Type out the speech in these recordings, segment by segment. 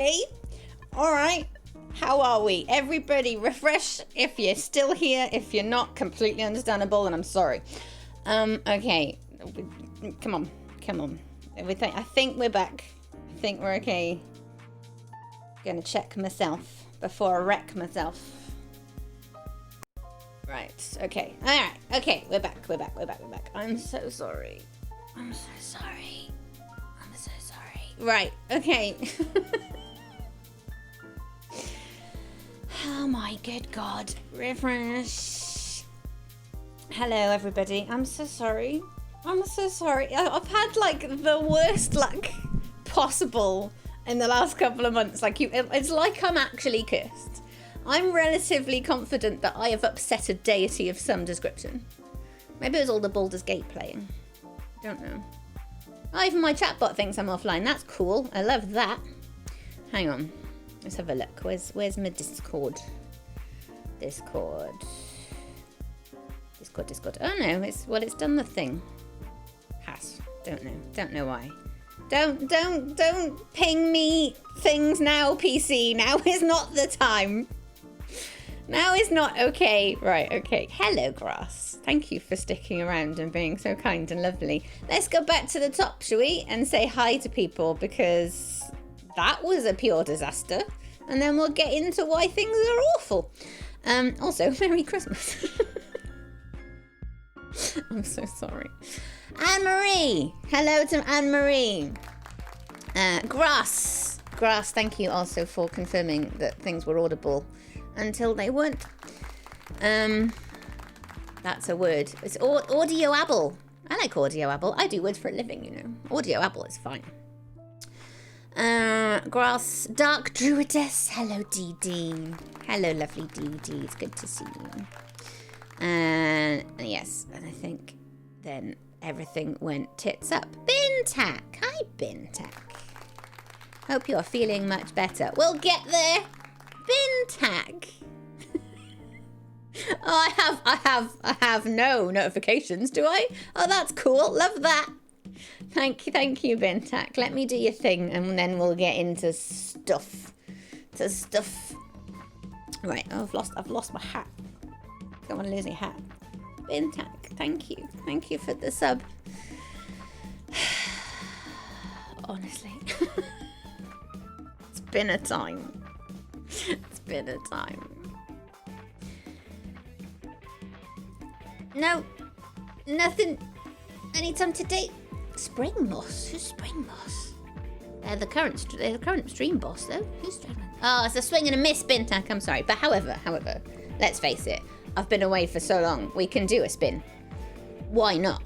Hey, all right. How are we? Everybody refresh if you're still here. If you're not, completely understandable, and I'm sorry. Okay. Come on. I think we're back. I think we're okay. Gonna check myself before I wreck myself. Right. Okay. All right. Okay. We're back. I'm so sorry. Right. Okay. Oh my good God. Refresh. Hello everybody. I'm so sorry. I've had like the worst luck possible in the last couple of months. It's like I'm actually cursed. I'm relatively confident that I have upset a deity of some description. Maybe it was all the Baldur's Gate playing. I don't know. Oh, even my chatbot thinks I'm offline. That's cool. I love that. Hang on. Let's have a look. Where's my Discord? Discord. Oh no, it's done the thing. Don't know why. Don't ping me things now, PC. Now is not the time. Now is not okay. Right, okay. Hello, Grass. Thank you for sticking around and being so kind and lovely. Let's go back to the top, shall we? And say hi to people, because that was a pure disaster. And then we'll get into why things are awful. Also, Merry Christmas. I'm so sorry. Anne-Marie. Hello to Anne-Marie. Grass, thank you also for confirming that things were audible until they weren't. That's a word. It's audioable. I like audioable. I do words for a living, you know. Audioable is fine. Grass, Dark Druidess. Hello, DD. Hello, lovely DD. It's good to see you. Yes, and I think then everything went tits up. Bintac. Hi, Bintac. Hope you're feeling much better. We'll get there. Bintac. Oh, I have no notifications, do I? Oh, that's cool. Love that. Thank you, Bintac. Let me do your thing, and then we'll get into stuff. Right. Oh, I've lost my hat. Don't want to lose my hat. Bintac, thank you for the sub. Honestly, it's been a time. No, nothing. Anytime today. Spring Moss? Who's Spring Moss? They're the current stream boss, though. Who's streaming? Oh, it's a swing and a miss, Bintac. I'm sorry, but however, let's face it. I've been away for so long. We can do a spin. Why not?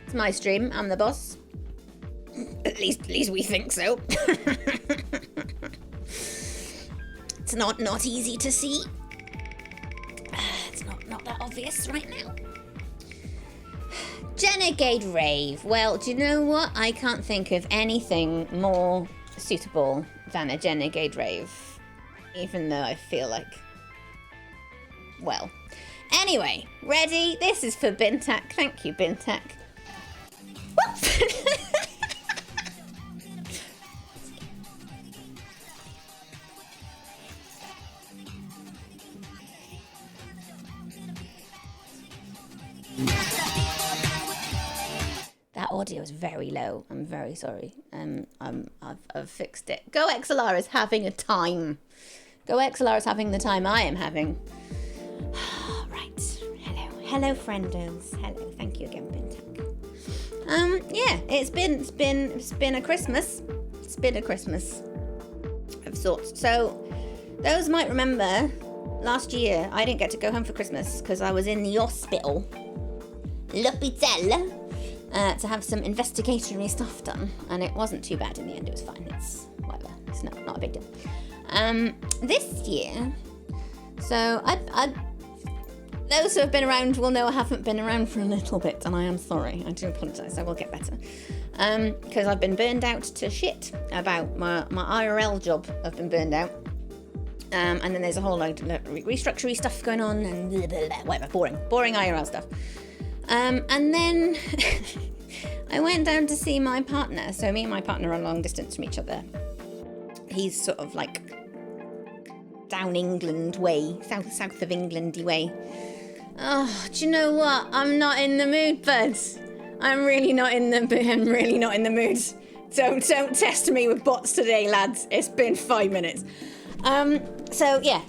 It's my stream. I'm the boss. At least we think so. It's not easy to see. It's not that obvious right now. Renegade Rave. Well, do you know what? I can't think of anything more suitable than a Renegade Rave. Even though I feel like... Well. Anyway, ready? This is for Bintac. Thank you, Bintac. That audio is very low. I'm very sorry. I've fixed it. Go XLR is having a time. Go XLR is having the time I am having. Right. Hello, friendos. Hello. Thank you again, Bintac. Yeah, it's been a Christmas. It's been a Christmas of sorts. So, those might remember last year I didn't get to go home for Christmas because I was in the hospital. L'hôpital. To have some investigatory stuff done, and it wasn't too bad in the end. It was fine. It's whatever. It's not a big deal. This year, so I those who have been around will know I haven't been around for a little bit, and I am sorry. I do apologise. I will get better. Because I've been burned out to shit about my IRL job. I've been burned out. And then there's a whole load of restructuring stuff going on, and blah, blah, blah, whatever, boring IRL stuff. And then I went down to see my partner. So me and my partner are long distance from each other. he's sort of like down England way, south of Englandy way. Oh, do you know what? I'm not in the mood, buds. I'm really not in the mood. Don't test me with bots today, lads. It's been 5 minutes. So yeah,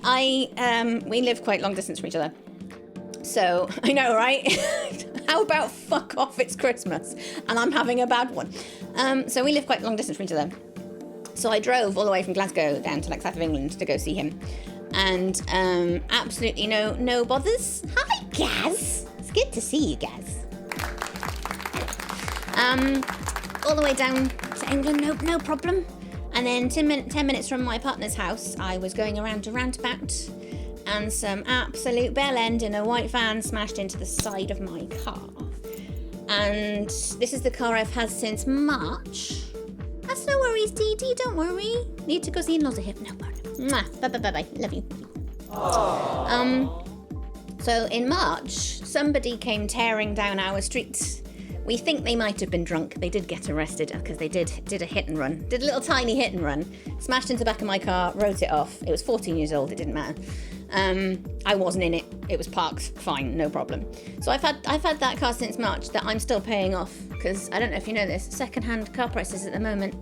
we live quite long distance from each other. So I know, right? How about fuck off? It's Christmas and I'm having a bad one. So we live quite long distance from each other. So I drove all the way from Glasgow down to like south of England to go see him, and absolutely no bothers. Hi, Gaz. It's good to see you, Gaz. All the way down to England, no problem. And then 10 minutes from my partner's house, I was going around a roundabout, and some absolute bell end in a white van smashed into the side of my car. And this is the car I've had since March. That's no worries, Dee Dee, don't worry. Need to go see in-laws are here. No problem. Mwah. Bye. Love you. Aww. So in March, somebody came tearing down our streets. We think they might have been drunk. They did get arrested because they did a hit and run. Did a little tiny hit and run. Smashed into the back of my car, wrote it off. It was 14 years old, it didn't matter. I wasn't in it. It was parked, fine, no problem. So I've had that car since March that I'm still paying off, because I don't know if you know this, second-hand car prices at the moment,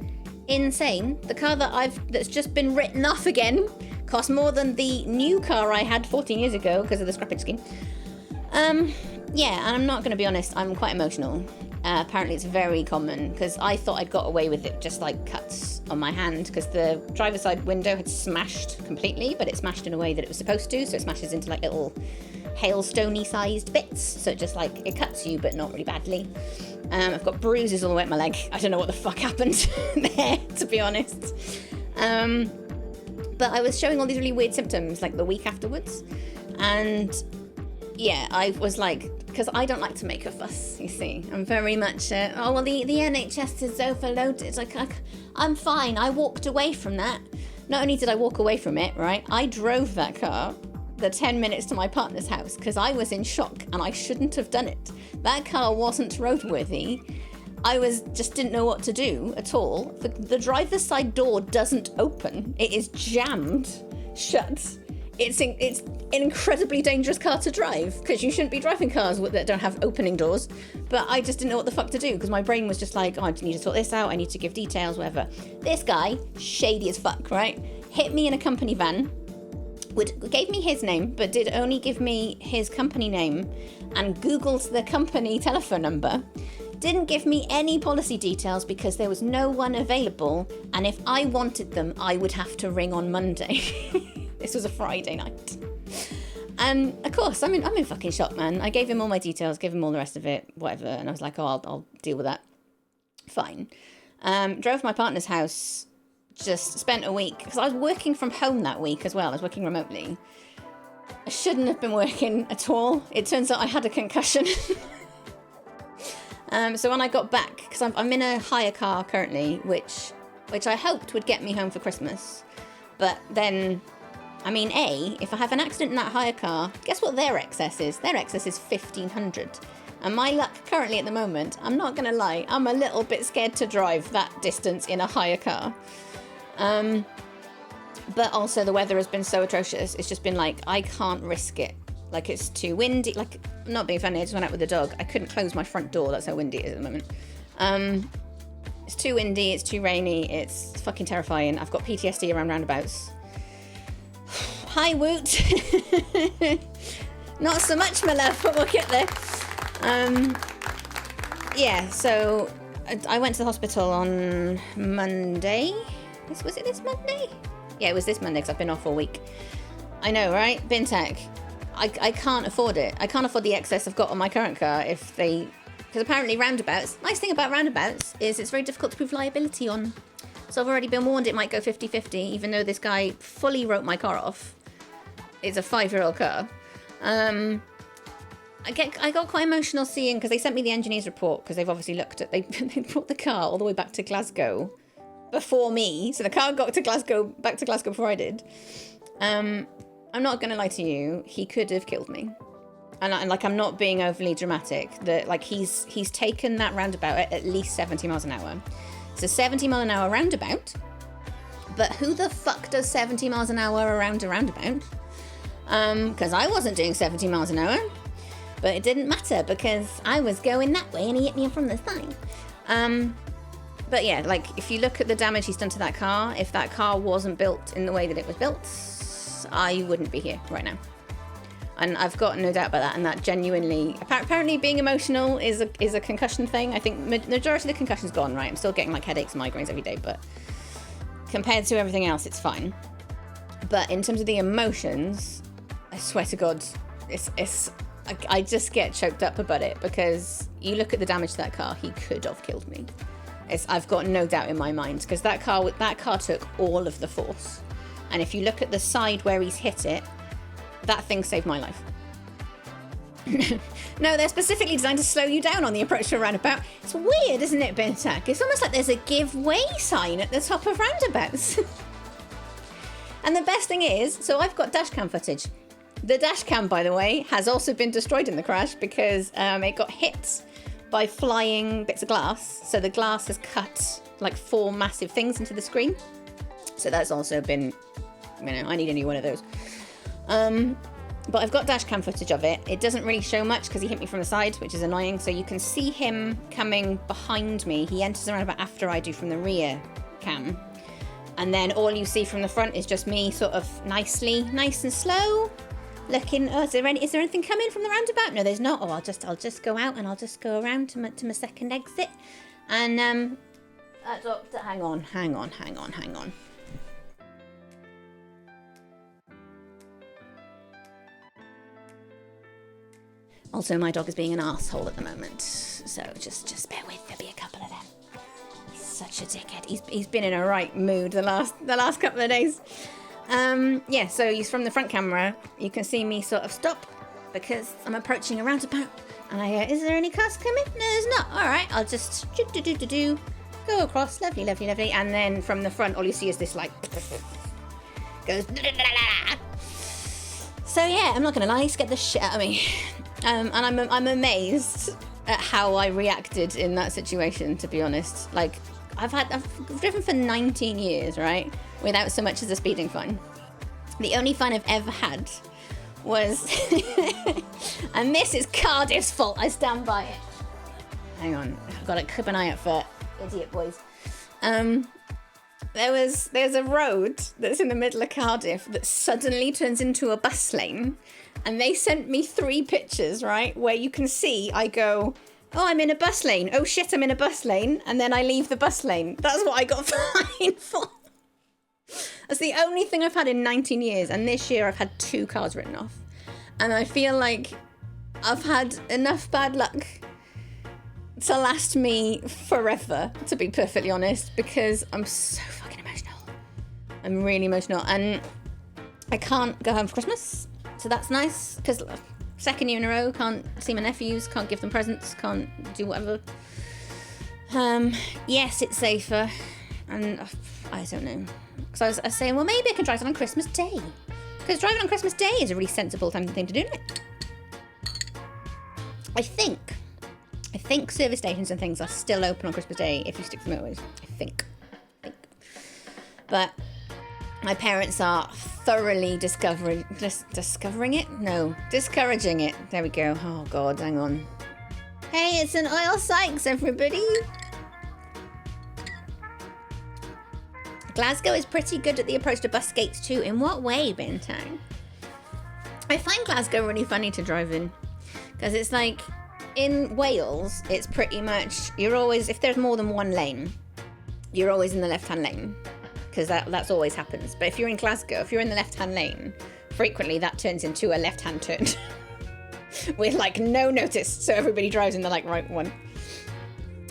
insane. The car that's just been written off again costs more than the new car I had 14 years ago because of the scrappage scheme. Yeah, and I'm not going to be honest, I'm quite emotional. Apparently it's very common, because I thought I'd got away with it, just like cuts on my hand, because the driver's side window had smashed completely, but it smashed in a way that it was supposed to, so it smashes into like little hailstoney sized bits, so it cuts you, but not really badly. I've got bruises all the way up my leg. I don't know what the fuck happened there, to be honest. But I was showing all these really weird symptoms like the week afterwards, and yeah, I was like, because I don't like to make a fuss, you see. I'm very much, the NHS is overloaded. Like, I'm fine. I walked away from that. Not only did I walk away from it, right, I drove that car the 10 minutes to my partner's house because I was in shock and I shouldn't have done it. That car wasn't roadworthy. I just didn't know what to do at all. The driver's side door doesn't open. It is jammed shut. It's an incredibly dangerous car to drive because you shouldn't be driving cars that don't have opening doors. But I just didn't know what the fuck to do because my brain was just like, oh, I need to sort this out. I need to give details, whatever. This guy, shady as fuck, right? Hit me in a company van. Gave me his name, but did only give me his company name and Googled the company telephone number. Didn't give me any policy details because there was no one available. And if I wanted them, I would have to ring on Monday. This was a Friday night. And of course, I'm in fucking shock, man. I gave him all my details, gave him all the rest of it, whatever. And I was like, oh, I'll deal with that. Fine. Drove to my partner's house, just spent a week, because I was working from home that week as well. I was working remotely. I shouldn't have been working at all. It turns out I had a concussion. So when I got back, because I'm in a hire car currently, which I hoped would get me home for Christmas. But then, I mean, if I have an accident in that hire car, guess what their excess is? Their excess is 1,500. And my luck currently at the moment, I'm not going to lie, I'm a little bit scared to drive that distance in a hire car. But also the weather has been so atrocious. It's just been like, I can't risk it. Like, it's too windy. Like, I'm not being funny, I just went out with the dog. I couldn't close my front door. That's how windy it is at the moment. It's too windy. It's too rainy. It's fucking terrifying. I've got PTSD around roundabouts. Hi, Woot. Not so much, my love, but we'll get there. Yeah, so I went to the hospital on Monday. Was it this Monday? Yeah, it was this Monday because I've been off all week. I know, right? Bin tech. I can't afford it. I can't afford the excess I've got on my current car because apparently roundabouts, nice thing about roundabouts is it's very difficult to prove liability on. So I've already been warned it might go 50-50, even though this guy fully wrote my car off. It's a 5-year-old car. I got quite emotional seeing, because they sent me the engineer's report, because they've obviously looked at, they brought the car all the way back to Glasgow before me. So the car got back to Glasgow before I did. I'm not going to lie to you, he could have killed me. And I'm not being overly dramatic. He's taken that roundabout at least 70 miles an hour. It's a 70 mile an hour roundabout But who the fuck does 70 miles an hour around a roundabout? Because I wasn't doing 70 miles an hour. But it didn't matter because I was going that way and he hit me from the side. But yeah, like if you look at the damage he's done to that car, if that car wasn't built in the way that it was built, I wouldn't be here right now. And I've got no doubt about that. And that genuinely, apparently being emotional is a concussion thing. I think majority of the concussion's gone, right? I'm still getting like headaches and migraines every day, but compared to everything else, it's fine. But in terms of the emotions, I swear to God, I just get choked up about it because you look at the damage to that car, he could have killed me. I've got no doubt in my mind because that car took all of the force. And if you look at the side where he's hit it, that thing saved my life. No, they're specifically designed to slow you down on the approach to a roundabout. It's weird, isn't it, Bintak? It's almost like there's a give way sign at the top of roundabouts. And the best thing is, so I've got dashcam footage. The dashcam, by the way, has also been destroyed in the crash because it got hit by flying bits of glass. So the glass has cut like 4 massive things into the screen. So that's also been, I need a new one of those. But I've got dashcam footage of it. It doesn't really show much because he hit me from the side, which is annoying. So you can see him coming behind me. He enters around about after I do from the rear cam. And then all you see from the front is just me sort of nice and slow, looking, is there anything coming from the roundabout? No, there's not. Oh, I'll just go out and I'll just go around to my second exit. And, hang on. Also, my dog is being an arsehole at the moment, so just bear with. There'll be a couple of them. He's such a dickhead. He's been in a right mood the last couple of days. Yeah, so he's from the front camera. You can see me sort of stop because I'm approaching a roundabout, and I hear, is there any cars coming? No, there's not. All right, I'll just go across. Lovely. And then from the front, all you see is this like goes. So yeah, I'm not gonna lie, scared the shit out of me. And I'm amazed at how I reacted in that situation, to be honest. Like, I've driven for 19 years, right? Without so much as a speeding fine. The only fine I've ever had was, and this is Cardiff's fault, I stand by it. Hang on, I've got to keep an eye out for idiot boys. There's a road that's in the middle of Cardiff that suddenly turns into a bus lane. And they sent me 3 pictures, right? Where you can see I go, oh, I'm in a bus lane. Oh shit, I'm in a bus lane. And then I leave the bus lane. That's what I got fined for. That's the only thing I've had in 19 years. And this year I've had 2 cars written off. And I feel like I've had enough bad luck to last me forever, to be perfectly honest, because I'm so fucking emotional. I'm really emotional. And I can't go home for Christmas. So that's nice, because 2nd year in a row, can't see my nephews, can't give them presents, can't do whatever. Yes, it's safer, and I don't know. So I was saying, well, maybe I can drive it on Christmas Day, because driving on Christmas Day is a really sensible thing to do, isn't it? I think service stations and things are still open on Christmas Day if you stick to motorways. I think. But my parents are thoroughly discouraging it. There we go. Oh God, hang on. Hey, it's an Oil Sykes, everybody. Glasgow is pretty good at the approach to bus gates too. In what way, Bintang? I find Glasgow really funny to drive in, because it's like, in Wales, it's pretty much, you're always, if there's more than one lane, you're always in the left-hand lane. Because that's always happens. But if you're in Glasgow, if you're in the left-hand lane, frequently that turns into a left-hand turn. With like no notice, so everybody drives in the like right one.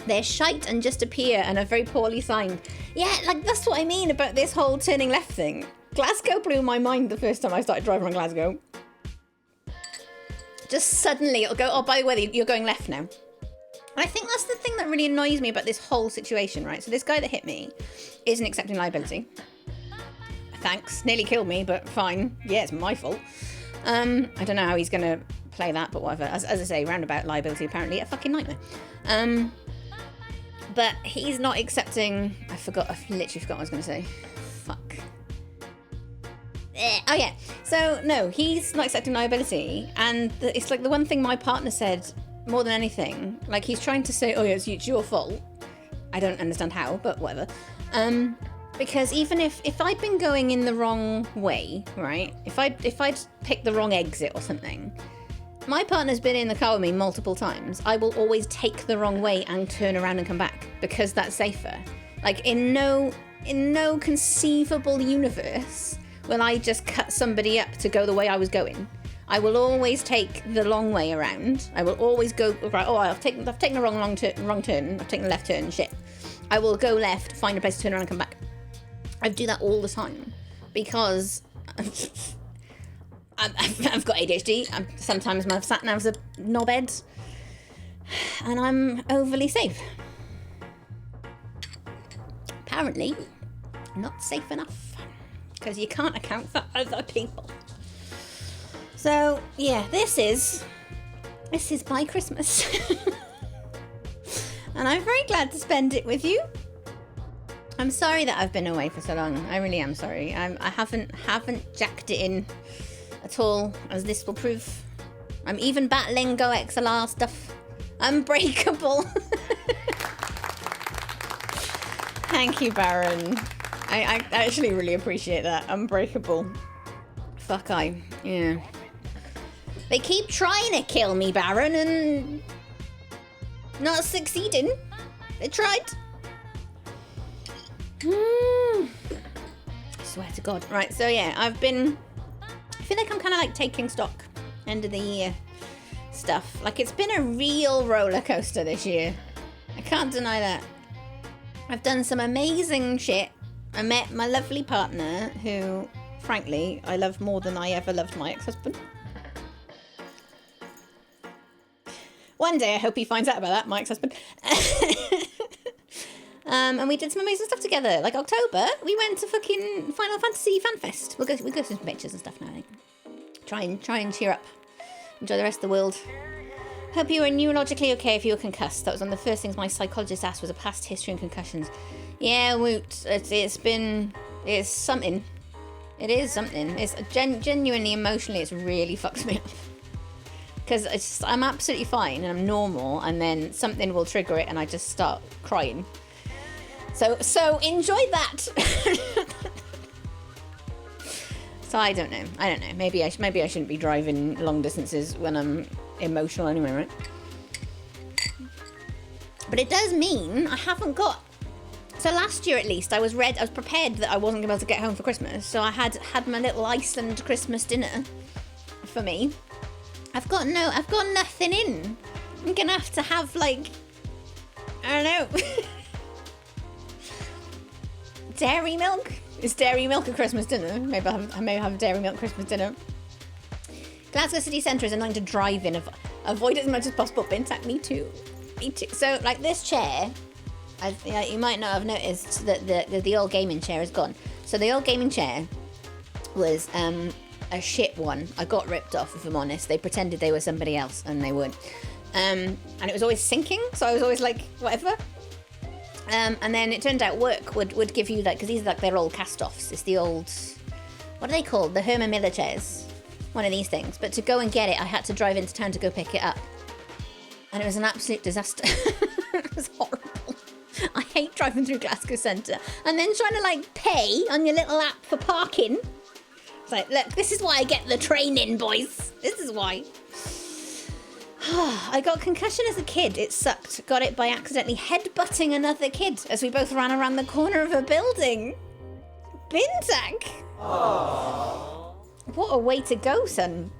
They're shite and just appear and are very poorly signed. Yeah, like that's what I mean about this whole turning left thing. Glasgow blew my mind the first time I started driving on Glasgow. Just suddenly it'll go, oh, by the way, you're going left now. And I think that's the thing that really annoys me about this whole situation, right? So this guy that hit me isn't accepting liability. Thanks. Nearly killed me, but fine. Yeah, it's my fault. I don't know how he's going to play that, but whatever. As I say, roundabout liability, apparently a fucking nightmare. But he's not accepting... I've literally forgot what I was going to say. Fuck. Oh yeah. So no, he's not accepting liability, and it's like the one thing my partner said more than anything. Like he's trying to say, "Oh yeah, it's your fault." I don't understand how, but whatever. Because even if I'd been going in the wrong way, right? If I'd picked the wrong exit or something, my partner's been in the car with me multiple times. I will always take the wrong way and turn around and come back because that's safer. Like in no conceivable universe will I just cut somebody up to go the way I was going. I will always take the long way around. I will always go right. Oh, I've taken the wrong turn. I've taken the left turn. Shit. I will go left, find a place to turn around and come back. I do that all the time because I've got ADHD. Sometimes my sat nav's a knobhead, and I'm overly safe. Apparently, not safe enough because you can't account for other people. So yeah, this is my Christmas, and I'm very glad to spend it with you. I'm sorry that I've been away for so long. I really am sorry. I haven't jacked it in at all, as this will prove. I'm even battling Go XLR stuff. Unbreakable. Thank you, Baron. I actually really appreciate that. Unbreakable. Fuck yeah. They keep trying to kill me, Baron, and not succeeding. They tried. I swear to God. Right, so yeah, I feel like I'm kind of like taking stock, end of the year stuff. Like it's been a real roller coaster this year. I can't deny that. I've done some amazing shit. I met my lovely partner who, frankly, I love more than I ever loved my ex-husband. One day I hope he finds out about that, my ex-husband. And we did some amazing stuff together. Like October, we went to fucking Final Fantasy Fan Fest. We'll go to some pictures and stuff now, I think. Try and cheer up. Enjoy the rest of the world. Hope you were neurologically okay if you were concussed. That was one of the first things my psychologist asked, was a past history and concussions. Yeah, woot. It's something. It is something. It's genuinely, emotionally, it's really fucked me up. Because I'm absolutely fine and I'm normal, and then something will trigger it and I just start crying. So enjoy that. So I don't know. Maybe I shouldn't be driving long distances when I'm emotional anyway, right? But it does mean I haven't got. So last year at least I was prepared that I wasn't going to be able to get home for Christmas. So I had my little Iceland Christmas dinner for me. I've got nothing in. I'm gonna have to have like, I don't know. Dairy milk? Is dairy milk a Christmas dinner? Maybe I may have dairy milk Christmas dinner. Glasgow city centre is annoying to drive in. Avoid it as much as possible. Bintac, me too. So like this chair, you might not have noticed that the old gaming chair is gone. So the old gaming chair was a shit one. I got ripped off, if I'm honest. They pretended they were somebody else and they weren't. And it was always sinking, so I was always like, whatever. And then it turned out work would give you, like, because these are like their old cast-offs. It's the old, what are they called? The Herman Miller chairs. One of these things. But to go and get it, I had to drive into town to go pick it up. And it was an absolute disaster. It was horrible. I hate driving through Glasgow Centre. And then trying to, like, pay on your little app for parking. It's like, look, this is why I get the train in, boys. This is why. I got concussion as a kid. It sucked. Got it by accidentally headbutting another kid as we both ran around the corner of a building. Bintac. Aww. What a way to go, son.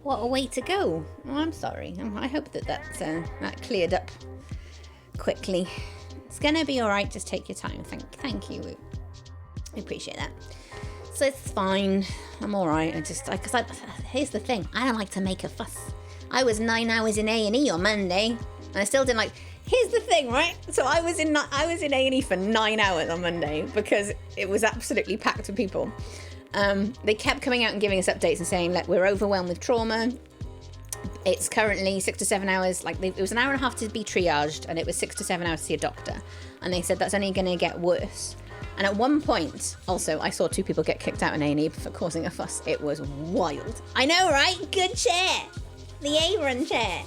What a way to go. Oh, I'm sorry. I hope that cleared up quickly. It's gonna be all right. Just take your time. Thank you. I appreciate that. So it's fine. I'm all right. Here's the thing. I don't like to make a fuss. I was 9 hours in A&E on Monday, and I still didn't like. Here's the thing, right? So I was in A&E for 9 hours on Monday because it was absolutely packed with people. They kept coming out and giving us updates and saying, look, we're overwhelmed with trauma. It's currently 6 to 7 hours. Like it was an hour and a half to be triaged, and it was 6 to 7 hours to see a doctor. And they said that's only going to get worse. And at one point, also, I saw 2 people get kicked out in A&E for causing a fuss. It was wild. I know, right? Good chair. The Aaron chair.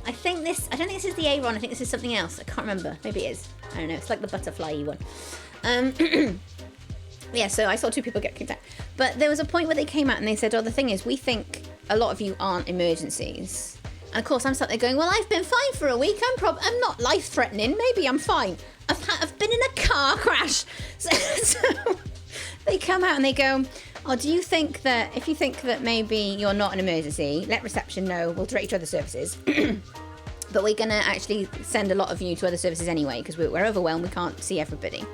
I don't think this is the Aaron. I think this is something else. I can't remember. Maybe it is. I don't know. It's like the butterfly one. Yeah, so I saw 2 people get kicked out. But there was a point where they came out and they said, oh, the thing is, we think a lot of you aren't emergencies. And of course, I'm sat there going, well, I've been fine for a week. I'm not life-threatening. Maybe I'm fine. I've been in a car crash. So they come out and they go, oh, do you think that if you think that maybe you're not an emergency, let reception know. We'll direct you to other services. But we're going to actually send a lot of you to other services anyway because we're overwhelmed. We can't see everybody.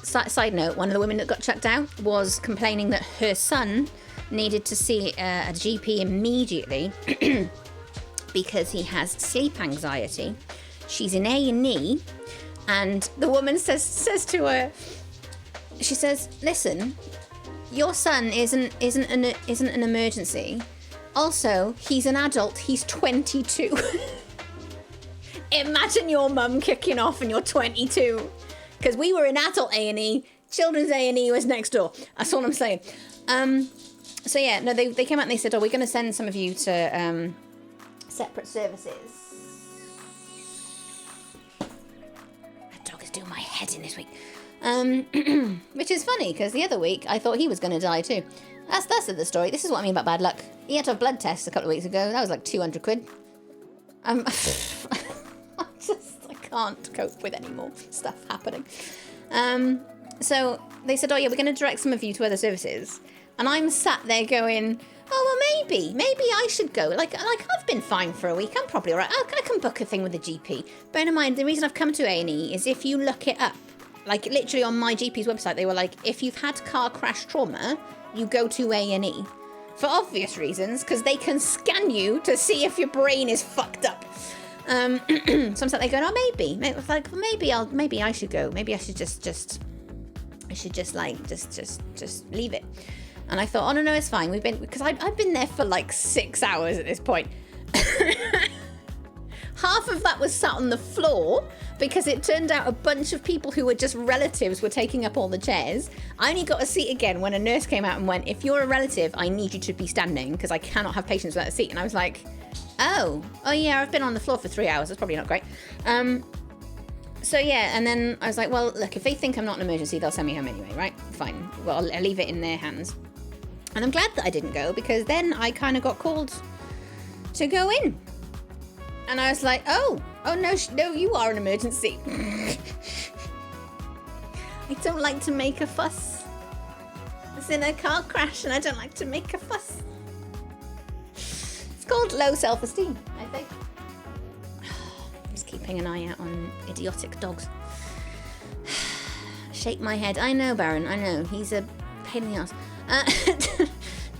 Side note, one of the women that got chucked out was complaining that her son needed to see a GP immediately because he has sleep anxiety. She's in A&E, and the woman says to her, she says, listen, your son isn't an emergency. Also, he's an adult. He's 22. Imagine your mum kicking off and you're 22. Because we were in adult A&E, children's A&E was next door. That's all I'm saying. So yeah, no, they came out and they said, oh, we're going to send some of you to separate services. That dog is doing my head in this week. Which is funny, because the other week I thought he was going to die too. That's the story. This is what I mean about bad luck. He had to have blood tests a couple of weeks ago. That was like 200 quid. I can't cope with any more stuff happening. So they said, oh yeah, we're going to direct some of you to other services. And I'm sat there going, oh, well, maybe I should go. Like I've been fine for a week. I'm probably all right. I can book a thing with a GP. Bear in mind, the reason I've come to A&E is if you look it up, like literally on my GP's website, they were like, if you've had car crash trauma, you go to A&E. For obvious reasons, because they can scan you to see if your brain is fucked up. So I'm sat there going, oh, maybe I should go. Maybe I should just leave it. And I thought, oh no, it's fine. Because I've been there for like 6 hours at this point. Half of that was sat on the floor because it turned out a bunch of people who were just relatives were taking up all the chairs. I only got a seat again when a nurse came out and went, if you're a relative, I need you to be standing because I cannot have patients without a seat. And I was like, oh yeah, I've been on the floor for 3 hours. That's probably not great. So yeah, and then I was like, well, look, if they think I'm not an emergency, they'll send me home anyway, right? Fine. Well, I'll leave it in their hands. And I'm glad that I didn't go because then I kind of got called to go in. And I was like, oh no, you are an emergency. I don't like to make a fuss. I was in a car crash and I don't like to make a fuss. It's called low self-esteem, I think. Just keeping an eye out on idiotic dogs. Shake my head. I know, Baron, I know. He's a pain in the ass.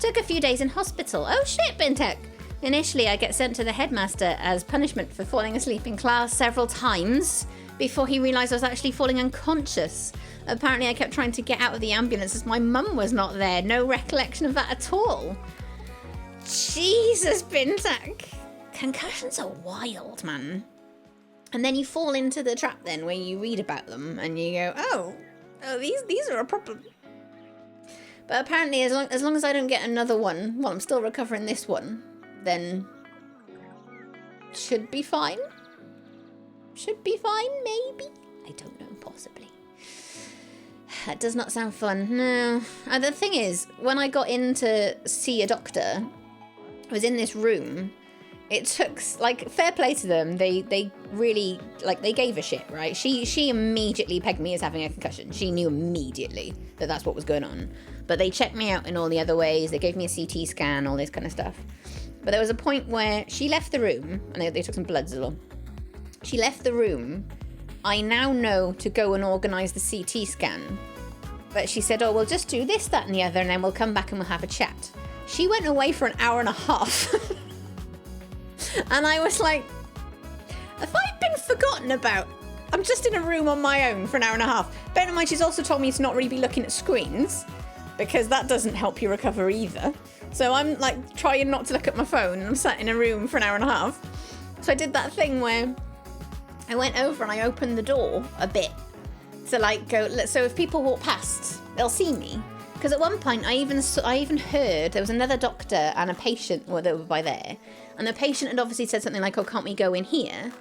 Took a few days in hospital. Oh shit, Bintek. Initially, I get sent to the headmaster as punishment for falling asleep in class several times before he realised I was actually falling unconscious. Apparently, I kept trying to get out of the ambulance as my mum was not there. No recollection of that at all. Jesus, Bintek. Concussions are wild, man. And then you fall into the trap then where you read about them and you go, oh, these are a problem. But apparently, as long as I don't get another one while I'm still recovering this one, then should be fine. Should be fine, maybe. I don't know, possibly. That does not sound fun. No. And the thing is, when I got in to see a doctor, I was in this room. It took, like, fair play to them. They really, like, they gave a shit, right? She immediately pegged me as having a concussion. She knew immediately that that's what was going on. But they checked me out in all the other ways. They gave me a CT scan, all this kind of stuff. But there was a point where she left the room, and they took some bloods along. She left the room. I now know to go and organise the CT scan. But she said, oh, we'll just do this, that, and the other, and then we'll come back and we'll have a chat. She went away for an hour and a half. And I was like, have I been forgotten about? I'm just in a room on my own for an hour and a half. Bear in mind, she's also told me to not really be looking at screens, because that doesn't help you recover either. So I'm like trying not to look at my phone and I'm sat in a room for an hour and a half. So I did that thing where I went over and I opened the door a bit to like go. So if people walk past, they'll see me. Because at one point, I even heard there was another doctor and a patient that were by there, and the patient had obviously said something like, "Oh, can't we go in here?"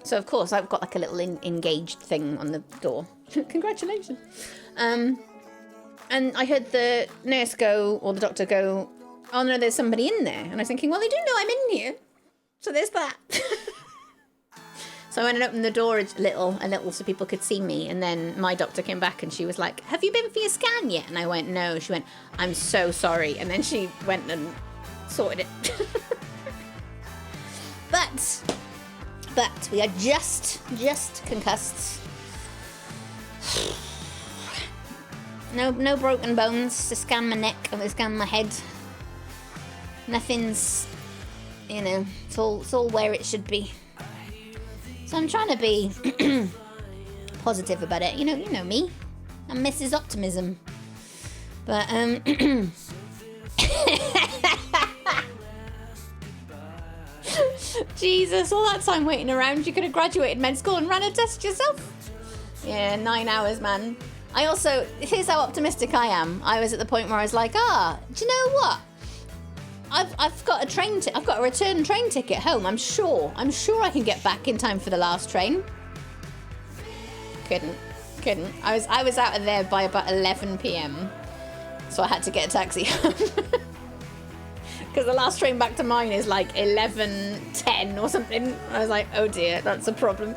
So of course, I've got like a little engaged thing on the door. Congratulations. And I heard the nurse go, or the doctor go, "Oh no, there's somebody in there." And I was thinking, well, they do know I'm in here, so there's that. So I went and opened the door a little so people could see me. And then my doctor came back and she was like, "Have you been for your scan yet?" And I went, "No." She went, "I'm so sorry." And then she went and sorted it. But we are just concussed. No broken bones to scan my neck or to scan my head. Nothing's, it's all where it should be. So I'm trying to be positive about it. You know me. I'm Mrs. Optimism. But Jesus, all that time waiting around, you could have graduated med school and ran a test yourself. Yeah, 9 hours, man. Here's how optimistic I am. I was at the point where I was like, do you know what? I've got I've got a return train ticket home. I'm sure I can get back in time for the last train. Couldn't. I was out of there by about 11 p.m. So I had to get a taxi home. Because the last train back to mine is like 11:10 or something. I was like, oh dear, that's a problem.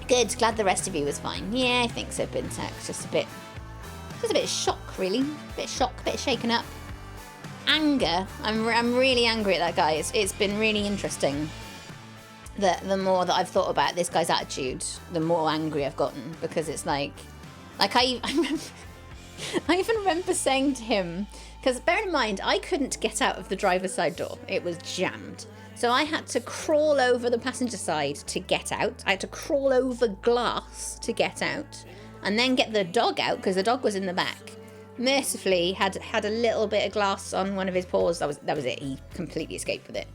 Good, glad the rest of you was fine. Yeah, I think so, Bintax. Just a bit shock, really. A bit shaken up. Anger. I'm really angry at that guy. It's been really interesting that the more that I've thought about this guy's attitude, the more angry I've gotten, because it's like I even remember saying to him, because bear in mind, I couldn't get out of the driver's side door. It was jammed. So I had to crawl over the passenger side to get out. I had to crawl over glass to get out, and then get the dog out because the dog was in the back. Mercifully, had a little bit of glass on one of his paws. That was it. He completely escaped with it.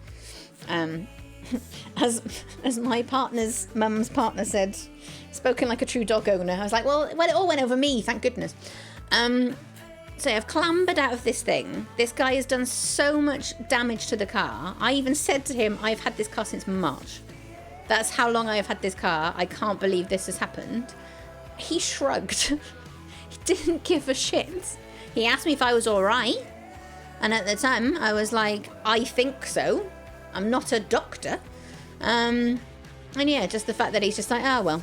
As my mum's partner said, spoken like a true dog owner. I was like, well, it all went over me, thank goodness. So I've clambered out of this thing. This guy has done so much damage to the car. I even said to him, I've had this car since March. That's how long I have had this car. I can't believe this has happened. He shrugged. He didn't give a shit. He asked me if I was all right. And at the time, I was like, I think so. I'm not a doctor. And yeah, just the fact that he's just like, well.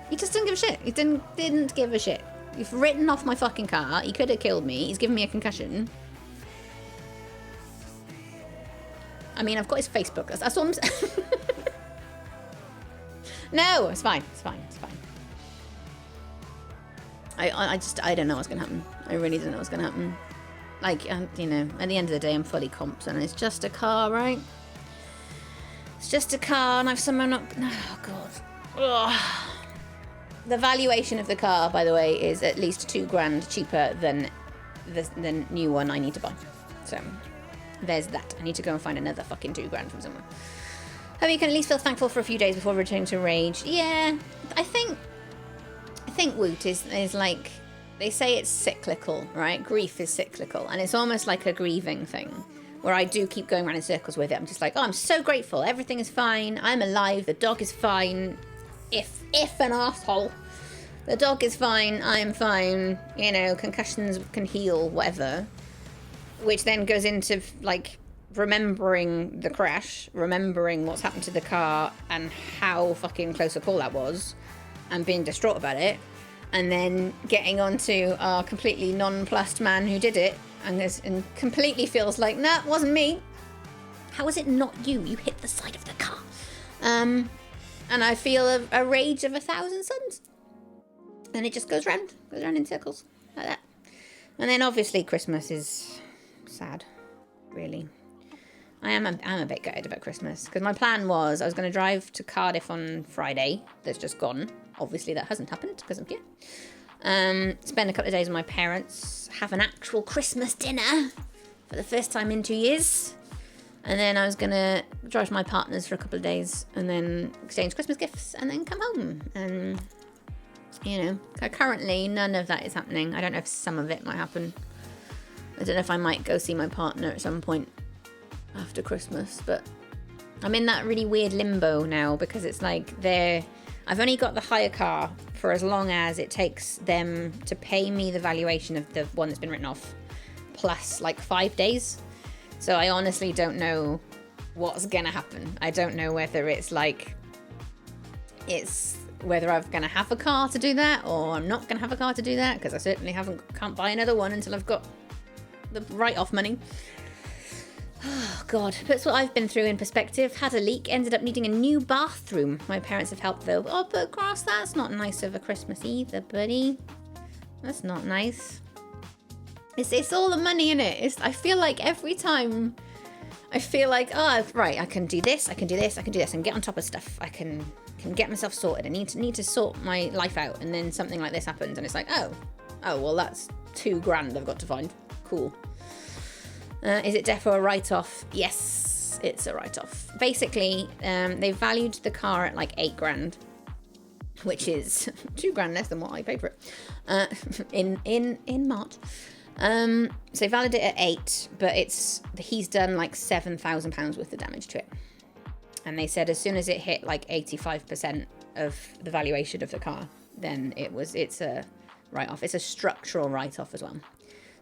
He just didn't give a shit. He didn't give a shit. You've written off my fucking car. He could have killed me. He's given me a concussion. I mean, I've got his Facebook. That's all I'm saying. No, it's fine. I don't know what's going to happen. I really don't know what's going to happen. Like, at the end of the day, I'm fully comped, and it's just a car, right? It's just a car, and I've somehow not... Oh, God. Ugh. The valuation of the car, by the way, is at least $2,000 cheaper than the new one I need to buy. So, there's that. I need to go and find another fucking $2,000 from somewhere. Hope you can at least feel thankful for a few days before returning to rage. Yeah, I think Woot is like, they say it's cyclical, right? Grief is cyclical, and it's almost like a grieving thing, where I do keep going around in circles with it. I'm just like, I'm so grateful. Everything is fine. I'm alive. The dog is fine. If an asshole. The dog is fine. I'm fine. Concussions can heal, whatever. Which then goes into, like, remembering the crash, remembering what's happened to the car and how fucking close a call that was, and being distraught about it, and then getting onto our completely nonplussed man who did it, and completely feels like, nah, it wasn't me. How is it not you? You hit the side of the car. And I feel a rage of 1,000 suns. And it just goes round in circles, like that. And then obviously Christmas is sad, really. I'm a bit gutted about Christmas, because my plan was I was going to drive to Cardiff on Friday. That's just gone. Obviously that hasn't happened because I'm here. Spend a couple of days with my parents, have an actual Christmas dinner for the first time in 2 years. And then I was going to drive to my partner's for a couple of days and then exchange Christmas gifts and then come home. And You know, currently none of that is happening. I don't know if some of it might happen. I don't know if I might go see my partner at some point after Christmas, but I'm in that really weird limbo now because it's like I've only got the hire car for as long as it takes them to pay me the valuation of the one that's been written off, plus like 5 days. So I honestly don't know what's gonna happen. I don't know whether whether I'm gonna have a car to do that or I'm not gonna have a car to do that, because I certainly can't buy another one until I've got the write-off money. Oh god, puts what I've been through in perspective. Had a leak, ended up needing a new bathroom. My parents have helped though. Oh, but Cross, that's not nice over Christmas either, buddy. That's not nice. It's all the money in it. I feel like every time I feel like, oh right, I can do this, I can do this, I can do this, and get on top of stuff. I can get myself sorted. I need to sort my life out, and then something like this happens, and it's like, oh well, that's $2,000 I've got to find. Cool. Is it defo a write-off? Yes, it's a write-off. Basically, they valued the car at like $8,000, which is $2,000 less than what I paid for it in March. So they valued it at 8, but he's done like £7,000 worth of damage to it. And they said as soon as it hit like 85% of the valuation of the car, then it's a write-off. It's a structural write-off as well.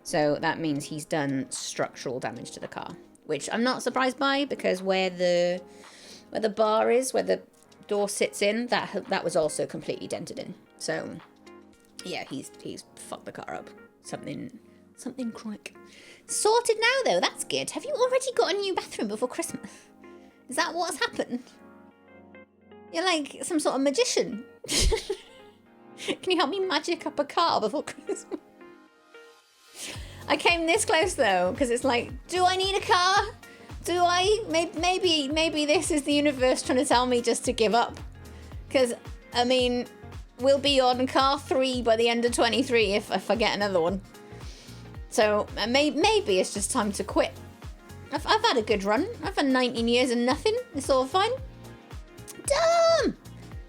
So that means he's done structural damage to the car, which I'm not surprised by, because where the bar is, where the door sits in, that was also completely dented in. So yeah, he's fucked the car up. Something chronic. Sorted now though, that's good. Have you already got a new bathroom before Christmas? Is that what's happened? You're like some sort of magician. Can you help me magic up a car before Christmas? I came this close though, because it's like, do I need a car? Do I? Maybe this is the universe trying to tell me just to give up. Because, I mean, we'll be on car 3 by the end of 23 if I get another one. So maybe it's just time to quit. I've had a good run. I've had 19 years and nothing. It's all fine. Dom!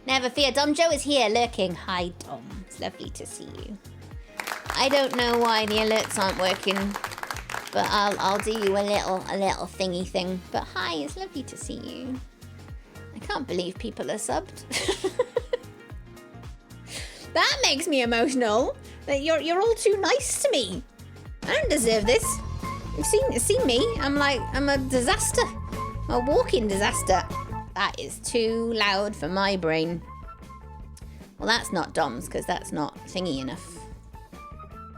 Never fear, Dom Joe is here lurking. Hi, Dom. It's lovely to see you. I don't know why the alerts aren't working, but I'll do you a little thingy thing. But hi, it's lovely to see you. I can't believe people are subbed. That makes me emotional. That you're all too nice to me. I don't deserve this. You've seen me. I'm a disaster. A walking disaster. That is too loud for my brain. Well, that's not Dom's, because that's not thingy enough.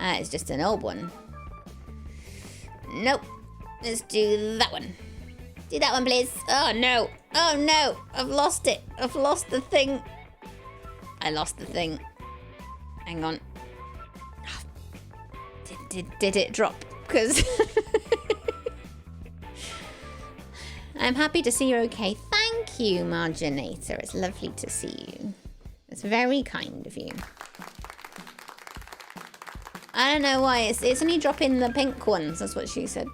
That is just an old one. Nope. Let's do that one. Do that one, please. Oh, no. Oh, no. I've lost it. I've lost the thing. I lost the thing. Hang on. Did it drop? Because I'm happy to see you're okay. Thank you, Marginator. It's lovely to see you. It's very kind of you. I don't know why. It's only dropping the pink ones. That's what she said.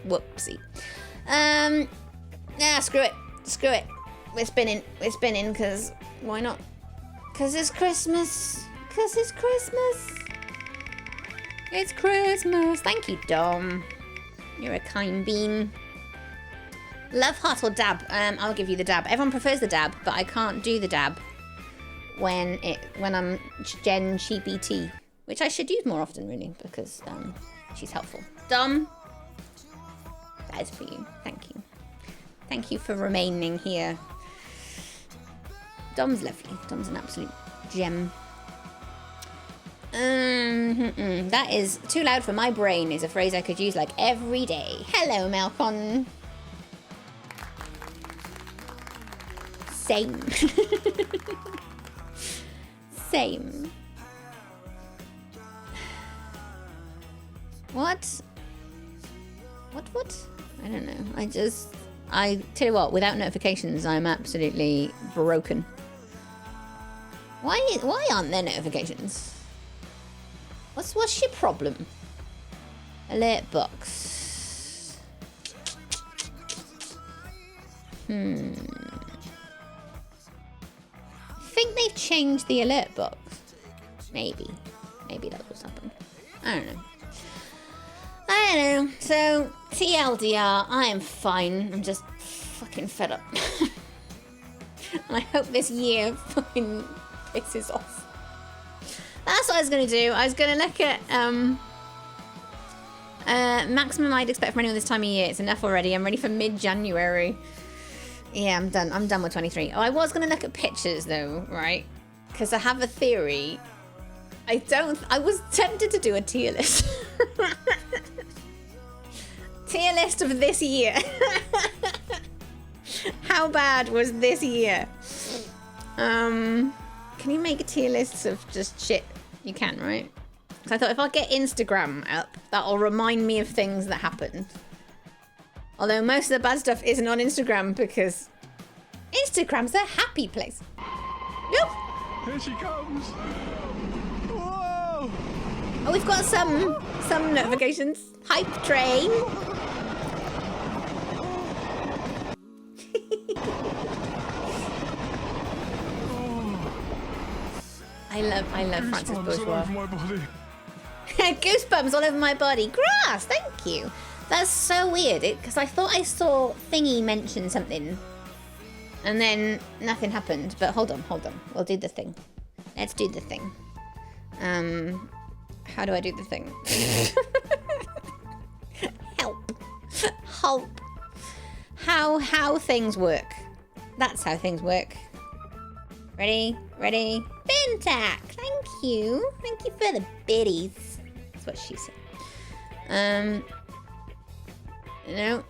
Whoopsie. Nah, screw it. Screw it. We're spinning. We're spinning because why not? Because it's Christmas. Because it's Christmas. It's Christmas. Thank you, Dom. You're a kind bean. Love heart or dab? I'll give you the dab. Everyone prefers the dab, but I can't do the dab when I'm Gen GPT, which I should use more often, really, because she's helpful. Dom, that is for you. Thank you. Thank you for remaining here. Dom's lovely. Dom's an absolute gem. That is too loud for my brain is a phrase I could use like every day. Hello, Malcon. Same. Same. What? I don't know. I tell you what, without notifications, I'm absolutely broken. Why aren't there notifications? What's your problem? Alert box. think they've changed the alert box. Maybe. Maybe that's what's happened. I don't know. I don't know. So, TLDR, I am fine. I'm just fucking fed up. And I hope this year fucking pisses off. That's what I was going to do. I was going to look at maximum I'd expect from anyone this time of year. It's enough already. I'm ready for mid-January. Yeah, I'm done. I'm done with 23. Oh, I was going to look at pictures though, right? Because I have a theory. I was tempted to do a tier list. Tier list of this year. How bad was this year? Can you make a tier list of just shit? You can, right? Because I thought if I get Instagram up, that'll remind me of things that happened. Although most of the bad stuff isn't on Instagram because Instagram's a happy place. Nope. Here she comes. Whoa. Oh, we've got some notifications. Hype train. I love Francis Bourgeois. Goosebumps all over my body. Grass, thank you. That's so weird, because I thought I saw Thingy mention something. And then nothing happened. But hold on. We'll do the thing. Let's do the thing. How do I do the thing? Help. How things work. That's how things work. Ready? Bintac, thank you. Thank you for the biddies. That's what she said. No,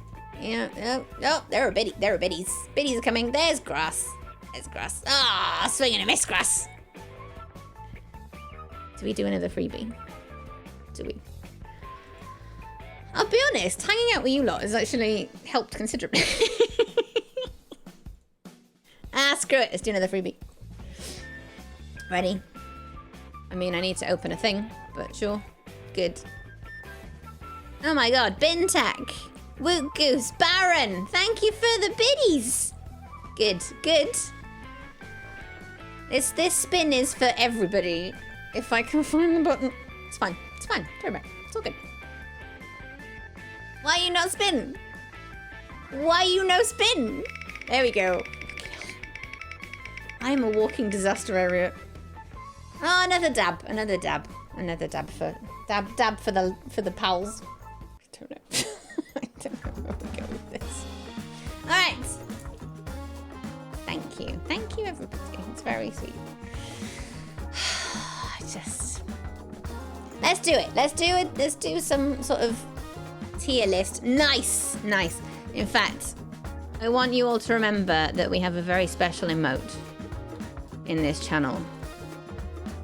there are biddies. Biddies are coming. There's grass. Ah, swing and a miss, grass. Do we do another freebie? Do we? I'll be honest, hanging out with you lot has actually helped considerably. Screw it. Let's do another freebie. Ready? I mean, I need to open a thing, but sure. Good. Oh my god, Bintac. Woot Goose, Baron. Thank you for the biddies. Good. This spin is for everybody. If I can find the button. It's fine. Don't worry about it. It's all good. Why you no spin? There we go. I'm a walking disaster area. Oh, another dab for the pals. I don't know. I don't know where we go with this. All right. Thank you, everybody. It's very sweet. Let's do it. Let's do some sort of tier list. Nice. In fact, I want you all to remember that we have a very special emote in this channel.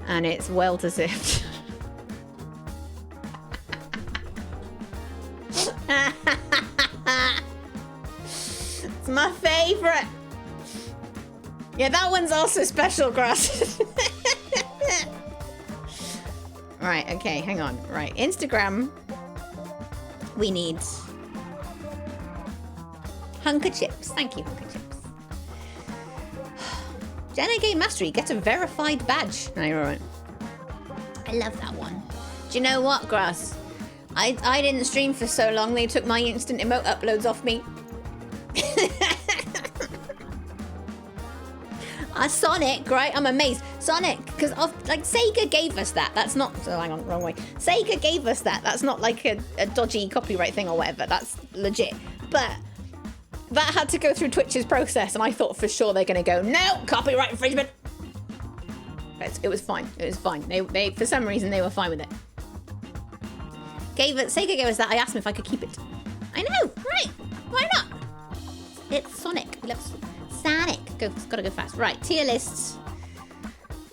And it's well deserved. It's my favorite. Yeah, that one's also special, Grass. Right, okay, hang on. Right, Instagram. We need Hunker Chips. Thank you, Hunker Chips. Jenna Game Mastery, get a verified badge. No, you're right. I love that one. Do you know what, Grass? I didn't stream for so long, they took my instant emote uploads off me. Sonic, right? I'm amazed. Sonic, because like Sega gave us that. That's not, oh, hang on, wrong way. Sega gave us that. That's not like a dodgy copyright thing or whatever. That's legit. But that had to go through Twitch's process, and I thought for sure they're going to go, no, copyright infringement. But it was fine. They for some reason, they were fine with it. Sega gave us that. I asked them if I could keep it. I know, right? Why not? It's Sonic. We love Sonic. Gotta go fast. Right, tier lists.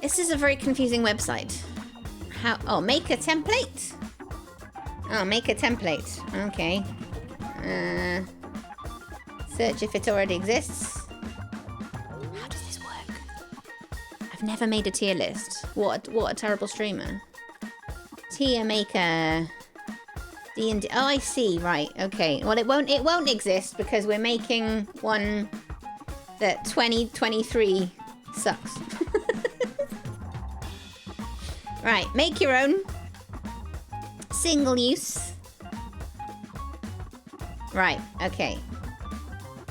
This is a very confusing website. Make a template? Oh, make a template. Okay. Search if it already exists. How does this work? I've never made a tier list. What a terrible streamer. Tier maker. D&D. Oh, I see. Right. Okay. Well, it won't exist because we're making one that 2023 sucks. Right, make your own. Single use. Right, okay.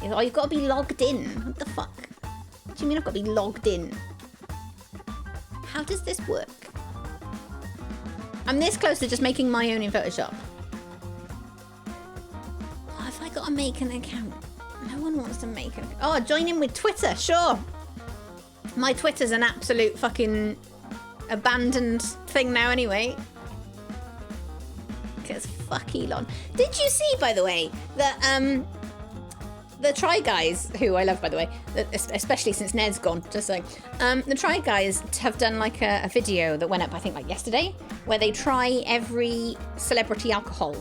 Oh, you've got to be logged in. What the fuck? What do you mean I've got to be logged in? How does this work? I'm this close to just making my own in Photoshop. Oh, have I got to make an account? No one wants to make an account. Oh, join in with Twitter, sure. My Twitter's an absolute fucking abandoned thing now anyway. Because fuck Elon. Did you see, by the way, that the Try Guys, who I love, by the way, especially since Ned's gone, just saying, the Try Guys have done like a video that went up, I think, like yesterday, where they try every celebrity alcohol.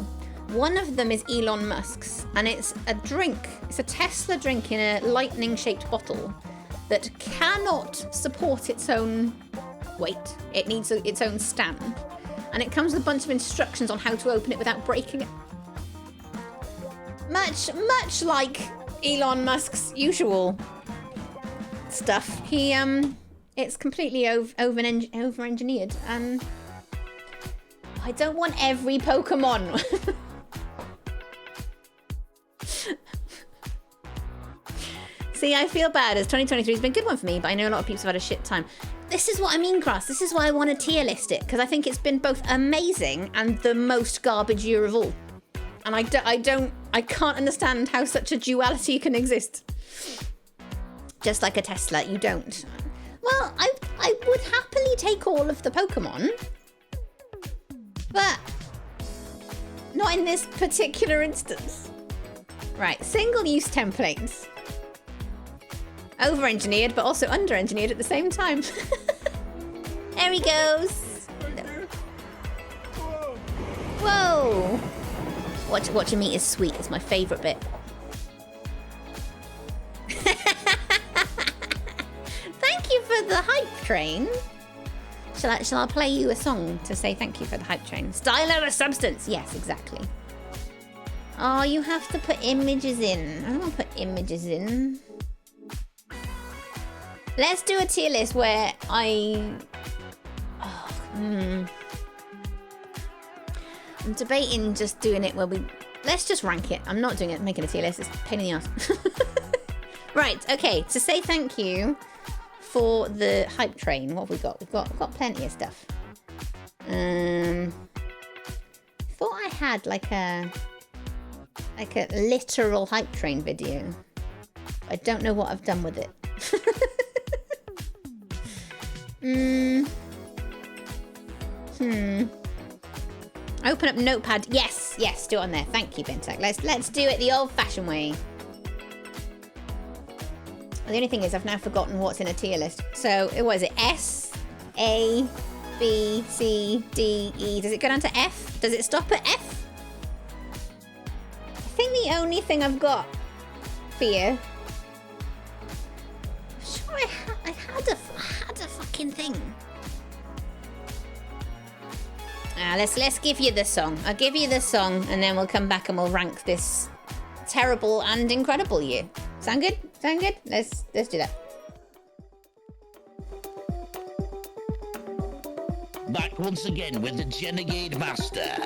One of them is Elon Musk's, and it's a drink. It's a Tesla drink in a lightning-shaped bottle that cannot support its own weight. It needs its own stand. And it comes with a bunch of instructions on how to open it without breaking it. Much like Elon Musk's usual stuff, it's completely over-engineered, and I don't want every Pokemon. See, I feel bad, as 2023 has been a good one for me, but I know a lot of people have had a shit time. This is what I mean, Cross. This is why I want to tier list it, because I think it's been both amazing and the most garbage year of all. And I can't understand how such a duality can exist. Just like a Tesla, you don't. Well, I would happily take all of the Pokemon, but not in this particular instance. Right, single-use templates. Over-engineered, but also under-engineered at the same time. There he goes. Whoa. Watching me is sweet. It's my favourite bit. Thank you for the hype train. Shall I play you a song to say thank you for the hype train? Style over substance. Yes, exactly. Oh, you have to put images in. I don't want to put images in. Let's do a tier list where I'm debating just doing it where let's just rank it. I'm not doing it, making a tier list. It's a pain in the ass. Right, okay. To say thank you for the hype train, what have we got? We've got plenty of stuff. Thought I had like a literal hype train video. I don't know what I've done with it. Open up Notepad. Yes, do it on there. Thank you, Bentec. Let's do it the old-fashioned way. The only thing is I've now forgotten what's in a tier list. So, what is it? S, A, B, C, D, E. Does it go down to F? Does it stop at F? I think the only thing I've got for you... I'm sure I had a fucking thing. Let's give you the song. I'll give you the song, and then we'll come back and we'll rank this terrible and incredible year. Sound good? Sound good? Let's do that. Back once again with the Renegade Master.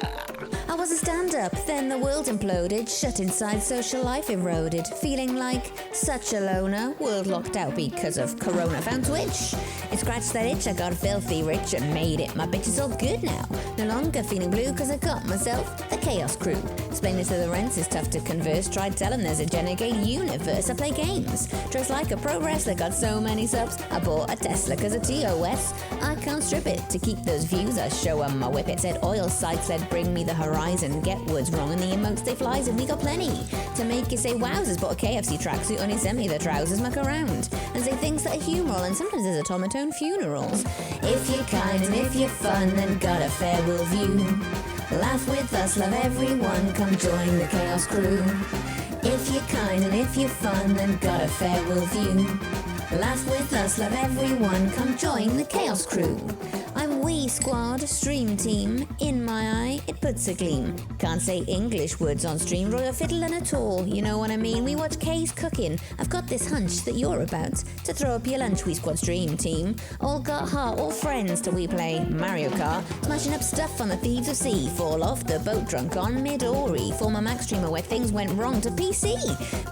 I was a stand-up, then the world imploded, shut inside, social life eroded, feeling like such a loner, world locked out because of corona. Found Twitch, it scratched that itch, I got filthy rich and made it, my bitch is all good now, no longer feeling blue cause I got myself the Chaos Crew. Explaining to the rents is tough to converse, tried telling there's a Renegade universe, I play games, dressed like a pro wrestler, got so many subs, I bought a Tesla cause a TOS, I can't strip it, to keep those views I show 'em my whip, it said oil sites said bring me the horizon, get words wrong and the emotes they flies and we got plenty to make you say wowzers, bought a KFC tracksuit only sent me the trousers, muck around and say things that are humoral and sometimes there's automaton funerals. If you're kind and if you're fun and got a farewell view, laugh with us, love everyone, come join the Chaos Crew. If you're kind and if you're fun and got a farewell view, laugh with us, love everyone, come join the Chaos Crew. I'm wee squad, stream team, in my eye, it puts a gleam. Can't say English words on stream, Royal Fiddlin' at all, you know what I mean? We watch Kay's cooking. I've got this hunch that you're about to throw up your lunch, we squad stream team. All got heart, all friends till we play Mario Kart. Smashing up stuff on the Thieves of Sea, fall off the boat drunk on Midori. Former Mac streamer where things went wrong to PC,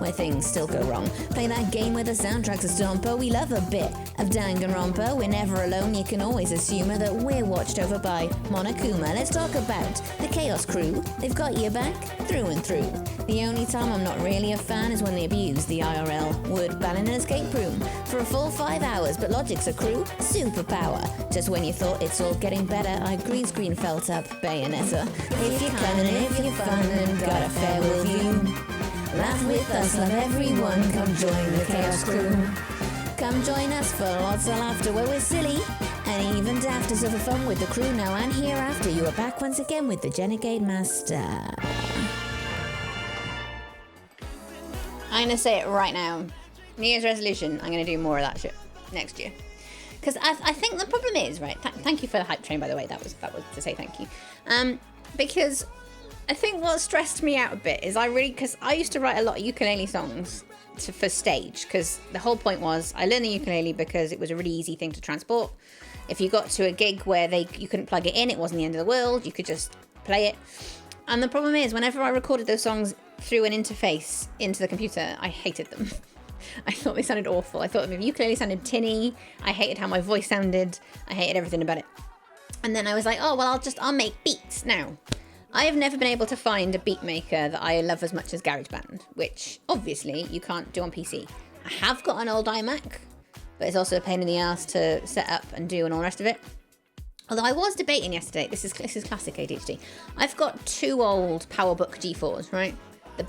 where things still go wrong. Play that game where the soundtrack's a stomper. We love a bit of Danganronpa. We're never alone, you can always assume that we're watched over by Monokuma. Let's talk about the Chaos Crew. They've got your back through and through. The only time I'm not really a fan is when they abuse the IRL word ban in an escape room for a full 5 hours, but Logic's a crew superpower. Just when you thought it's all getting better, I green screen felt up Bayonetta. If you're kind and if you're fun and got a farewell view, laugh with us, love everyone, come join the Chaos Crew. Come join us for lots of laughter where we're silly and even daft, so for fun with the crew now and hereafter. You are back once again with the Renegade Master. I'm going to say it right now. New Year's resolution, I'm going to do more of that shit next year. Because I think the problem is, right, thank you for the hype train, by the way, that was to say thank you. Because I think what stressed me out a bit is because I used to write a lot of ukulele songs for stage, because the whole point was I learned the ukulele because it was a really easy thing to transport. If you got to a gig where you couldn't plug it in, it wasn't the end of the world, you could just play it. And the problem is, whenever I recorded those songs through an interface into the computer, I hated them. I thought they sounded awful. I thought the ukulele sounded tinny. I hated how my voice sounded. I hated everything about it. And then I was like, oh, well, I'll make beats now. I have never been able to find a beat maker that I love as much as GarageBand, which obviously you can't do on PC. I have got an old iMac, but it's also a pain in the ass to set up and do and all the rest of it. Although I was debating yesterday, this is classic ADHD. I've got 2 old PowerBook G4s, right? The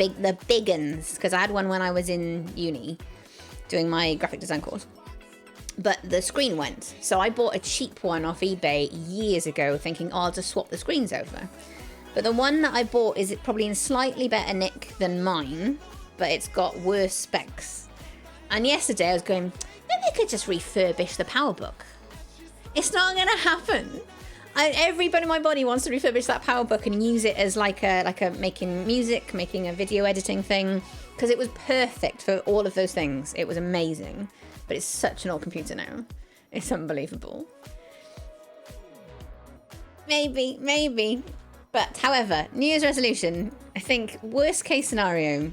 big uns, because I had one when I was in uni doing my graphic design course. But the screen went, so I bought a cheap one off eBay years ago thinking, oh, I'll just swap the screens over. But the one that I bought is probably in slightly better nick than mine, but it's got worse specs. And yesterday I was going, maybe I could just refurbish the PowerBook. It's not going to happen. Everybody in my body wants to refurbish that PowerBook and use it as like a making music, making a video editing thing, because it was perfect for all of those things. It was amazing, but it's such an old computer now. It's unbelievable. Maybe. But however, New Year's resolution, I think worst case scenario,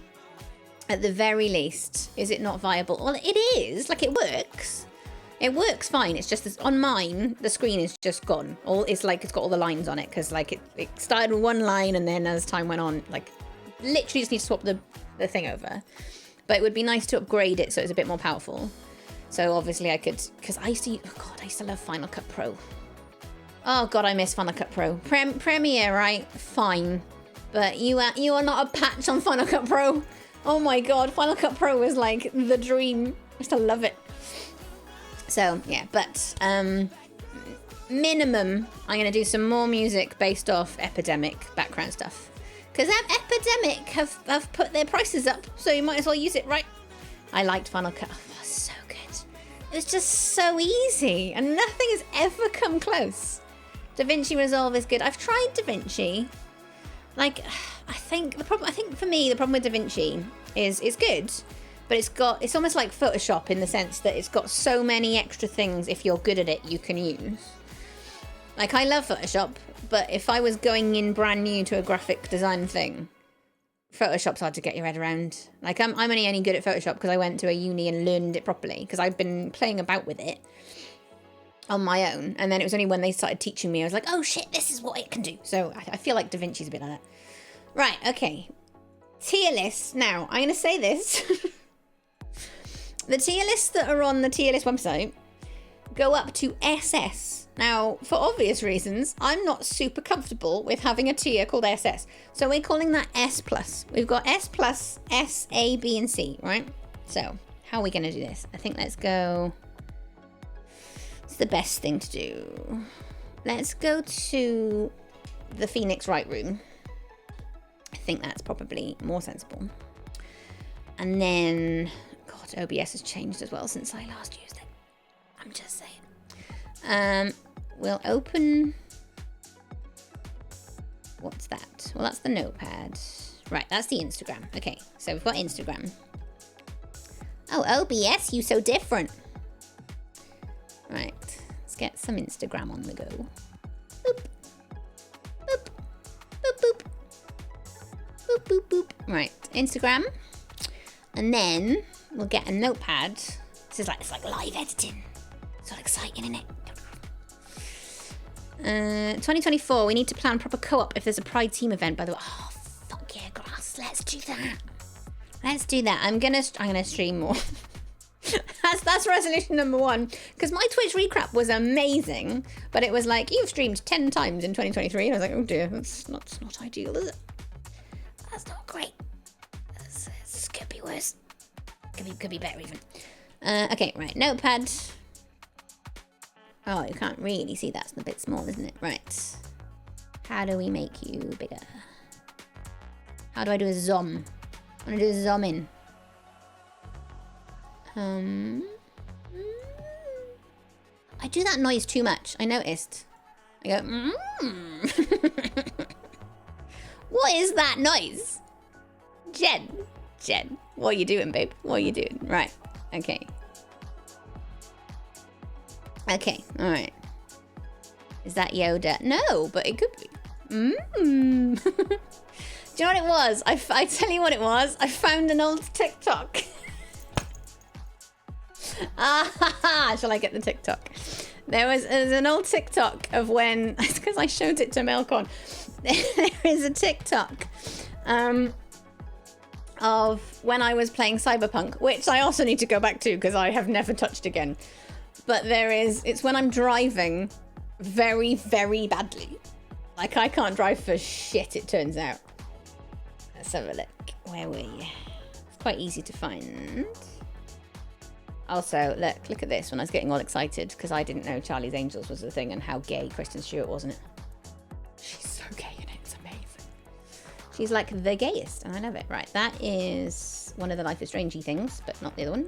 at the very least, is it not viable? Well, it is. Like, it works. It works fine. It's just on mine, the screen is just gone. It's got all the lines on it because it started with one line and then as time went on, literally just need to swap the thing over. But it would be nice to upgrade it so it's a bit more powerful. So obviously I could, because I used to love Final Cut Pro. Oh God, I miss Final Cut Pro. Premiere, right? Fine. But you are not a patch on Final Cut Pro. Oh my God, Final Cut Pro was like the dream. I used to love it. So, yeah, but minimum, I'm going to do some more music based off Epidemic background stuff. Because Epidemic have put their prices up, so you might as well use it, right? I liked Final Cut. Oh, it was so good. It was just so easy, and nothing has ever come close. DaVinci Resolve is good. I've tried DaVinci. I think for me, the problem with DaVinci is it's good. But it's almost like Photoshop in the sense that it's got so many extra things, if you're good at it, you can use. I love Photoshop, but if I was going in brand new to a graphic design thing, Photoshop's hard to get your head around. I'm only good at Photoshop because I went to a uni and learned it properly, because I've been playing about with it on my own. And then it was only when they started teaching me, I was like, oh shit, this is what it can do. So I feel like DaVinci's a bit like that. Right, okay. Tier list. Now, I'm going to say this. The tier lists that are on the tier list website go up to SS. Now, for obvious reasons, I'm not super comfortable with having a tier called SS. So we're calling that S+. We've got S+, S, A, B, and C, right? So, how are we going to do this? I think let's go... What's the best thing to do? Let's go to the Phoenix Write Room. I think that's probably more sensible. And then... OBS has changed as well since I last used it. I'm just saying. we'll open... What's that? Well, that's the notepad. Right, that's the Instagram. Okay, so we've got Instagram. Oh, OBS, you so different. Right, let's get some Instagram on the go. Boop. Boop. Boop, boop. Boop, boop, boop. Right, Instagram. And then we'll get a notepad. This is like, it's like live editing. It's all exciting, isn't it? 2024, we need to plan proper co-op if there's a Pride team event, by the way. Oh, fuck yeah, grass. Let's do that. Let's do that. I'm gonna stream more. that's resolution number 1. Because my Twitch recap was amazing, but it was like, you've streamed 10 times in 2023. And I was like, oh dear, that's not ideal, is it? That's not great. This could be worse. Could be better even. Okay, right, notepad. Oh, you can't really see that's a bit small, isn't it? Right. How do we make you bigger? How do I do a zoom? I want to do a zoom in. I do that noise too much. I noticed. I go, What is that noise? Jen, what are you doing, babe? What are you doing? Right. Okay. Okay, alright. Is that Yoda? No, but it could be. Do you know what it was? I tell you what it was. I found an old TikTok. Shall I get the TikTok? There's an old TikTok of when... It's because I showed it to Melcon. There is a TikTok of when I was playing Cyberpunk, which I also need to go back to because I have never touched again. But it's when I'm driving very, very badly. Like, I can't drive for shit, it turns out. Let's have a look. Where were you? It's quite easy to find. Also, look at this when I was getting all excited because I didn't know Charlie's Angels was a thing and how gay Kristen Stewart was in it. She's so gay in it, it's amazing. She's like the gayest and I love it. Right, that is one of the Life is Strangey things, but not the other one.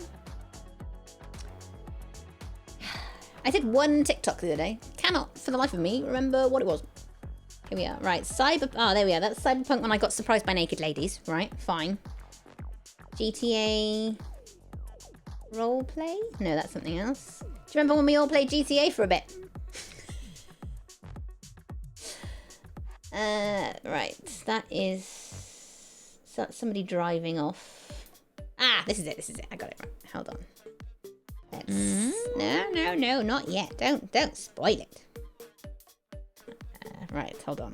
I did one TikTok the other day. Cannot, for the life of me, remember what it was. Here we are. Right, there we are. That's Cyberpunk when I got surprised by naked ladies. Right, fine. GTA... Roleplay? No, that's something else. Do you remember when we all played GTA for a bit? Right. That is... somebody driving off. Ah, this is it. I got it right. Hold on. No, not yet. Don't spoil it. Right, hold on.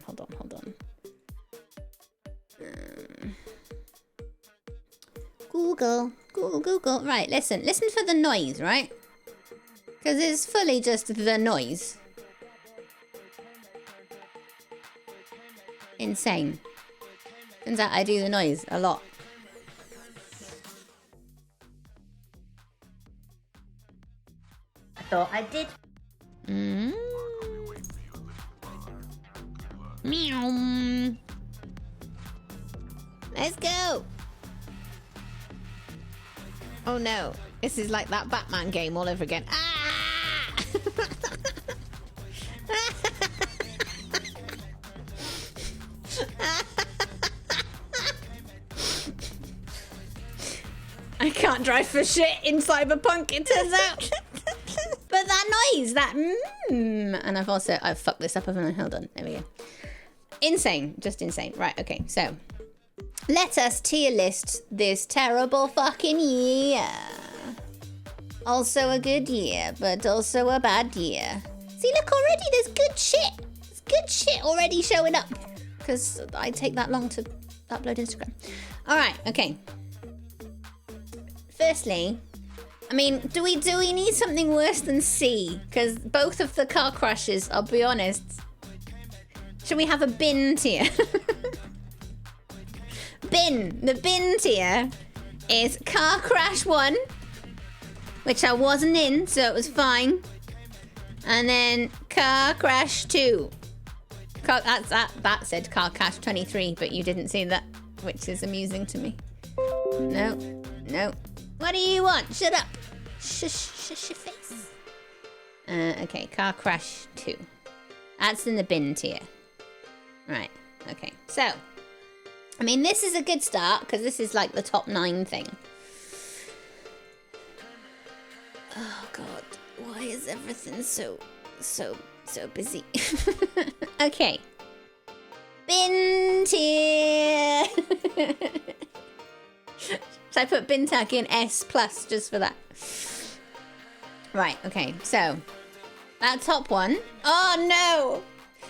Google. Right, listen for the noise, right? Because it's fully just the noise. Insane. Turns out I do the noise a lot. Thought I did. Meow. Let's go. Oh no, this is like that Batman game all over again. Ah! I can't drive for shit in Cyberpunk, it turns out. But that noise, and I've fucked this up, haven't I? Hold on, there we go. Insane, just insane. Right, okay, so let us tier list this terrible fucking year. Also a good year, but also a bad year. See, look, already there's good shit. There's good shit already showing up. Because I take that long to upload Instagram. All right, okay. Firstly, I mean, do we need something worse than C? Because both of the car crashes, I'll be honest. Should we have a bin tier? The bin tier is car crash 1, which I wasn't in, so it was fine. And then car crash 2. That said car crash 23, but you didn't see that, which is amusing to me. No. What do you want? Shut up. Shush your face. Okay, Car Crash 2. That's in the bin tier. Right, okay. So, I mean, this is a good start, because this is like the top 9 thing. Oh, God. Why is everything so busy? Okay. Bin tier. So I put bin tag in S plus just for that. Right, okay, so that top one. Oh no!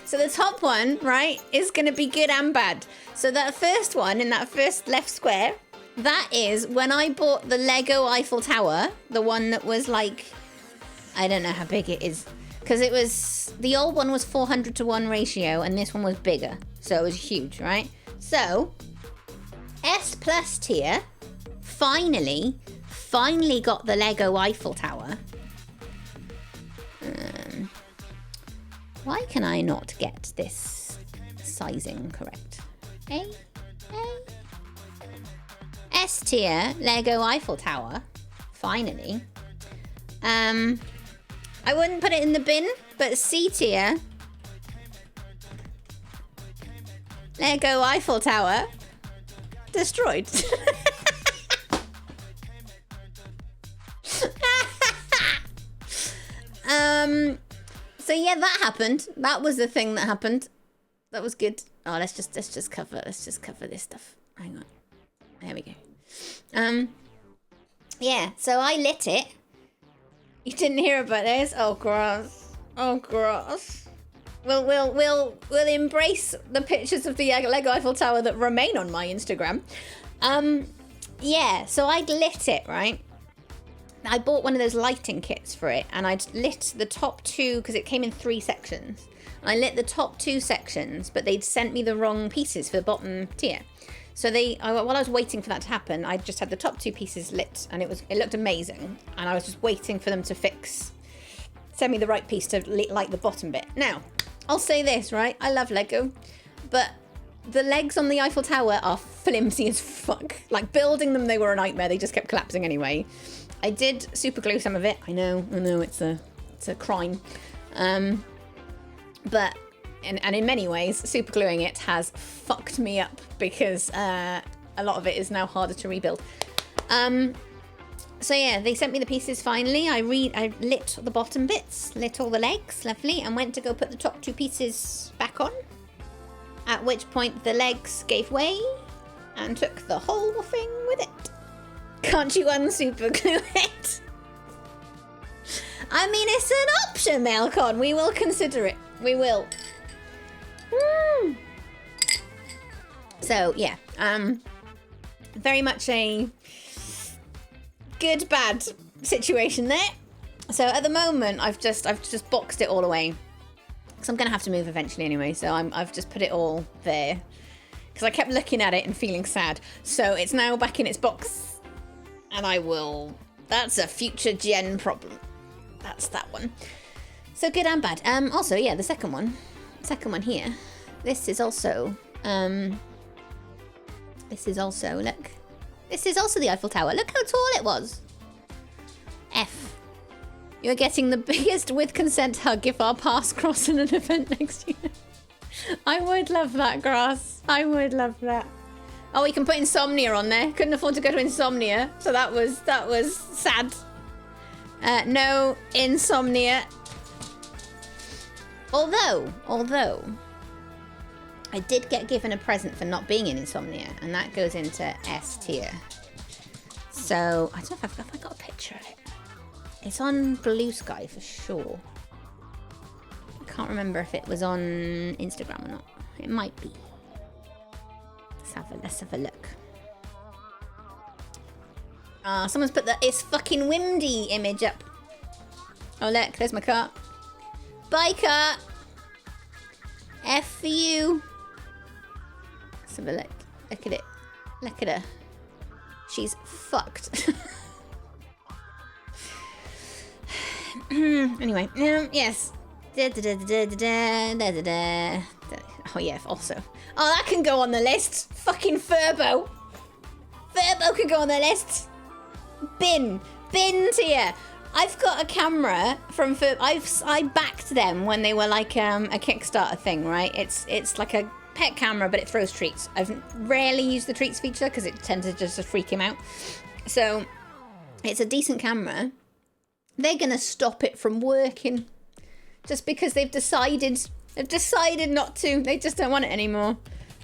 So the top one, right, is gonna be good and bad. So that first one in that first left square, that is when I bought the Lego Eiffel Tower, the one that was like, I don't know how big it is. Because it was, the old one was 400:1 ratio and this one was bigger. So it was huge, right? So, S plus tier, finally got the Lego Eiffel Tower. Why can I not get this sizing correct? S tier, Lego Eiffel Tower, finally. I wouldn't put it in the bin, but C tier, Lego Eiffel Tower, destroyed. So yeah, that happened. That was the thing that happened. That was good. Oh, let's just cover this stuff. Hang on. There we go. Yeah, so I lit it. You didn't hear about this? Oh gross. Oh gross. We'll embrace the pictures of the Lego Eiffel Tower that remain on my Instagram. Yeah, so I'd lit it, right? I bought one of those lighting kits for it, and I'd lit the top 2 because it came in 3 sections. And I lit the top 2 sections, but they'd sent me the wrong pieces for the bottom tier. So while I was waiting for that to happen, I just had the top 2 pieces lit, and it looked amazing. And I was just waiting for them to send me the right piece to light the bottom bit. Now, I'll say this, right? I love Lego, but the legs on the Eiffel Tower are flimsy as fuck. Like, building them, they were a nightmare. They just kept collapsing anyway. I did super glue some of it. I know, it's a crime. But in many ways, super gluing it has fucked me up because a lot of it is now harder to rebuild. So yeah, they sent me the pieces finally. I lit the bottom bits, lit all the legs, lovely, and went to go put the top 2 pieces back on. At which point the legs gave way and took the whole thing with it. Can't you unsuper glue it? I mean, it's an option, Melcon. We will consider it. We will. So yeah, very much a good bad situation there. So at the moment, I've just boxed it all away because I'm gonna have to move eventually anyway. So I've just put it all there because I kept looking at it and feeling sad. So it's now back in its box. And I will... That's a future gen problem. That's that one. So good and bad. Also, yeah, the second one here. This is also... look. This is also the Eiffel Tower. Look how tall it was. F. You're getting the biggest with consent hug if our paths cross in an event next year. I would love that, Grass. I would love that. Oh, we can put Insomnia on there. Couldn't afford to go to Insomnia, so that was sad. No Insomnia. Although I did get given a present for not being in Insomnia, and that goes into S tier. So I don't know if I got a picture of it. It's on Blue Sky for sure. I can't remember if it was on Instagram or not. It might be. Let's have a look. Someone's put the "It's fucking windy" image up. Oh look, there's my car. Bye car. F for you. Let's have a look. Look at it. Look at her. She's fucked. Anyway, yes. Oh yeah, also. Oh, that can go on the list. Fucking Furbo. Furbo can go on the list. Bin tier. I've got a camera from I backed them when they were like a Kickstarter thing, right? It's like a pet camera, but it throws treats. I've rarely used the treats feature because it tends to just freak him out. So it's a decent camera. They're gonna stop it from working just because they've decided not to. They just don't want it anymore.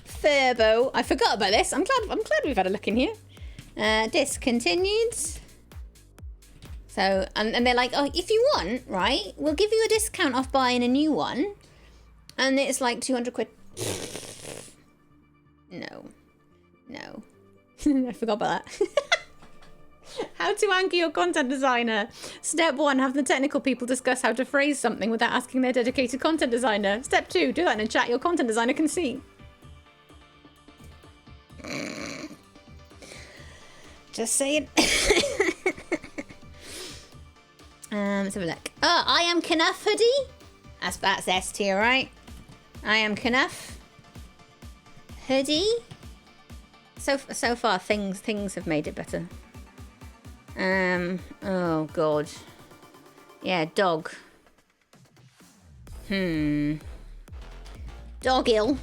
Furbo, I forgot about this. I'm glad we've had a look in here. Discontinued. So, and they're like, oh, if you want, right, we'll give you a discount off buying a new one. And it's like 200 quid. No. I forgot about that. How to anchor your content designer. Step 1, have the technical people discuss how to phrase something without asking their dedicated content designer. Step 2, do that in a chat your content designer can see. Just saying. Let's have a look. Oh, I am Knuff hoodie. That's S tier, right? I am Knuff hoodie. So far, things have made it better. Oh god. Yeah, dog. Dog ill.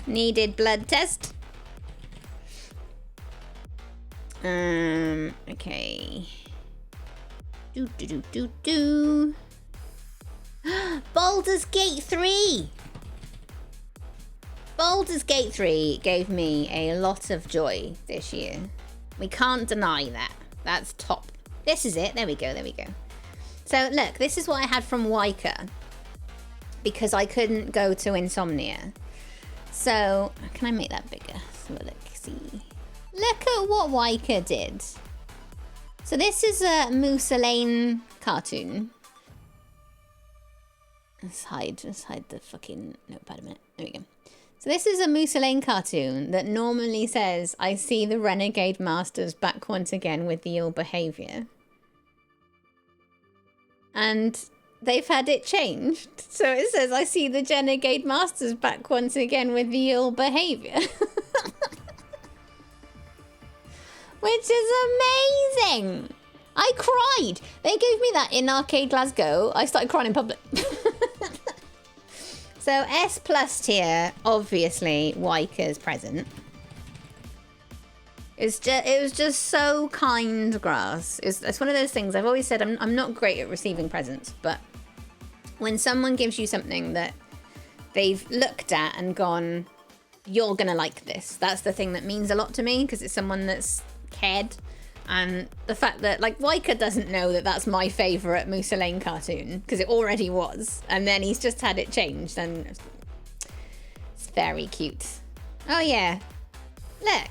Needed blood test. Okay. Do. Baldur's Gate 3! Baldur's Gate 3 gave me a lot of joy this year. We can't deny that. That's top. This is it. There we go. So, look, this is what I had from Wyker. Because I couldn't go to Insomnia. So, can I make that bigger? Let's have a look. See. Look at what Wyker did. So this is a Mousseline cartoon. Let's hide the fucking notepad a minute. There we go. So this is a Mousseline cartoon that normally says, I see the Renegade Masters back once again with the ill behaviour. And they've had it changed. So it says, I see the Renegade Masters back once again with the ill behaviour. Which is amazing. I cried. They gave me that in Arcade Glasgow. I started crying in public. So S plus tier, obviously, Wyker's present. It was just so kind, Grass. It's one of those things. I've always said I'm not great at receiving presents, but when someone gives you something that they've looked at and gone, you're gonna like this. That's the thing that means a lot to me, because it's someone that's cared. And the fact that, like, Wyker doesn't know that that's my favourite Mousseline cartoon, because it already was. And then he's just had it changed, and it's very cute. Oh, yeah. Look.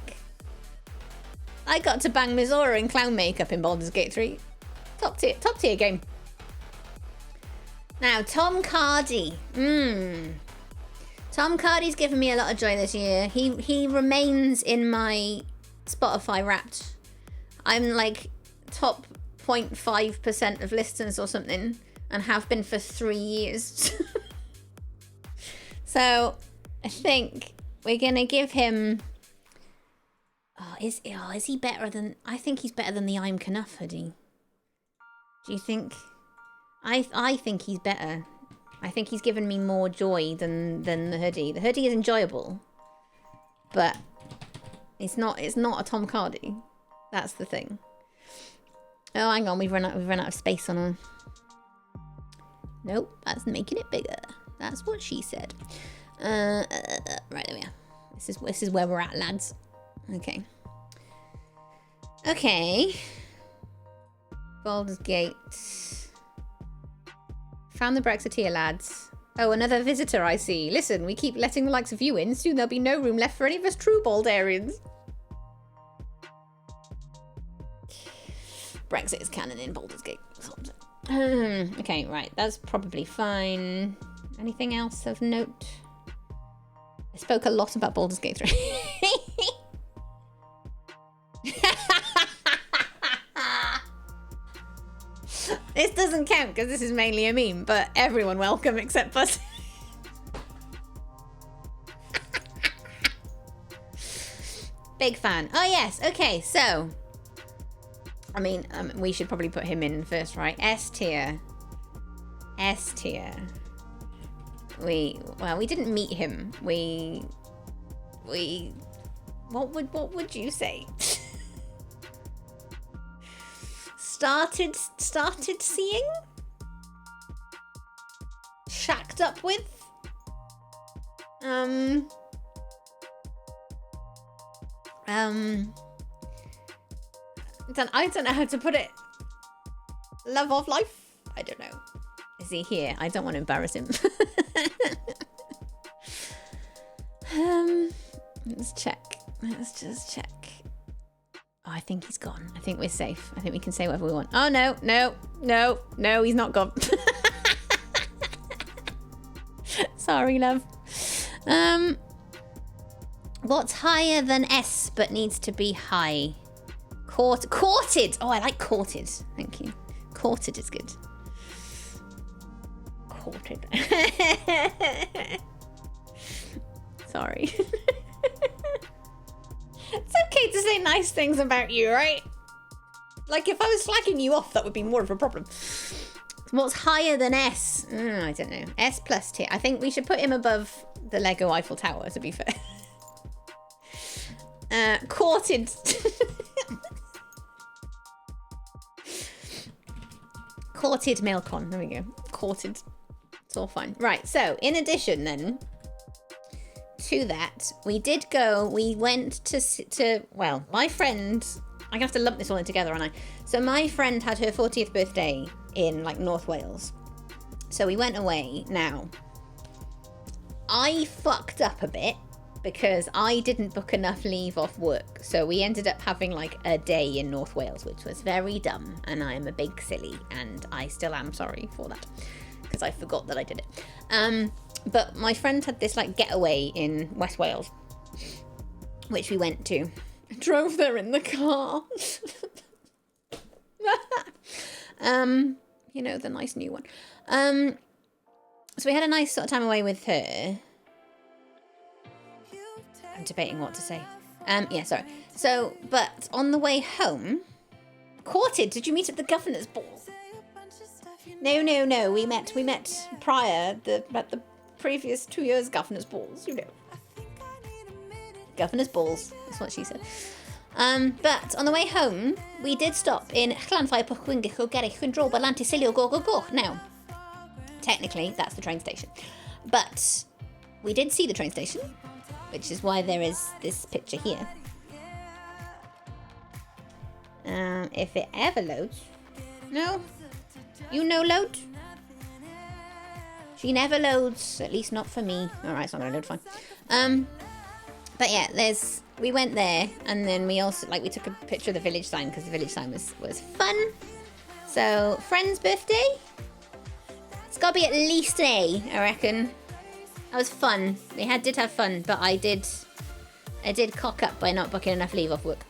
I got to bang Mizora in clown makeup in Baldur's Gate 3. Top tier game. Now, Tom Cardy. Tom Cardy's given me a lot of joy this year. He remains in my Spotify Wrapped. I'm like top 0.5% of listeners or something, and have been for 3 years. So I think we're gonna give him. Is he better than? I think he's better than the I'm Knuff hoodie. Do you think? I think he's better. I think he's given me more joy than the hoodie. The hoodie is enjoyable, but it's not a Tom Cardy. That's the thing. Oh, hang on, we've run out of space on our. Nope, that's making it bigger. That's what she said. Right, there we are. This is where we're at, lads. Okay. Baldur's Gate. Found the Brexiteer, lads. Oh, another visitor I see. Listen, we keep letting the likes of you in. Soon there'll be no room left for any of us true Baldarians. Brexit is canon in Baldur's Gate. Okay, right. That's probably fine. Anything else of note? I spoke a lot about Baldur's Gate 3. This doesn't count because this is mainly a meme, but everyone welcome except us. Big fan. Oh, yes. Okay, so I mean, we should probably put him in first, right? S tier. S tier. Well, we didn't meet him. What would you say? started seeing? Shacked up with? I don't know how to put it. Love of life? I don't know. Is he here? I don't want to embarrass him. Let's check. Let's just check. Oh, I think he's gone. I think we're safe. I think we can say whatever we want. Oh, no, he's not gone. Sorry, love. What's higher than S but needs to be high? Courted. Oh, I like courted. Thank you. Courted is good. Courted. Sorry. It's okay to say nice things about you, right? Like, if I was slagging you off, that would be more of a problem. What's higher than S? I don't know. S plus tier. I think we should put him above the Lego Eiffel Tower, to be fair. Courted. Courted Milcon. There we go. Courted. It's all fine. Right, so, in addition, then, to that, we went to well, my friend, I'm gonna have to lump this all in together, aren't I? So my friend had her 40th birthday in, like, North Wales. So we went away. Now, I fucked up a bit because I didn't book enough leave off work. So we ended up having, like, a day in North Wales, which was very dumb, and I am a big silly, and I still am sorry for that because I forgot that I did it. But my friend had this, like, getaway in West Wales, which we went to. I drove there in the car. You know, the nice new one. So we had a nice sort of time away with her. I'm debating what to say. Yeah, sorry. So, but on the way home, courted. Did you meet at the governor's ball? No. We met prior at the previous 2 years governor's balls. You know, governor's balls. That's what she said. But on the way home, we did stop in Now, technically, that's the train station. But we did see the train station, which is why there is this picture here. If it ever loads. No? You no load? She never loads, at least not for me. Alright, it's not gonna load, fine. But yeah, we went there, and then we also, like, we took a picture of the village sign, because the village sign was fun. So, friend's birthday? It's gotta be at least an A, I reckon. That was fun. We did have fun, but I did cock up by not booking enough leave off work.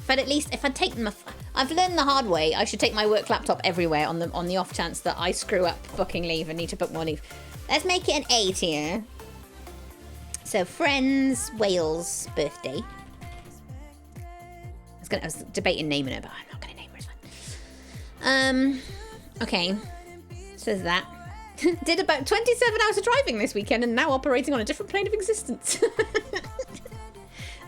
But at least, if I'd taken I've learned the hard way, I should take my work laptop everywhere on the off chance that I screw up booking leave and need to book more leave. Let's make it an A tier. So, friend's Wales birthday. I was debating naming it, but I'm not going to name her, it's fine. Okay. So there's that. Did about 27 hours of driving this weekend and now operating on a different plane of existence.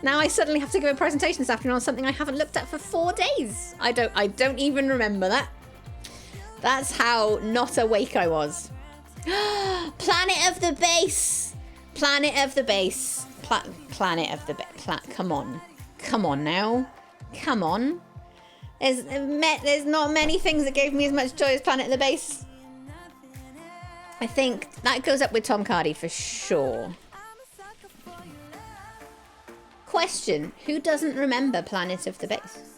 Now I suddenly have to give a presentation this afternoon on something I haven't looked at for 4 days. I don't even remember that. That's how not awake I was. Planet of the Base. Planet of the Base. Planet of the Base. Come on. Come on now. Come on. There's not many things that gave me as much joy as Planet of the Base. I think that goes up with Tom Cardy for sure. Question: who doesn't remember Planet of the Base?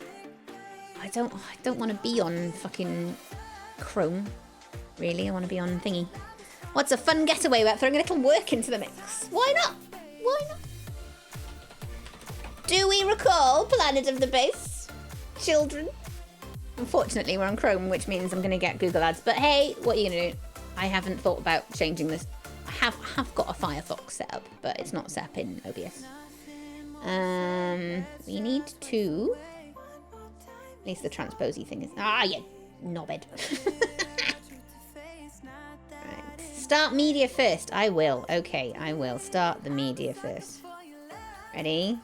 I don't want to be on fucking Chrome. Really, I want to be on thingy. What's a fun getaway without throwing a little work into the mix? Why not? Why not? Do we recall Planet of the Base, children? Unfortunately, we're on Chrome, which means I'm going to get Google ads. But hey, what are you going to do? I haven't thought about changing this. I have got a Firefox set up, but it's not set up in OBS. We need to At least the transposey thing is. Ah, you knobhead. Right. Start media first. I will. Okay, I will start the media first. Ready?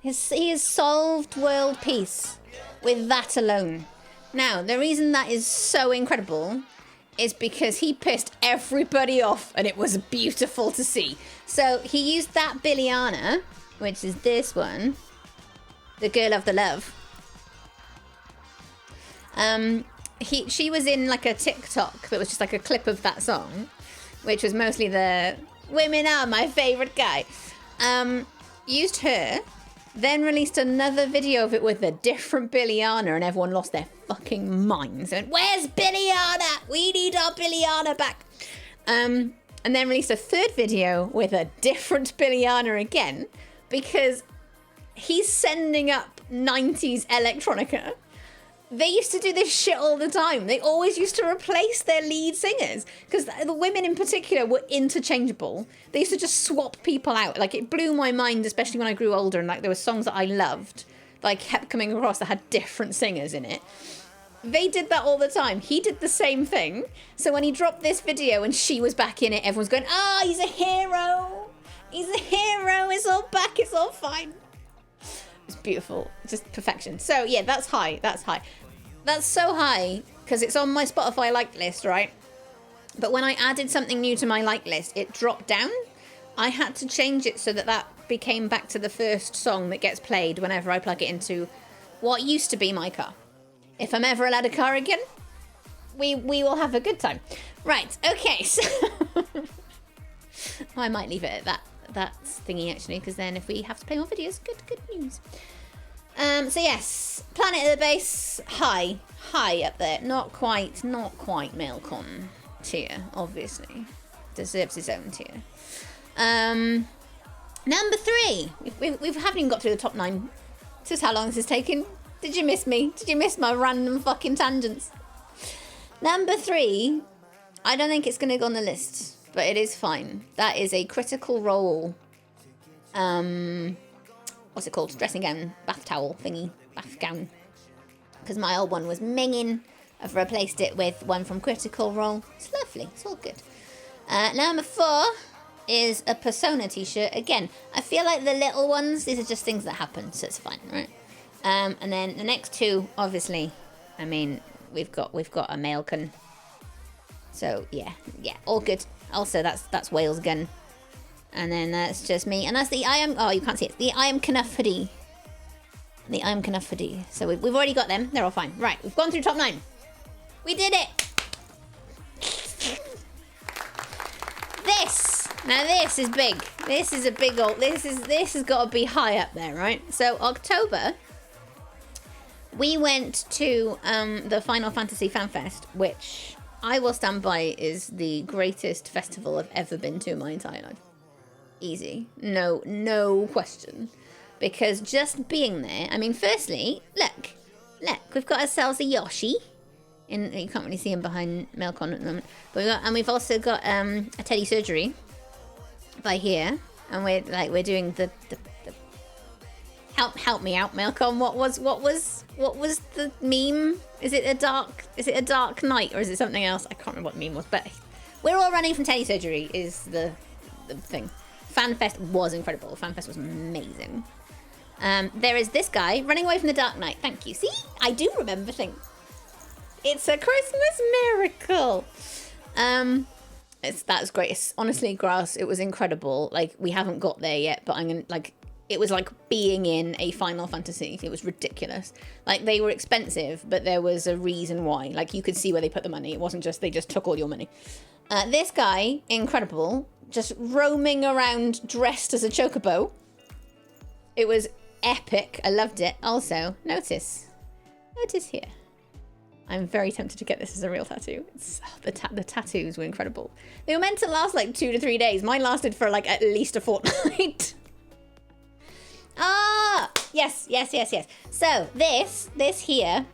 He has solved world peace with that alone. Now, the reason that is so incredible is because he pissed everybody off and it was beautiful to see. So he used that Billiana, which is this one, the girl of the love. She was in like a TikTok that was just like a clip of that song, which was mostly the women are my favorite guy. Used her, then released another video of it with a different Billiana, and everyone lost their fucking minds. And where's Billiana? We need our Billiana back. And then released a third video with a different Billiana again, because he's sending up 90s electronica. They used to do this shit all the time. They always used to replace their lead singers because the women in particular were interchangeable. They used to just swap people out. Like, it blew my mind, especially when I grew older, and like there were songs that I loved that I kept coming across that had different singers in it. They did that all the time. He did the same thing. So when he dropped this video and she was back in it, everyone's going, "Ah, he's a hero. He's a hero. It's all back. It's all fine." It's beautiful. Just perfection. So yeah, that's high. That's high. That's so high because it's on my Spotify liked list, right? But when I added something new to my liked list, it dropped down. I had to change it so that that became back to the first song that gets played whenever I plug it into what used to be my car. If I'm ever allowed a car again, we will have a good time. Right, okay, so... I might leave it at that thingy, actually, because then if we have to play more videos, good news. So yes, Planet of the Base, high up there. Not quite Mailcon tier, obviously. Deserves his own tier. Number 3. We haven't even got through the top 9. This is how long this is taking. Did you miss me? Did you miss my random fucking tangents? Number 3, I don't think it's going to go on the list, but it is fine. That is a Critical Role, what's it called? Dressing gown, bath towel thingy, bath gown. Because my old one was minging. I've replaced it with one from Critical Role. It's lovely. It's all good. Number 4 is a Persona t-shirt. Again, I feel like the little ones, these are just things that happen, so it's fine, right? And then the next 2, obviously, I mean, we've got a Mailcon. So yeah, all good. Also, that's Wales Gun. And then that's just me. And that's the you can't see it. The I Am Knuff hoodie. The I Am Knuff hoodie. So we've already got them. They're all fine. Right, we've gone through top 9. We did it. This is big. This is a big old, this has got to be high up there, right? So October, we went to the Final Fantasy Fan Fest, which I will stand by is the greatest festival I've ever been to in my entire life. Easy. No question. Because just being there, I mean, firstly, look, we've got ourselves a Yoshi. You can't really see him behind Melcon at the moment. But we've also got a Teddy Surgery by here. And we're doing the help me out, Melcon. What was the meme? Is it a dark night or is it something else? I can't remember what the meme was, but we're all running from Teddy Surgery is the thing. FanFest was incredible. FanFest was amazing. There is this guy running away from the Dark Knight. Thank you. See? I do remember things. It's a Christmas miracle. That's great. It's honestly, Grass, it was incredible. Like, we haven't got there yet, but it was like being in a Final Fantasy. It was ridiculous. Like, they were expensive, but there was a reason why. Like, you could see where they put the money. It wasn't just, they just took all your money. This guy, incredible, just roaming around dressed as a chocobo. It was epic. I loved it. Also, notice here. I'm very tempted to get this as a real tattoo. The tattoos were incredible. They were meant to last like 2 to 3 days. Mine lasted for like at least a fortnight. Ah, yes. So this here,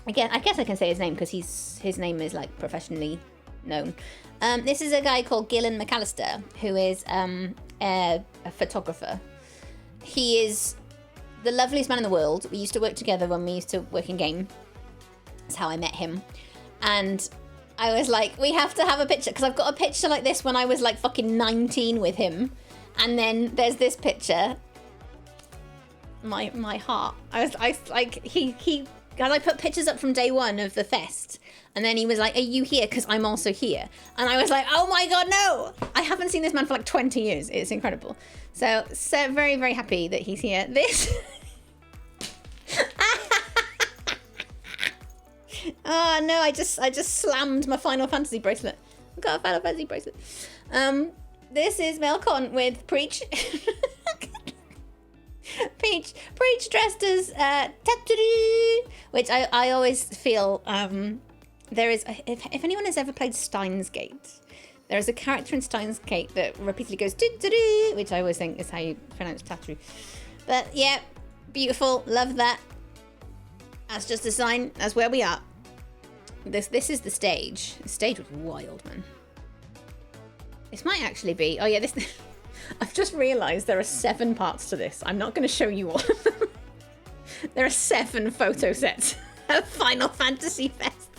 again, I guess I can say his name because his name is like professionally known. This is a guy called Gillen McAllister, who is a photographer. He is the loveliest man in the world. We used to work together when we used to work in game. That's how I met him. And I was like, we have to have a picture, because I've got a picture like this when I was like fucking 19 with him. And then there's this picture. My heart. I put pictures up from day one of the fest. And then he was like, are you here? Because I'm also here. And I was like, oh my God, no. I haven't seen this man for like 20 years. It's incredible. So very, very happy that he's here. This... Oh no, I just slammed my Final Fantasy bracelet. I've got a Final Fantasy bracelet. This is Melcon with Preach. Preach dressed as Tetri, which I always feel there is, if anyone has ever played Steins Gate, there is a character in Steins Gate that repeatedly goes Tetri, which I always think is how you pronounce Tetri. But yeah, beautiful, love that. That's just a sign. That's where we are. This is the stage. The stage was wild, man. This might actually be... Oh, yeah, this... I've just realised there are 7 parts to this. I'm not going to show you all of them. There are 7 photo sets of Final Fantasy Fest.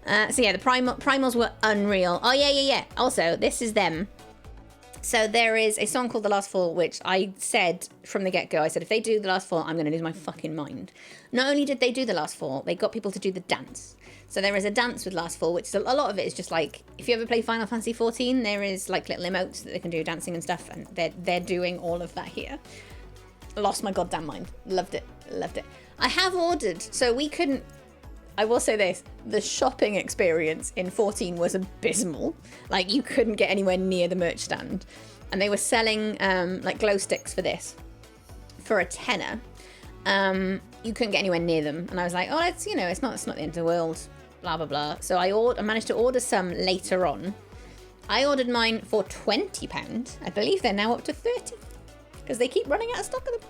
So, yeah, the primals were unreal. Oh, yeah. Also, this is them. So there is a song called The Last Fall, which I said from the get-go, I said, if they do The Last Fall, I'm going to lose my fucking mind. Not only did they do The Last Fall, they got people to do the dance. So there is a dance with Last Fall, which is a lot of it is just like, if you ever play Final Fantasy 14, there is like little emotes that they can do dancing and stuff, and they're doing all of that here. Lost my goddamn mind. Loved it. I have ordered, so we couldn't... I will say this, the shopping experience in 14 was abysmal. Like, you couldn't get anywhere near the merch stand. And they were selling, like, glow sticks for this for a tenner. You couldn't get anywhere near them. And I was like, oh, it's, it's not the end of the world, blah, blah, blah. So I managed to order some later on. I ordered mine for £20. I believe they're now up to 30 because they keep running out of stock of them.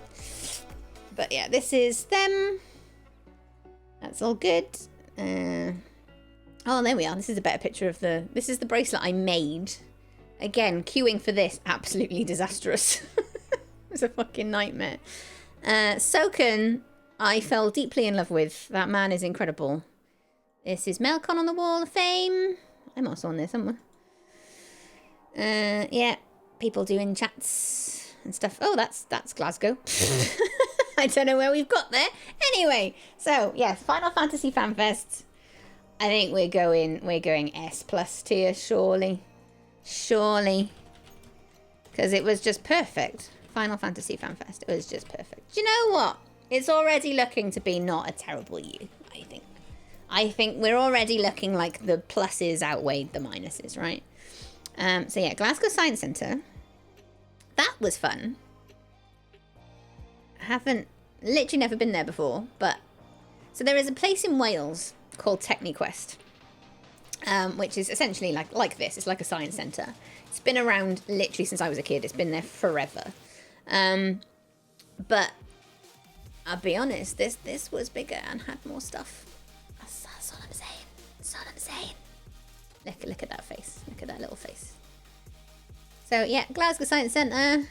But yeah, this is them. That's all good. Oh, there we are. This is a better picture of this is the bracelet I made. Again, queuing for this, absolutely disastrous. It was a fucking nightmare. Soken, I fell deeply in love with. That man is incredible. This is Melcon on the Wall of Fame. I'm also on there somewhere. Yeah, people doing chats and stuff. Oh, that's Glasgow. I don't know where we've got there. Anyway, so yes, Final Fantasy FanFest. I think we're going S+ tier, surely, because it was just perfect. Final Fantasy FanFest. It was just perfect. Do you know what? It's already looking to be not a terrible year. I think we're already looking like the pluses outweighed the minuses, right? So yeah, Glasgow Science Centre. That was fun. Haven't literally never been there before, but so there is a place in Wales called Concussed, which is essentially like this. It's like a science centre. It's been around literally since I was a kid. It's been there forever. But I'll be honest, this was bigger and had more stuff. That's all I'm saying. That's all I'm saying. Look at that face. Look at that little face. So yeah, Glasgow Science Centre.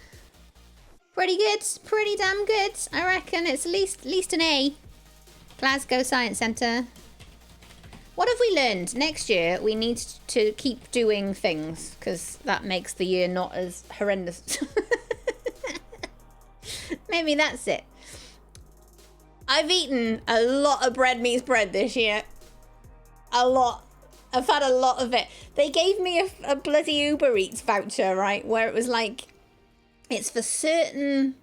Pretty good, pretty damn good. I reckon it's at least an A. Glasgow Science Centre. What have we learned? Next year, we need to keep doing things, because that makes the year not as horrendous. Maybe that's it. I've eaten a lot of bread meets bread this year. A lot. I've had a lot of it. They gave me a bloody Uber Eats voucher, right, where it was like, it's for certain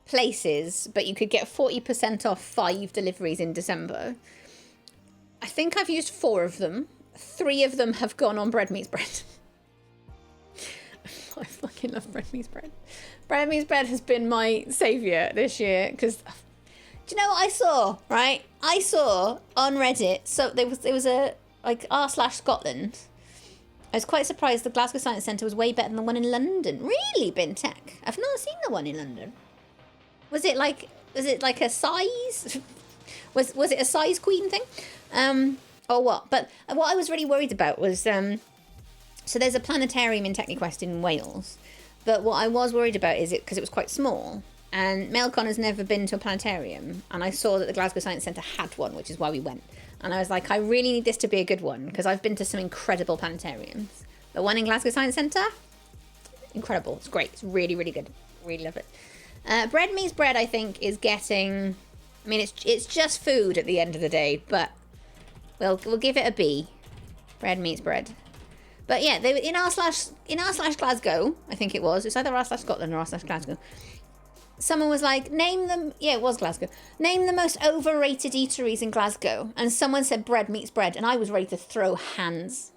places, but you could get 40% off 5 deliveries in December. I think I've used 4 of them. 3 of them have gone on bread meets bread. I fucking love bread meets bread. Bread meets bread has been my saviour this year, because do you know what I saw, right? I saw on Reddit, so there was a, like, r/Scotland. I was quite surprised the Glasgow Science Centre was way better than the one in London. Really, Bin Tech? I've not seen the one in London. Was it like a size? Was it a size queen thing? Or what? But what I was really worried about was, so there's a planetarium in Techniquest in Wales. But what I was worried about is because it was quite small, And Melcon has never been to a planetarium, and I saw that the Glasgow Science Centre had one, which is why we went. And I was like, I really need this to be a good one, because I've been to some incredible planetariums. The one in Glasgow Science Centre, incredible. It's great. It's really, really good. Really love it. Bread Meets Bread, I think, is getting... I mean, it's just food at the end of the day, but we'll give it a B. Bread Meets Bread. But yeah, they were in r// Glasgow, I think it was. It's either r/Scotland or r/Glasgow. Someone was like, name them... Yeah, it was Glasgow. Name the most overrated eateries in Glasgow. And someone said Bread Meets Bread, and I was ready to throw hands.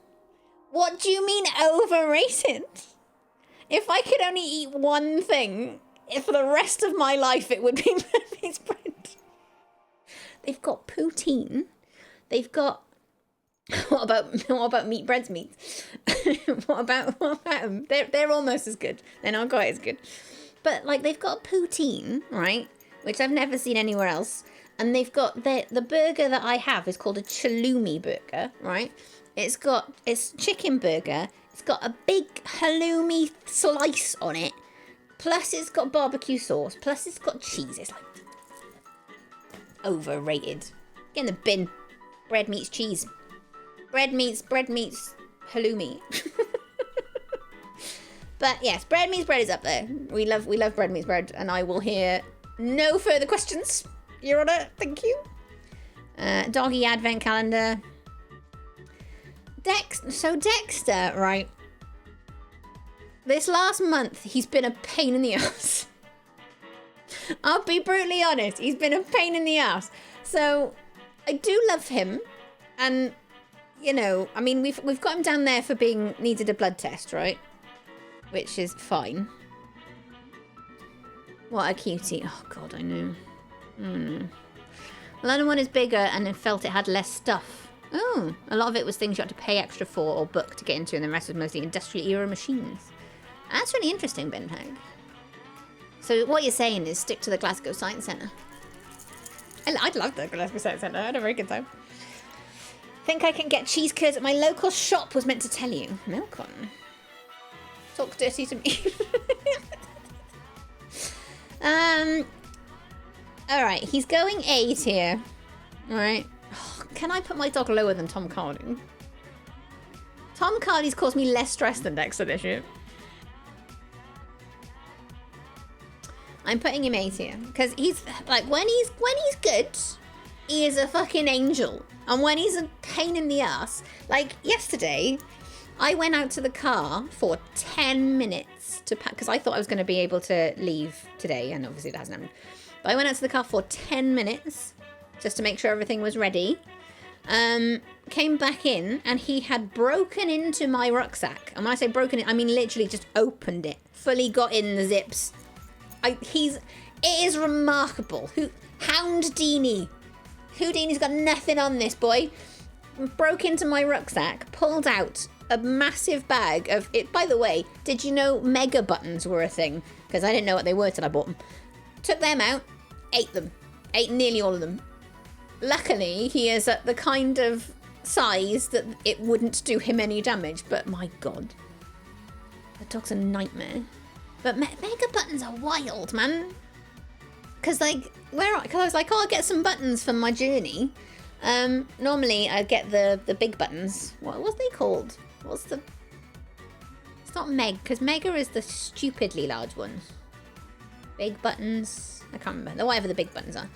What do you mean overrated? If I could only eat one thing for the rest of my life, it would be Bread Meets Bread. They've got poutine. They've got... What about meat bread's meat? what about them? They're almost as good. They're not quite as good. But, like, they've got poutine, right? Which I've never seen anywhere else. And they've got... The burger that I have is called a halloumi burger, right? It's chicken burger. It's got a big halloumi slice on it. Plus, it's got barbecue sauce. Plus, it's got cheese. It's, like, overrated. Get in the bin. Bread meets cheese. Bread meets halloumi. But yes, Bread Meets Bread is up there. We love Bread Meets Bread, and I will hear no further questions, Your Honour. Thank you. Doggy Advent Calendar. Dexter, right? This last month, he's been a pain in the ass. I'll be brutally honest. He's been a pain in the ass. So, I do love him, and you know, I mean, we've got him down there for being needed a blood test, right? Which is fine. What a cutie. Oh, God, I know. London one is bigger and I felt it had less stuff. Oh, a lot of it was things you had to pay extra for or book to get into, and the rest was mostly industrial era machines. That's really interesting, Bentag. So what you're saying is stick to the Glasgow Science Centre. I'd love the Glasgow Science Centre. I had a very good time. Think I can get cheese curds at my local shop, was meant to tell you. Milcon. Talk dirty to me. Alright, he's going 8 here. Alright. Oh, can I put my dog lower than Tom Cardy? Tom Cardy's caused me less stress than Dexter this year. I'm putting him 8 here. Because he's, like, when he's good, he is a fucking angel. And when he's a pain in the ass, like yesterday... I went out to the car for 10 minutes to pack, because I thought I was going to be able to leave today, and obviously that hasn't happened. But I went out to the car for 10 minutes just to make sure everything was ready. Came back in, and he had broken into my rucksack. And when I say broken in, I mean literally just opened it. Fully got in the zips. It is remarkable. Houdini's got nothing on this boy. Broke into my rucksack, pulled out a massive bag of it. By the way, did you know mega buttons were a thing? Because I didn't know what they were till I bought them. Took them out, ate them. Ate nearly all of them. Luckily, he is at the kind of size that it wouldn't do him any damage, but my god. The dog's a nightmare. But mega buttons are wild, man. Because, like, because I was like, oh, I'll get some buttons for my journey. Normally I get the big buttons. What was they called? It's not Meg, because Mega is the stupidly large one. Big buttons. I can't remember. Whatever the big buttons are.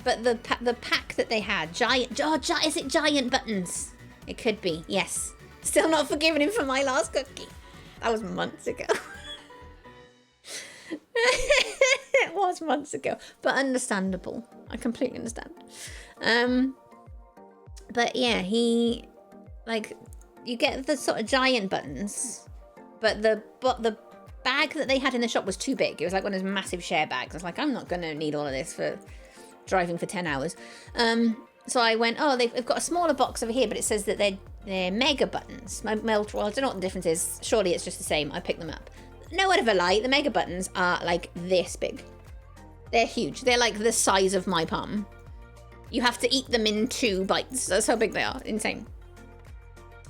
But the pack that they had, is it giant buttons? It could be. Yes. Still not forgiving him for my last cookie. That was months ago. It was months ago, but understandable. I completely understand. But yeah, he, like, you get the sort of giant buttons, but the bag that they had in the shop was too big. It was like one of those massive share bags. I was like, I'm not gonna need all of this for driving for 10 hours. So I went, oh, they've got a smaller box over here, but it says that they're mega buttons. Well, I don't know what the difference is. Surely it's just the same. I picked them up. No word of a lie, the mega buttons are like this big. They're huge. They're like the size of my palm. You have to eat them in 2 bites. That's how big they are. Insane.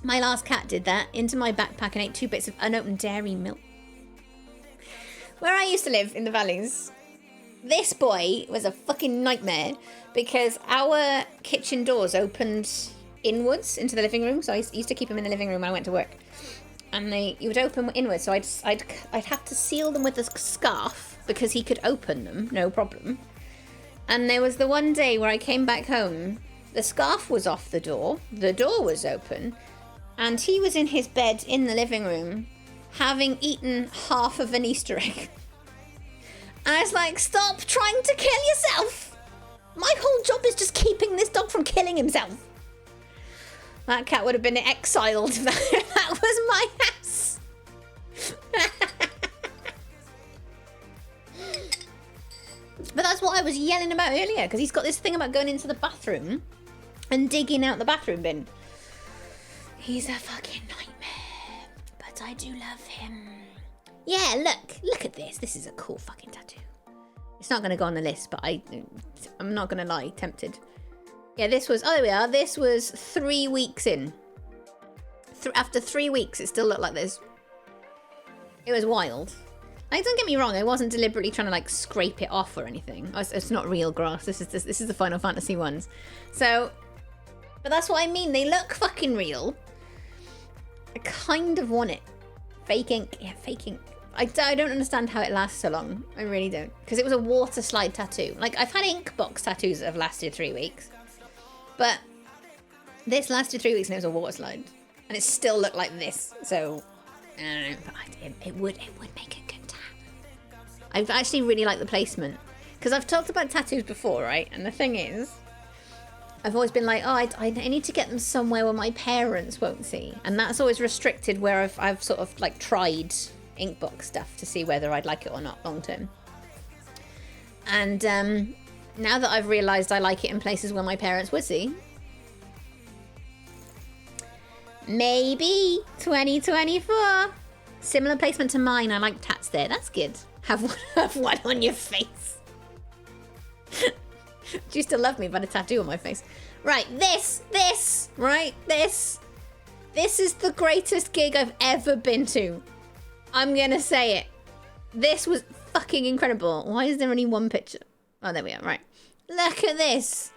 My last cat did that. Into my backpack and ate 2 bits of unopened dairy milk. Where I used to live in the valleys, this boy was a fucking nightmare because our kitchen doors opened inwards into the living room. So I used to keep him in the living room when I went to work. And you would open inwards, so I'd have to seal them with a scarf because he could open them, no problem. And there was the one day where I came back home, the scarf was off the door was open, and he was in his bed in the living room, having eaten half of an Easter egg. And I was like, stop trying to kill yourself! My whole job is just keeping this dog from killing himself. That cat would have been exiled if that was my house. But that's what I was yelling about earlier, because he's got this thing about going into the bathroom and digging out the bathroom bin. He's a fucking nightmare, but I do love him. Yeah, look at this. This is a cool fucking tattoo. It's not going to go on the list, but I'm not going to lie, tempted. Yeah, this was, oh, there we are. This was 3 weeks in. After 3 weeks, it still looked like this. It was wild. Like, don't get me wrong, I wasn't deliberately trying to, like, scrape it off or anything. It's not real grass. This is the Final Fantasy ones. So, but that's what I mean. They look fucking real. I kind of want it. Fake ink. Yeah, fake ink. I don't understand how it lasts so long. I really don't. Because it was a water slide tattoo. Like, I've had ink box tattoos that have lasted 3 weeks. But this lasted 3 weeks and it was a water slide. And it still looked like this. So, I don't know. But it would make a good tat. I actually really like the placement. Because I've talked about tattoos before, right? And the thing is, I've always been like, oh, I need to get them somewhere where my parents won't see. And that's always restricted where I've sort of like tried inkbox stuff to see whether I'd like it or not long term. And now that I've realised I like it in places where my parents would see, maybe 2024. Similar placement to mine. I like tats there. That's good. Have one on your face. Do you still love me if I had a tattoo on my face? Right, this is the greatest gig I've ever been to. I'm gonna say it. This was fucking incredible. Why is there only one picture? Oh, there we are, right. Look at this.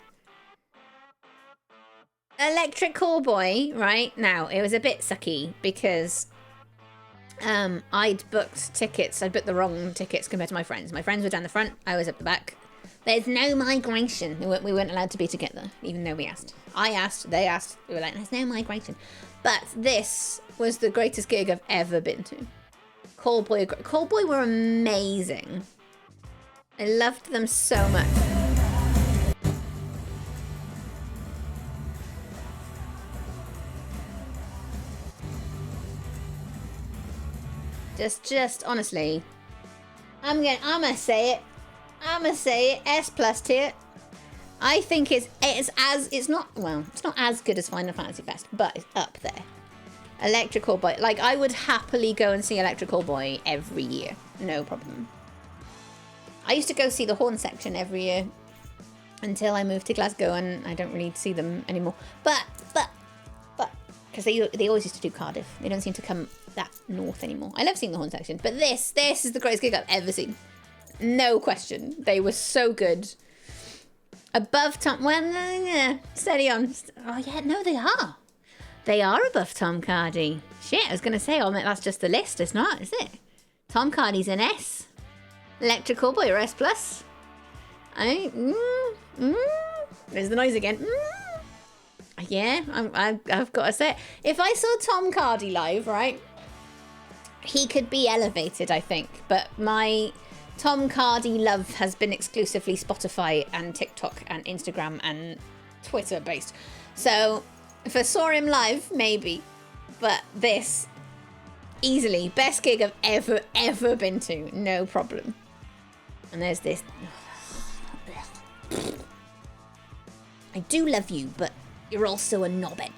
Electric Callboy, right? Now, it was a bit sucky because I'd booked tickets. I'd booked the wrong tickets compared to my friends. My friends were down the front. I was up the back. There's no migration. We weren't allowed to be together, even though we asked. I asked, they asked. We were like, there's no migration. But this was the greatest gig I've ever been to. Callboy were amazing. I loved them so much. Just honestly, I'm gonna say it. S+ tier. I think it's not as good as Final Fantasy Fest, but it's up there. Electric Callboy, like I would happily go and see Electric Callboy every year, no problem. I used to go see the horn section every year until I moved to Glasgow, and I don't really see them anymore. But because they always used to do Cardiff. They don't seem to come that north anymore. I love seeing the horn section, but this is the greatest gig I've ever seen. No question. They were so good. Above Tom... Well, yeah, steady on. Oh, yeah, no, they are. They are above Tom Cardy. Shit, I was going to say, that's just the list. It's not, is it? Tom Cardy's an S. Electric Callboy or S+. There's the noise again. Yeah, I've got to say it. If I saw Tom Cardy live, right, he could be elevated, I think. But my Tom Cardy love has been exclusively Spotify and TikTok and Instagram and Twitter based. So if I saw him live, maybe. But this, easily, best gig I've ever been to. No problem. And there's this. I do love you, but you're also a knobbit.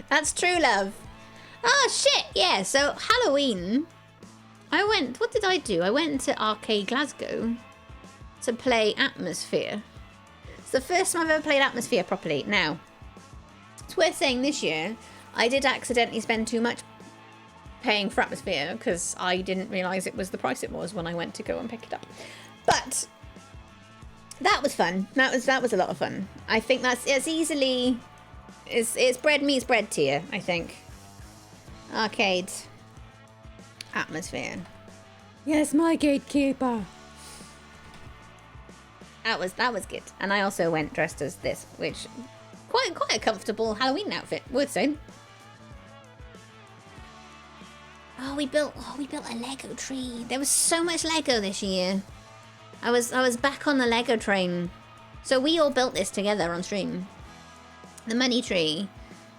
That's true love. Oh, shit, yeah. So, Halloween, what did I do? I went to Arcade Glasgow to play Atmosphere. It's the first time I've ever played Atmosphere properly. Now, it's worth saying this year, I did accidentally spend too much paying for Atmosphere because I didn't realise it was the price it was when I went to go and pick it up. But that was fun. That was a lot of fun. I think it's easily it's bread meets bread tier, I think. Arcade. Atmosphere. Yes, my gatekeeper. That was good. And I also went dressed as this, which quite a comfortable Halloween outfit, would say. Oh, we built a Lego tree. There was so much Lego this year. I was back on the Lego train. So we all built this together on stream. The money tree.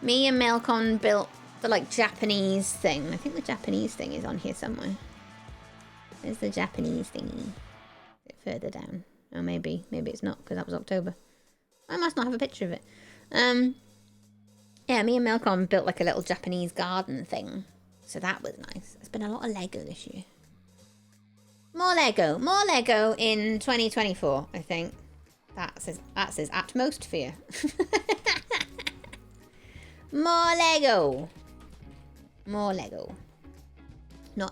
Me and Melcon built the like Japanese thing. I think the Japanese thing is on here somewhere. There's the Japanese thingy. A bit further down. Oh, maybe it's not because that was October. I must not have a picture of it. Yeah, me and Melcon built like a little Japanese garden thing. So that was nice. There's been a lot of Lego this year. More Lego in 2024, I think. That says Atmosphere. More Lego. Not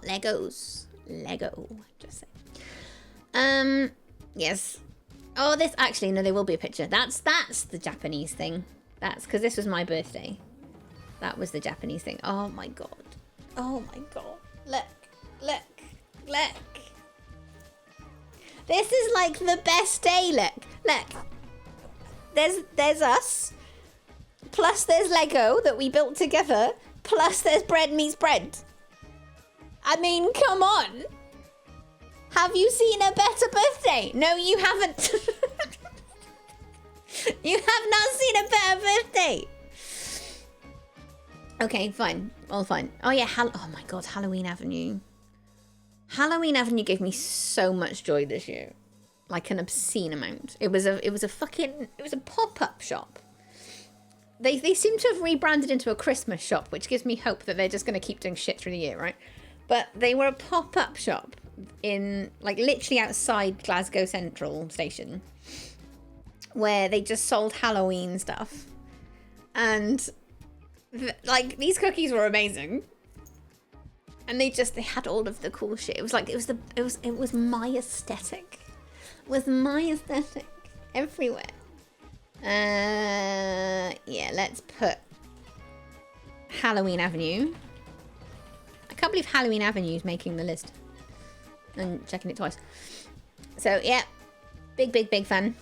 Legos. Lego. Just say. Yes. Oh, this actually no, there will be a picture. That's the Japanese thing. That's because this was my birthday. That was the Japanese thing. Oh my god. Oh my god. Look. This is like the best day, look. There's us. Plus there's Lego that we built together. Plus there's bread meets bread. I mean, come on. Have you seen a better birthday? No, you haven't. You have not seen a better birthday. Okay, fine. All fine. Oh yeah, oh my god, Halloween Avenue. Halloween Avenue gave me so much joy this year. Like an obscene amount. It was a pop-up shop. They seem to have rebranded into a Christmas shop, which gives me hope that they're just going to keep doing shit through the year, right? But they were a pop-up shop in, like, literally outside Glasgow Central Station, where they just sold Halloween stuff. And, like, these cookies were amazing. And they had all of the cool shit. It was like, it was my aesthetic. It was my aesthetic everywhere. Yeah, let's put Halloween Avenue. I can't believe Halloween Avenue is making the list. And checking it twice. So, yeah. Big fan.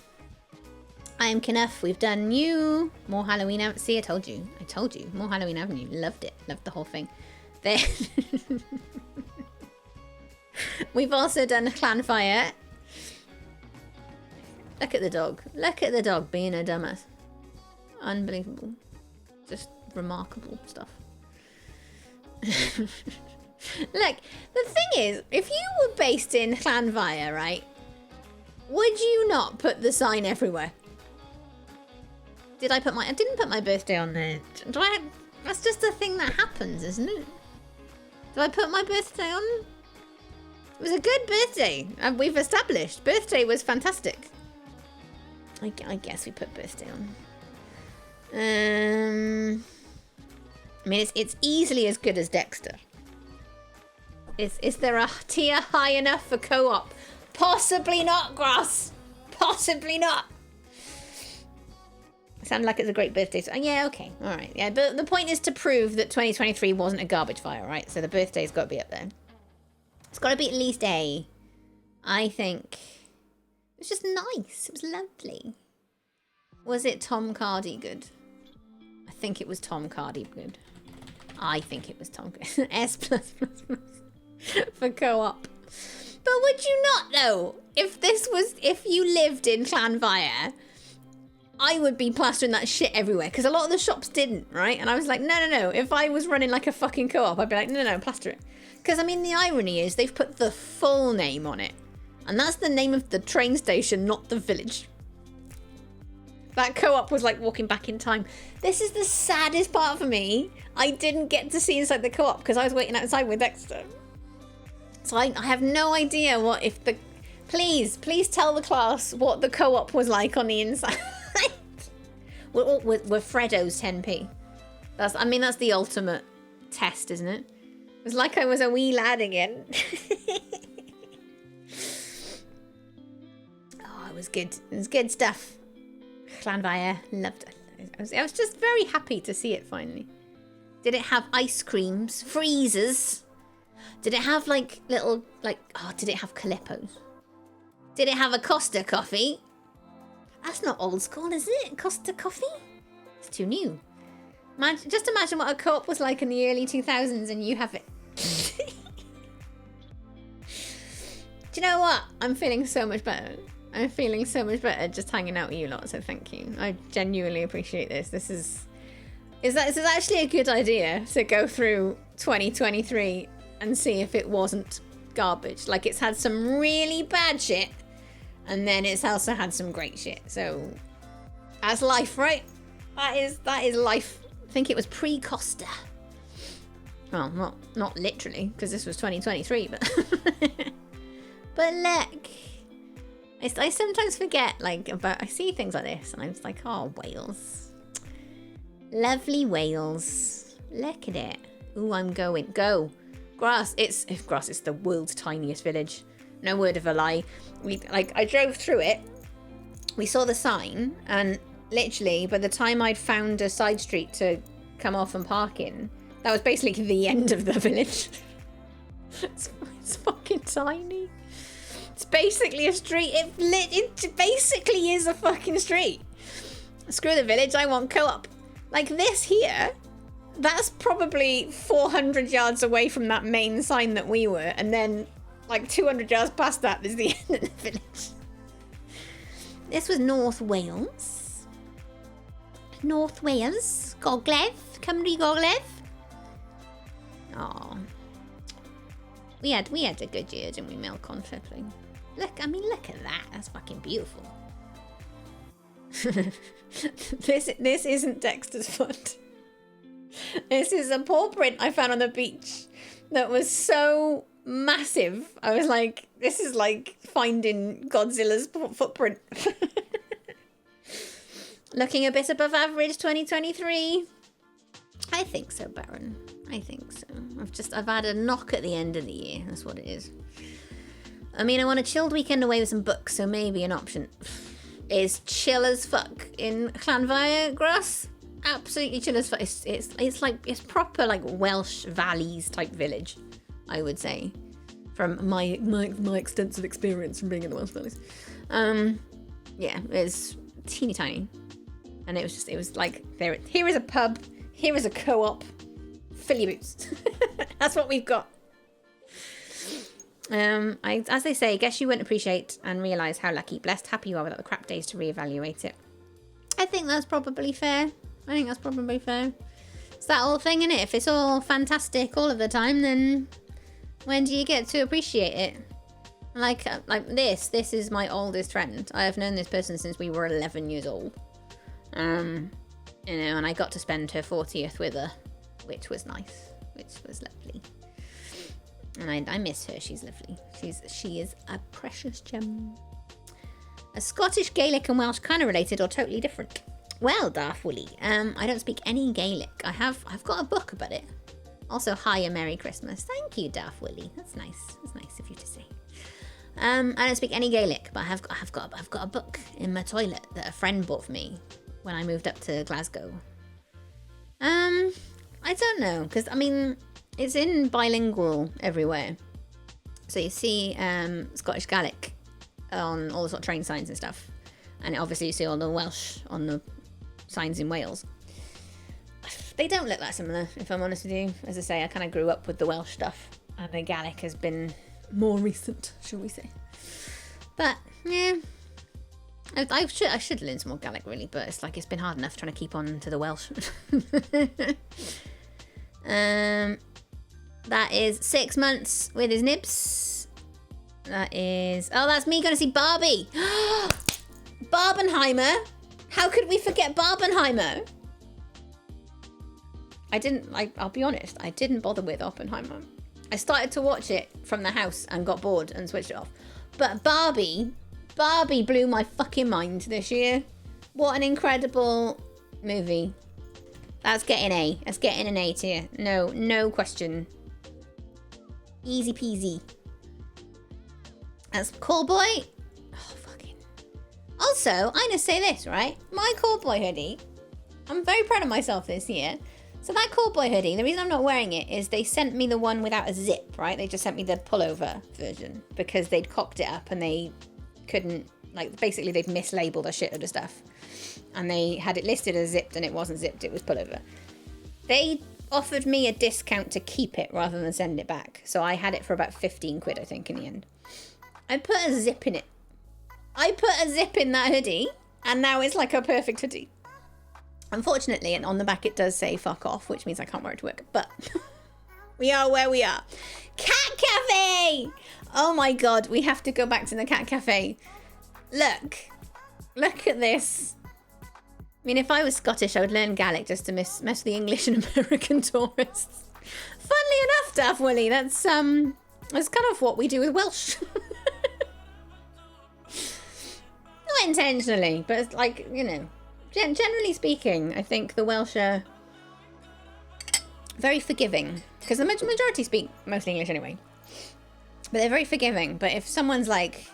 I am Knuff. We've done new. More Halloween Avenue. See, I told you. More Halloween Avenue. Loved it. Loved the whole thing. Then we've also done Clan Fire. Look at the dog. Look at the dog being a dumbass. Unbelievable. Just remarkable stuff. Look, the thing is, if you were based in Llanfair, right, would you not put the sign everywhere? I didn't put my birthday on there. That's just a thing that happens, isn't it? Did I put my birthday on? It was a good birthday. We've established. Birthday was fantastic. I guess we put birthday on. I mean, it's easily as good as Dexter. Is there a tier high enough for co-op? Possibly not, Gross. Possibly not. Sounded like it's a great birthday. So, yeah, okay. All right. Yeah, but the point is to prove that 2023 wasn't a garbage fire, right? So the birthday's got to be up there. It's got to be at least A. I think. It was just nice. It was lovely. Was it Tom Cardy good? I think it was Tom Cardy good. I think it was Tom Cardy. S++ for co-op. But would you not, though? If you lived in Llanfair, I would be plastering that shit everywhere. Because a lot of the shops didn't, right? And I was like, no. If I was running like a fucking co-op, I'd be like, no, plaster it. Because, I mean, the irony is they've put the full name on it. And that's the name of the train station, not the village. That co-op was like walking back in time. This is the saddest part for me. I didn't get to see inside the co-op because I was waiting outside with Dexter. So I have no idea Please tell the class what the co-op was like on the inside. We're Freddo's 10p. That's the ultimate test, isn't it? It was like I was a wee lad again. Oh, it was good. It was good stuff. Llanfair, loved it. I was just very happy to see it finally. Did it have ice creams, freezers? Did it have like little, did it have Calippos? Did it have a Costa coffee? That's not old school, is it? Costa coffee? It's too new. Just imagine what a co-op was like in the early 2000s and you have it. Do you know what? I'm feeling so much better. I'm feeling so much better just hanging out with you lot, so thank you. I genuinely appreciate this. This is actually a good idea to go through 2023 and see if it wasn't garbage. Like, it's had some really bad shit, and then it's also had some great shit. So that's life, right? That is life. I think it was pre-Costa. Well, not literally, because this was 2023, but but look. I sometimes forget, I see things like this, and I'm just like, oh, Wales. Lovely Wales. Look at it. Ooh, I'm going. Go. Grass. It's the world's tiniest village. No word of a lie. I drove through it. We saw the sign, and literally, by the time I'd found a side street to come off and park in, that was basically the end of the village. It's fucking tiny. It's basically a street. It basically is a fucking street. Screw the village, I want co-op. Like this here, that's probably 400 yards away from that main sign that we were, and then 200 yards past that is the end of the village. This was North Wales. North Wales. Gogledd. Cymru Gogledd. Oh. We had a good year, didn't we, Mel Conflipping? Look at that. That's fucking beautiful. This isn't Dexter's foot. This is a paw print I found on the beach that was so massive. I was like, this is like finding Godzilla's footprint. Looking a bit above average 2023. I think so, Baron. I think so. I've had a knock at the end of the year. That's what it is. I mean, I want a chilled weekend away with some books, so maybe an option is chill as fuck in Llanfair Grass. Absolutely chill as fuck. It's proper Welsh valleys type village, I would say, from my extensive experience from being in the Welsh valleys. Yeah, it's teeny tiny, and it was like here is a pub, here is a co-op. Fill your boots. That's what we've got. As they say, guess you wouldn't appreciate and realise how lucky, blessed, happy you are without the crap days to reevaluate it. I think that's probably fair. It's that whole thing, innit? If it's all fantastic all of the time, then when do you get to appreciate it? Like this is my oldest friend. I have known this person since we were 11 years old. And I got to spend her 40th with her, which was nice, which was lovely. And I miss her. She's lovely. She is a precious gem. A Scottish, Gaelic and Welsh kind of related or totally different? Well, Darth Wooly, I don't speak any Gaelic. I've got a book about it. Also, hi and Merry Christmas. Thank you, Darth Wooly. That's nice. That's nice of you to say. I don't speak any Gaelic, but I've got a book in my toilet that a friend bought for me when I moved up to Glasgow. I don't know, because it's in bilingual everywhere. So you see Scottish Gaelic on all the sort of train signs and stuff. And obviously you see all the Welsh on the signs in Wales. They don't look that similar, if I'm honest with you. As I say, I kind of grew up with the Welsh stuff. And the Gaelic has been more recent, shall we say. But, yeah. I should learn some more Gaelic, really. But it's been hard enough trying to keep on to the Welsh. That is 6 months with his nibs. That is... Oh, that's me going to see Barbie. Barbenheimer. How could we forget Barbenheimer? I'll be honest, I didn't bother with Oppenheimer. I started to watch it from the house and got bored and switched it off. But Barbie blew my fucking mind this year. What an incredible movie. That's getting an A tier. No question. Easy peasy. That's call boy. Oh, fucking. Also, I'm gonna say this, right? My call boy hoodie. I'm very proud of myself this year. So that call boy hoodie, the reason I'm not wearing it is they sent me the one without a zip, right? They just sent me the pullover version because they'd cocked it up and they couldn't, like, basically they'd mislabeled a shitload of stuff. And they had it listed as zipped and it wasn't zipped, it was pullover. They offered me a discount to keep it rather than send it back. So I had it for about 15 quid, I think, in the end. I put a zip in it. I put a zip in that hoodie and now it's like a perfect hoodie. Unfortunately, and on the back it does say fuck off, which means I can't wear it to work, but we are where we are. Cat Cafe! Oh my god, we have to go back to the Cat Cafe. Look at this. I mean, if I was Scottish, I would learn Gaelic just to mess with the English and American tourists. Funnily enough, Daft Willie, that's kind of what we do with Welsh. Not intentionally, but it's like, you know, generally speaking, I think the Welsh are very forgiving. Because the majority speak mostly English anyway. But they're very forgiving. But if someone's like,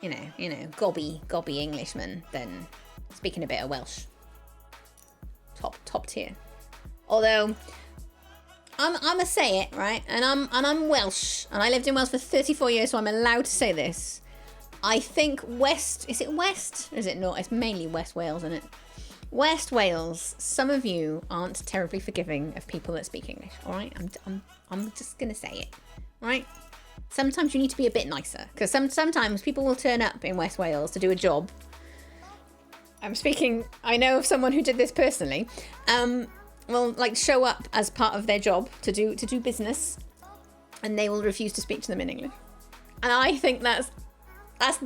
you know, gobby Englishman, then speaking a bit of Welsh. Top tier. Although, I'ma say it, right? And I'm Welsh. And I lived in Wales for 34 years, so I'm allowed to say this. I think is it West? Or is it not? It's mainly West Wales, isn't it? West Wales, some of you aren't terribly forgiving of people that speak English, all right? I'm just going to say it, right? Sometimes you need to be a bit nicer, because sometimes people will turn up in West Wales to do a job. I know of someone who did this personally, will like show up as part of their job to do business, and they will refuse to speak to them in English. And I think that's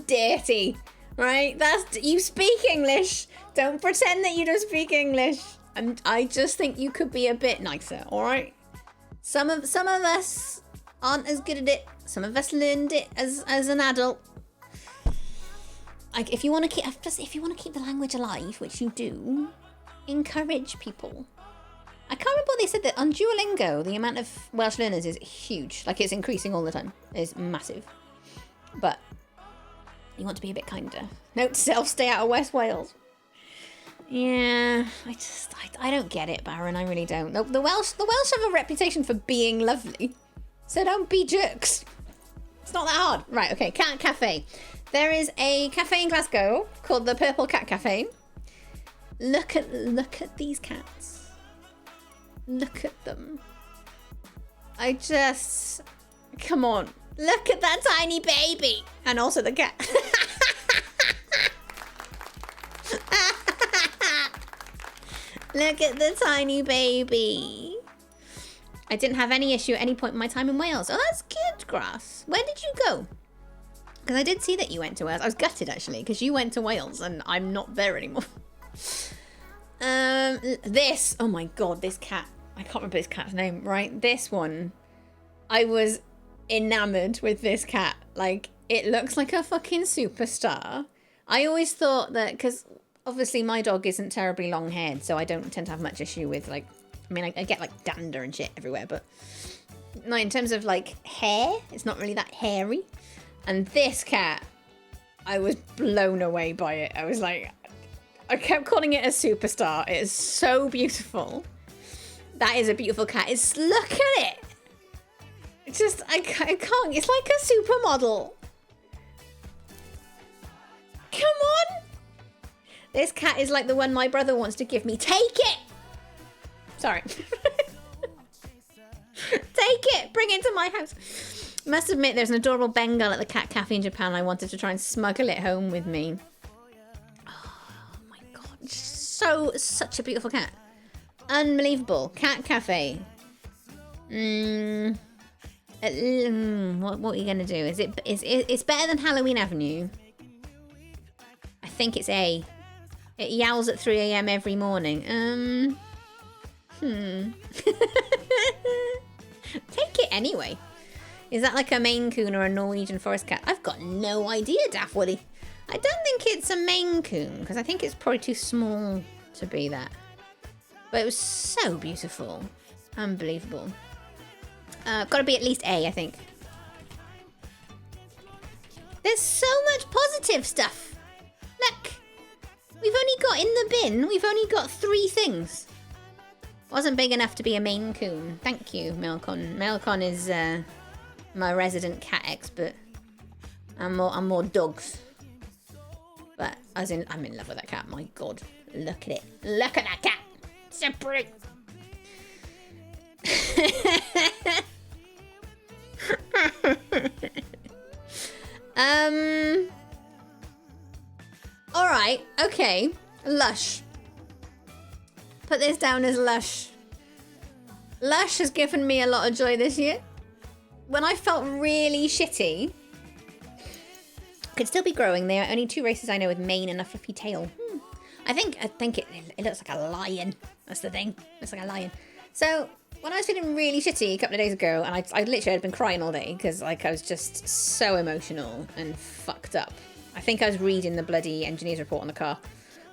dirty, right? You speak English. Don't pretend that you don't speak English. And I just think you could be a bit nicer, all right? Some of us aren't as good at it. Some of us learned it as an adult. Like if you want to keep the language alive, which you do, encourage people. I can't remember what they said that on Duolingo, the amount of Welsh learners is huge. Like it's increasing all the time. It's massive. But you want to be a bit kinder. Note to self, stay out of West Wales. Yeah, I don't get it, Baron. I really don't. The Welsh have a reputation for being lovely. So don't be jerks. It's not that hard. Right, okay, Cat Cafe. There is a cafe in Glasgow called the Purple Cat Cafe. Look at these cats. Look at them. Come on. Look at that tiny baby. And also the cat. Look at the tiny baby. I didn't have any issue at any point in my time in Wales. Oh, that's good, Grass. Where did you go? Because I did see that you went to Wales. I was gutted, actually, because you went to Wales and I'm not there anymore. Oh my god, this cat. I can't remember this cat's name, right? This one. I was enamored with this cat. Like, it looks like a fucking superstar. I always thought that, because obviously my dog isn't terribly long haired, so I don't tend to have much issue with, like, I mean, I get like dander and shit everywhere, but no, in terms of like hair, it's not really that hairy. And this cat, I was blown away by it. I was like, I kept calling it a superstar. It is so beautiful. That is a beautiful cat. Look at it. It's just, I can't. It's like a supermodel. Come on. This cat is like the one my brother wants to give me. Take it. Sorry. Take it. Bring it to my house. Must admit, there's an adorable Bengal at the cat cafe in Japan. I wanted to try and smuggle it home with me. Oh my god. Such a beautiful cat. Unbelievable. Cat cafe. What are you going to do? It's better than Halloween Avenue. I think it's A. It yowls at 3 a.m. every morning. Take it anyway. Is that like a Maine Coon or a Norwegian forest cat? I've got no idea, Daft Woody. I don't think it's a Maine Coon, because I think it's probably too small to be that. But it was so beautiful. Unbelievable. Got to be at least A, I think. There's so much positive stuff. Look, we've only got in the bin, we've only got 3 things. Wasn't big enough to be a Maine Coon. Thank you, Melcon. Melcon is my resident cat expert. I'm more dogs. But I'm in love with that cat. My God, look at it. Look at that cat. So pretty. All right. Okay. Lush. Put this down as Lush. Lush has given me a lot of joy this year. When I felt really shitty, could still be growing. There are only 2 races I know with mane and a fluffy tail. I think it looks like a lion. That's the thing. It looks like a lion. So when I was feeling really shitty a couple of days ago, and I literally had been crying all day because like I was just so emotional and fucked up. I think I was reading the bloody engineer's report on the car,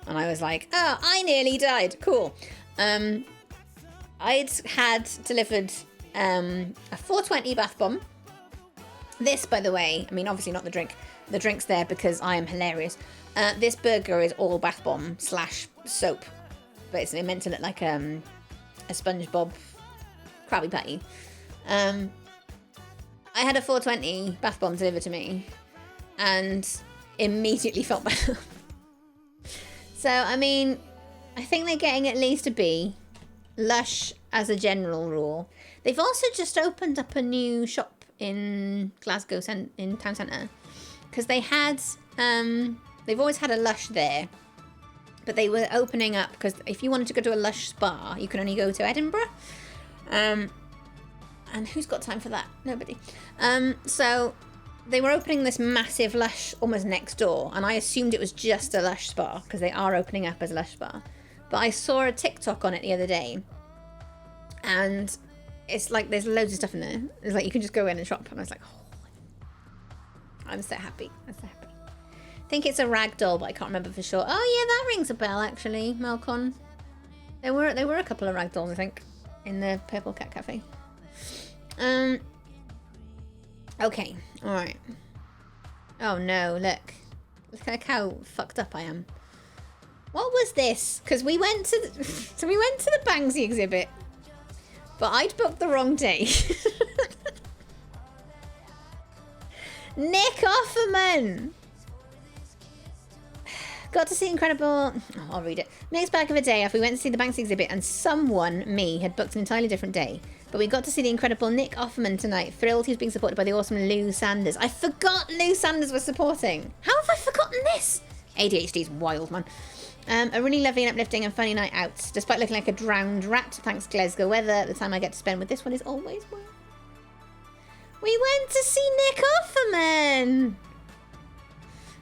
and I was like, oh, I nearly died. Cool. I'd had delivered a 420 bath bomb. This, by the way, I mean, obviously not the drink. The drink's there because I am hilarious. This burger is all bath bomb / soap. But it's meant to look like a SpongeBob Krabby Patty. I had a 420 bath bomb delivered to me and immediately felt better. So, I mean, I think they're getting at least a B. Lush as a general rule. They've also just opened up a new shop in Glasgow, in town centre. Because they had, they've always had a Lush there. But they were opening up, because if you wanted to go to a Lush spa, you can only go to Edinburgh. And who's got time for that? Nobody. So they were opening this massive Lush almost next door. And I assumed it was just a Lush spa, because they are opening up as a Lush spa. But I saw a TikTok on it the other day. And it's like there's loads of stuff in there. It's like you can just go in and shop. And I was like, oh, I'm so happy. I'm so happy. I think it's a rag doll, but I can't remember for sure. Oh yeah, that rings a bell actually, Melcon. There were a couple of rag dolls, I think, in the Purple Cat Cafe. Okay, alright. Oh no, look. Look how fucked up I am. What was this? Because we went to the Banksy exhibit, but I'd booked the wrong day. Nick Offerman! Got to see incredible... Oh, I'll read it. Mixed bag of a day after we went to see the Banksy exhibit and someone, me, had booked an entirely different day. But we got to see the incredible Nick Offerman tonight. Thrilled he was being supported by the awesome Lou Sanders. I forgot Lou Sanders was supporting. How have I forgotten this? ADHD's wild, man. A really lovely and uplifting and funny night out. Despite looking like a drowned rat, thanks Glasgow weather, the time I get to spend with this one is always well. We went to see Nick Offerman!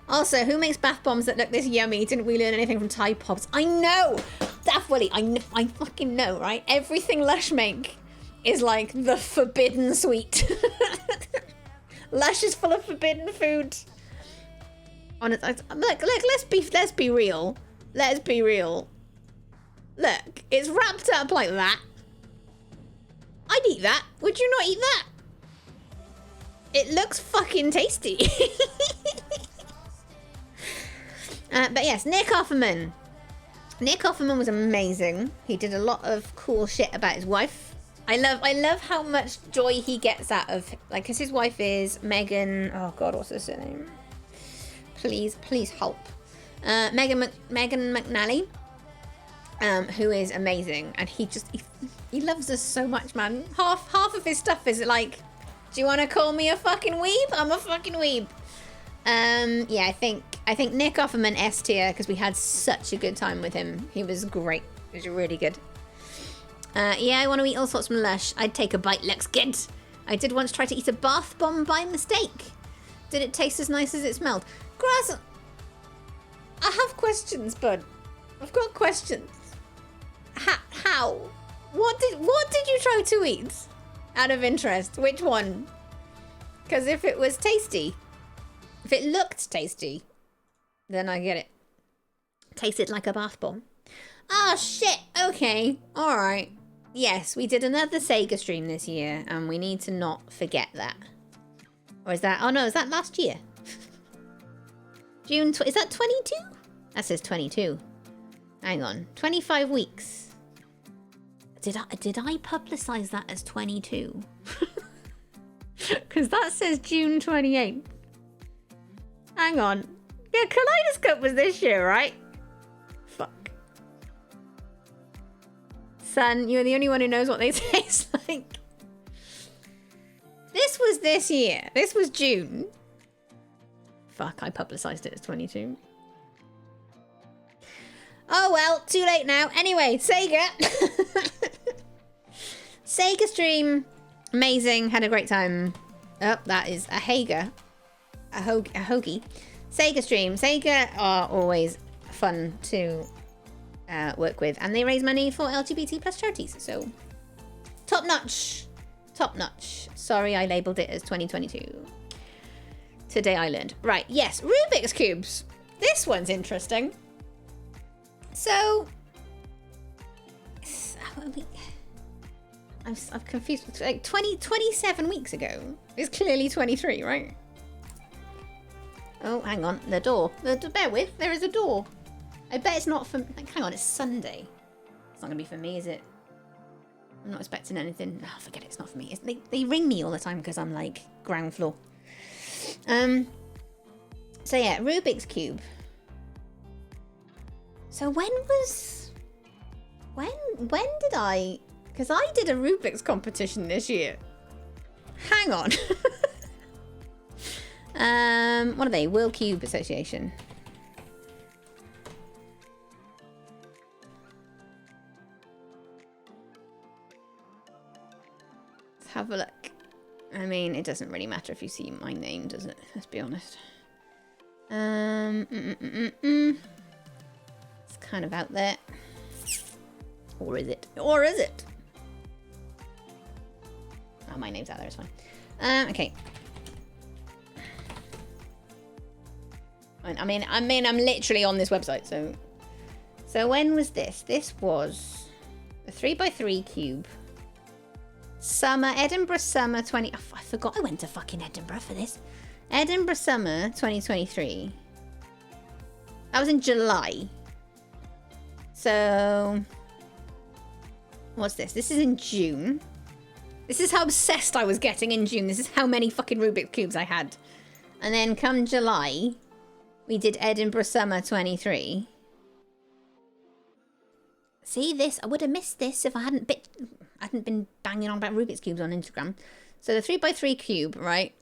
Also, who makes bath bombs that look this yummy? Didn't we learn anything from Tide Pods? I know! Daft Willy, I fucking know, right? Everything Lush make is like the forbidden sweet. Lush is full of forbidden food. Honest, look, let's be real. Let's be real. Look, it's wrapped up like that. I'd eat that. Would you not eat that? It looks fucking tasty. But yes, Nick Offerman. Nick Offerman was amazing. He did a lot of cool shit about his wife. I love how much joy he gets out of, like, because his wife is Megan. Oh God, what's her surname? Please help. Megan McNally, who is amazing, and he loves us so much, man. Half of his stuff is like, do you want to call me a fucking weeb? I'm a fucking weeb. Yeah, I think Nick Offerman S tier because we had such a good time with him. He was great. He was really good. Yeah, I want to eat all sorts from Lush. I'd take a bite. Looks good. I did once try to eat a bath bomb by mistake. Did it taste as nice as it smelled? Grass. I have questions, bud. I've got questions. How? What did you try to eat? Out of interest, which one? Because if it was tasty, if it looked tasty, then I get it. Tasted like a bath bomb. Oh shit. Okay. All right. yes, we did another Sega stream this year, and we need to not forget that. Or is that... Oh, no, is that last year? June... Is that 22? That says 22. Hang on. 25 weeks. Did I publicise that as 22? Because that says June 28th. Hang on. Yeah, Kaleidoscope was this year, right? Fuck. Son, you're the only one who knows what they taste like. This was this year. This was June. Fuck, I publicised it as 22. Oh well, too late now. Anyway, Sega. Sega stream. Amazing. Had a great time. Oh, that is a Hager. A hoagie. Sega stream. Sega are always fun to work with. And they raise money for LGBT plus charities. So, top notch. Top notch. Sorry I labelled it as 2022. Today I learned. Right, yes. Rubik's Cubes. This one's interesting. So, I'm confused. Like 27 weeks ago. It's clearly 23, right? Oh, hang on. The door. Bear with. There is a door. I bet it's not for... Like, hang on, it's Sunday. It's not going to be for me, is it? I'm not expecting anything. No, forget it. It's not for me. They ring me all the time because I'm like ground floor. So yeah, Rubik's Cube. So when did I... Because I did a Rubik's competition this year. Hang on. What are they? World Cube Association. Let's have a look. I mean, it doesn't really matter if you see my name, does it? Let's be honest. It's kind of out there. Or is it? Or is it? Oh, my name's out there, it's fine. Okay. I mean, I'm literally on this website, so... So when was this? This was a 3x3 cube. Edinburgh Summer 20... Oh, I forgot I went to fucking Edinburgh for this. Edinburgh Summer 2023. That was in July. So... What's this? This is in June. This is how obsessed I was getting in June. This is how many fucking Rubik's Cubes I had. And then come July, we did Edinburgh Summer 23. See this? I would have missed this if I hadn't been banging on about Rubik's Cubes on Instagram. So the 3x3 cube, right?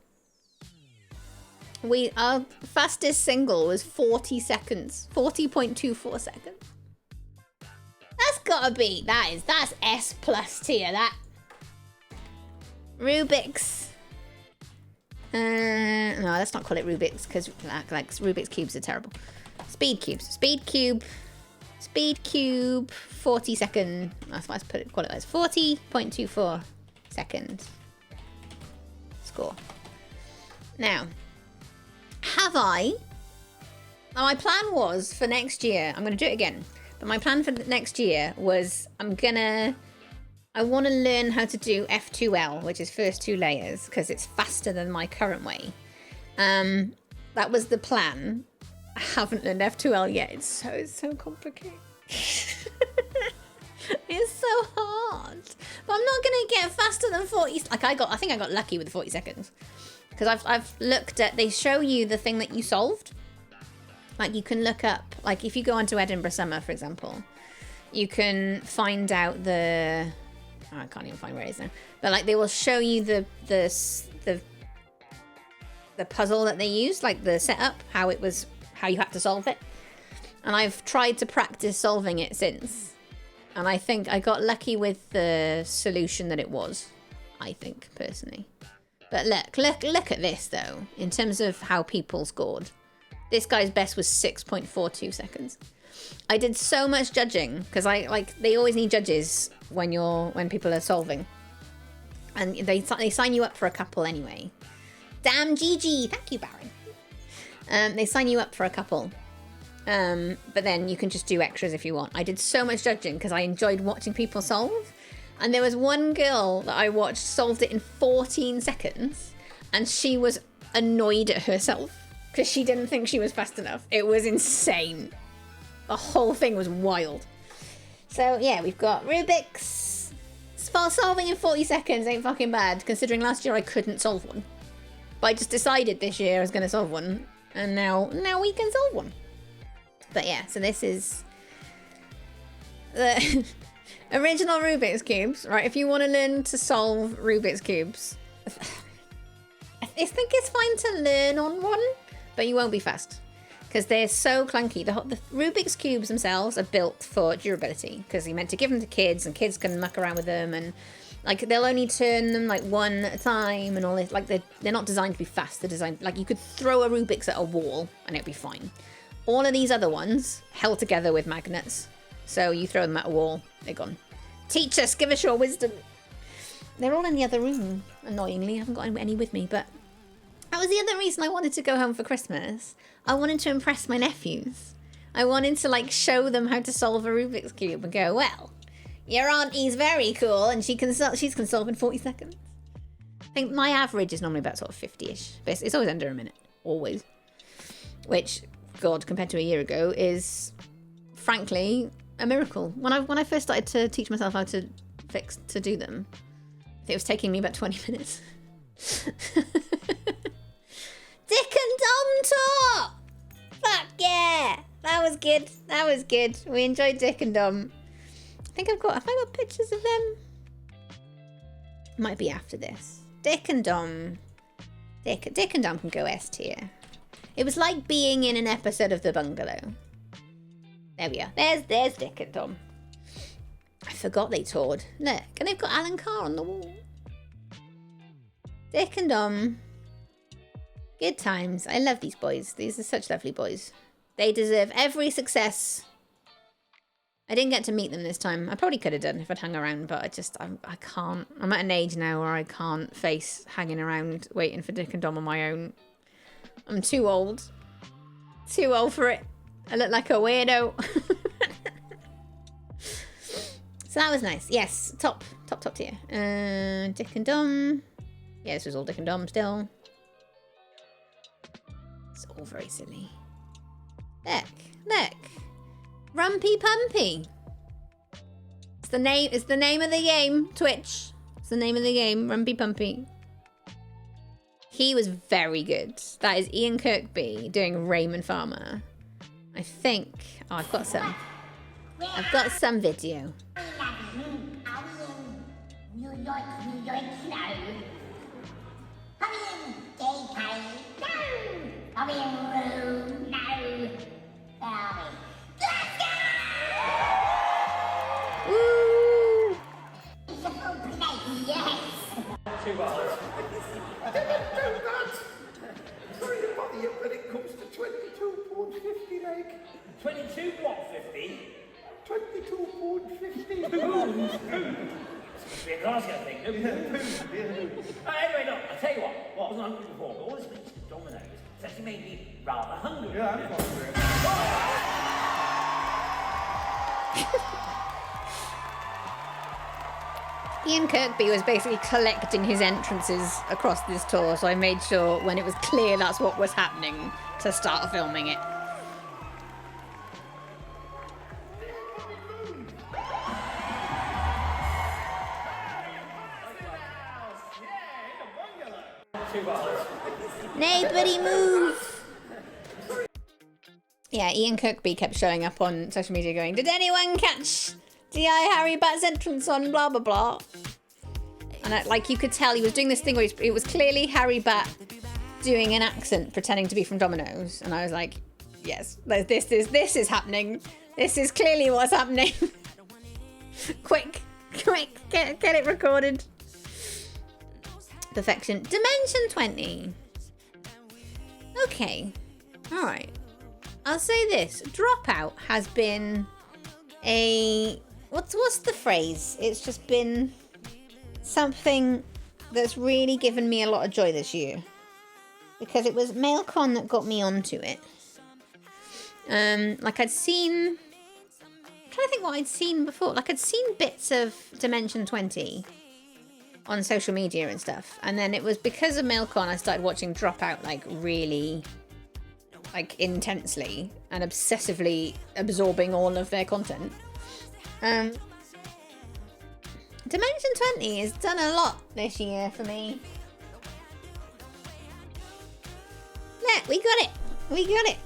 Our fastest single was 40 seconds. 40.24 seconds. That's gotta be, that's S plus tier, that. Rubik's. No, let's not call it Rubik's, because like Rubik's Cubes are terrible. Speed Cubes. Speed Cube, 40 second, let's call it as 40.24 seconds. Score. Now, my plan was for next year, I'm going to do it again. But my plan for next year was I want to learn how to do F2L, which is first two layers, because it's faster than my current way. That was the plan. I haven't learned F2L yet. It's so complicated. It's so hard. But I'm not going to get faster than 40. Like I think I got lucky with the 40 seconds. Because I've looked at, they show you the thing that you solved. Like you can look up, like if you go onto Edinburgh Summer, for example, you can find out I can't even find where it is now. But like they will show you the puzzle that they used, like the setup, how you had to solve it. And I've tried to practice solving it since. And I think I got lucky with the solution that it was, I think, personally. But look at this though, in terms of how people scored. This guy's best was 6.42 seconds. I did so much judging because they always need judges when people are solving, and they sign you up for a couple anyway. Damn GG, thank you Baron. They sign you up for a couple, but then you can just do extras if you want. I did so much judging because I enjoyed watching people solve, And there was one girl that I watched solved it in 14 seconds, and she was annoyed at herself because she didn't think she was fast enough. It was insane. The whole thing was wild. So yeah, we've got Rubik's. Solving in 40 seconds ain't fucking bad, considering last year I couldn't solve one. But I just decided this year I was going to solve one, and now we can solve one. But yeah, so this is the original Rubik's Cubes, right? If you want to learn to solve Rubik's Cubes, I think it's fine to learn on one, but you won't be fast. Because they're so clunky. The Rubik's Cubes themselves are built for durability, because you're meant to give them to kids, and kids can muck around with them, and like they'll only turn them like one at a time and all this. Like they're not designed to be fast. They're designed, like you could throw a Rubik's at a wall and it'd be fine. All of these other ones held together with magnets. So you throw them at a wall, they're gone. Teach us, give us your wisdom. They're all in the other room, annoyingly. I haven't got any with me, but that was the other reason I wanted to go home for Christmas. I wanted to impress my nephews. I wanted to like show them how to solve a Rubik's Cube and go, well, your auntie's very cool and she can solve in 40 seconds. I think my average is normally about sort of 50-ish. But it's always under a minute. Always. Which, God, compared to a year ago, is frankly a miracle. When I first started to teach myself how to do them, it was taking me about 20 minutes. Dick and Dom talk! Fuck yeah! That was good. That was good. We enjoyed Dick and Dom. Have I got pictures of them? Might be after this. Dick and Dom. Dick and Dom can go S tier. It was like being in an episode of The Bungalow. There we are. There's Dick and Dom. I forgot they toured. Look, and they've got Alan Carr on the wall. Dick and Dom. Good times. I love these boys. These are such lovely boys. They deserve every success. I didn't get to meet them this time. I probably could have done if I'd hung around, but I can't. I'm at an age now where I can't face hanging around waiting for Dick and Dom on my own. I'm too old. Too old for it. I look like a weirdo. So that was nice. Yes, top tier. Dick and Dom. Yeah, this was all Dick and Dom still. It's all very silly. Look. Rumpy Pumpy. It's the name of the game, Twitch. It's the name of the game, Rumpy Pumpy. He was very good. That is Ian Kirkby doing Raymond Farmer. I think. Oh, I've got some video. Woo! Sorry to bother you, but it comes to £22.50, like. 22 what, 50? £22.50. It's be a Glasgow thing. Anyway, look, I'll tell you what. I wasn't hungry before, but all this mixed with Domino's has actually made me rather hungry. Yeah, I'm hungry. Ian Kirkby was basically collecting his entrances across this tour, so I made sure when it was clear that's what was happening to start filming it. Nobody move! Yeah, Ian Kirkby kept showing up on social media going, did anyone catch D.I. Harry Bat's entrance on blah blah blah? And like you could tell he was doing this thing where it was clearly Harry Bat doing an accent pretending to be from Domino's, and I was like, yes, this is happening. This is clearly what's happening. quick, get it recorded. Perfection. Dimension 20. Okay. Alright. I'll say this. Dropout has been a... What's the phrase? It's just been something that's really given me a lot of joy this year. Because it was MailCon that got me onto it. Like I'd seen trying to think what I'd seen before. Like, I'd seen bits of Dimension 20 on social media and stuff. And then it was because of MailCon I started watching Dropout, like, really, like, intensely and obsessively absorbing all of their content. Dimension 20 has done a lot this year for me. Look, we got it. We got it.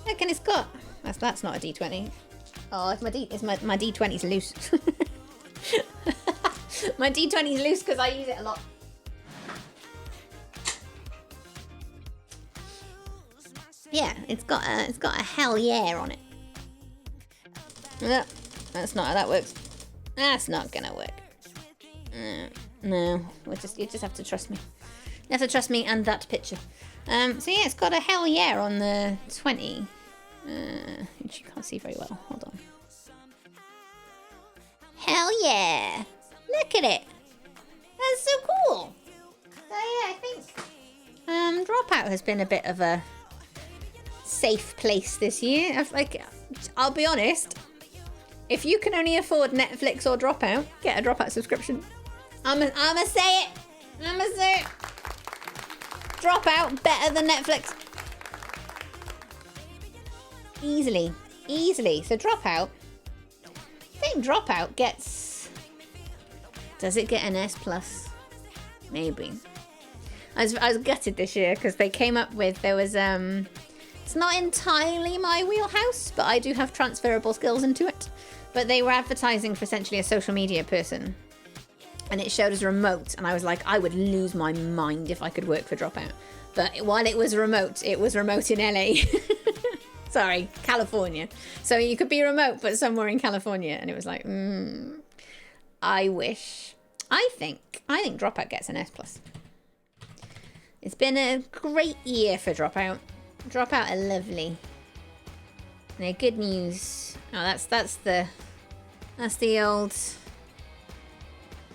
Look, and it's got... That's not a D20. Oh, my D20's loose. My D20's loose because I use it a lot. Yeah, it's got a hell yeah on it. No, that's not how that works. That's not gonna work. No, you just have to trust me. You have to trust me and that picture. So yeah, it's got a hell yeah on the 20. Which you can't see very well. Hold on. Hell yeah! Look at it. That's so cool. So yeah, I think Dropout has been a bit of a safe place this year. I'll be honest. If you can only afford Netflix or Dropout, get a Dropout subscription. I'ma say it. I'ma say it. Dropout better than Netflix. Easily. So Dropout. I think Dropout gets... Does it get an S+? Maybe. I was gutted this year because they came up with... There was... It's not entirely my wheelhouse, but I do have transferable skills into it. But they were advertising for essentially a social media person. And it showed as remote. And I was like, I would lose my mind if I could work for Dropout. But while it was remote in LA. Sorry, California. So you could be remote, but somewhere in California. And it was like, I wish. I think Dropout gets an S+. It's been a great year for Dropout. Dropout are lovely. Yeah, good news. Oh, that's the old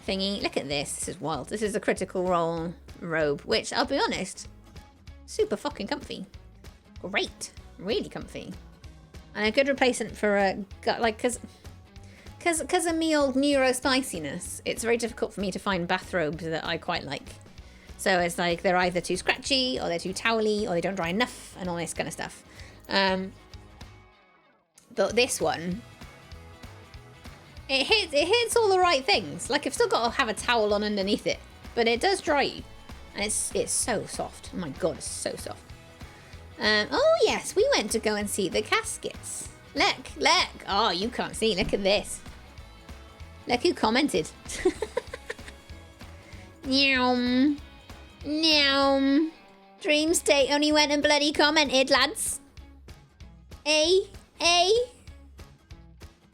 thingy. Look at this. This is wild. This is a Critical Role robe, which I'll be honest, super fucking comfy. Great, really comfy, and a good replacement for a because of me old neuro spiciness. It's very difficult for me to find bathrobes that I quite like. So it's like they're either too scratchy or they're too towely or they don't dry enough and all this kind of stuff. But this one, it hits all the right things. Like, I've still got to have a towel on underneath it, but it does dry you, and it's so soft. Oh my god, it's so soft. Oh yes, we went to go and see the caskets. Look. Oh, you can't see. Look at this. Look who commented. Nyum. Dream State only went and bloody commented, lads.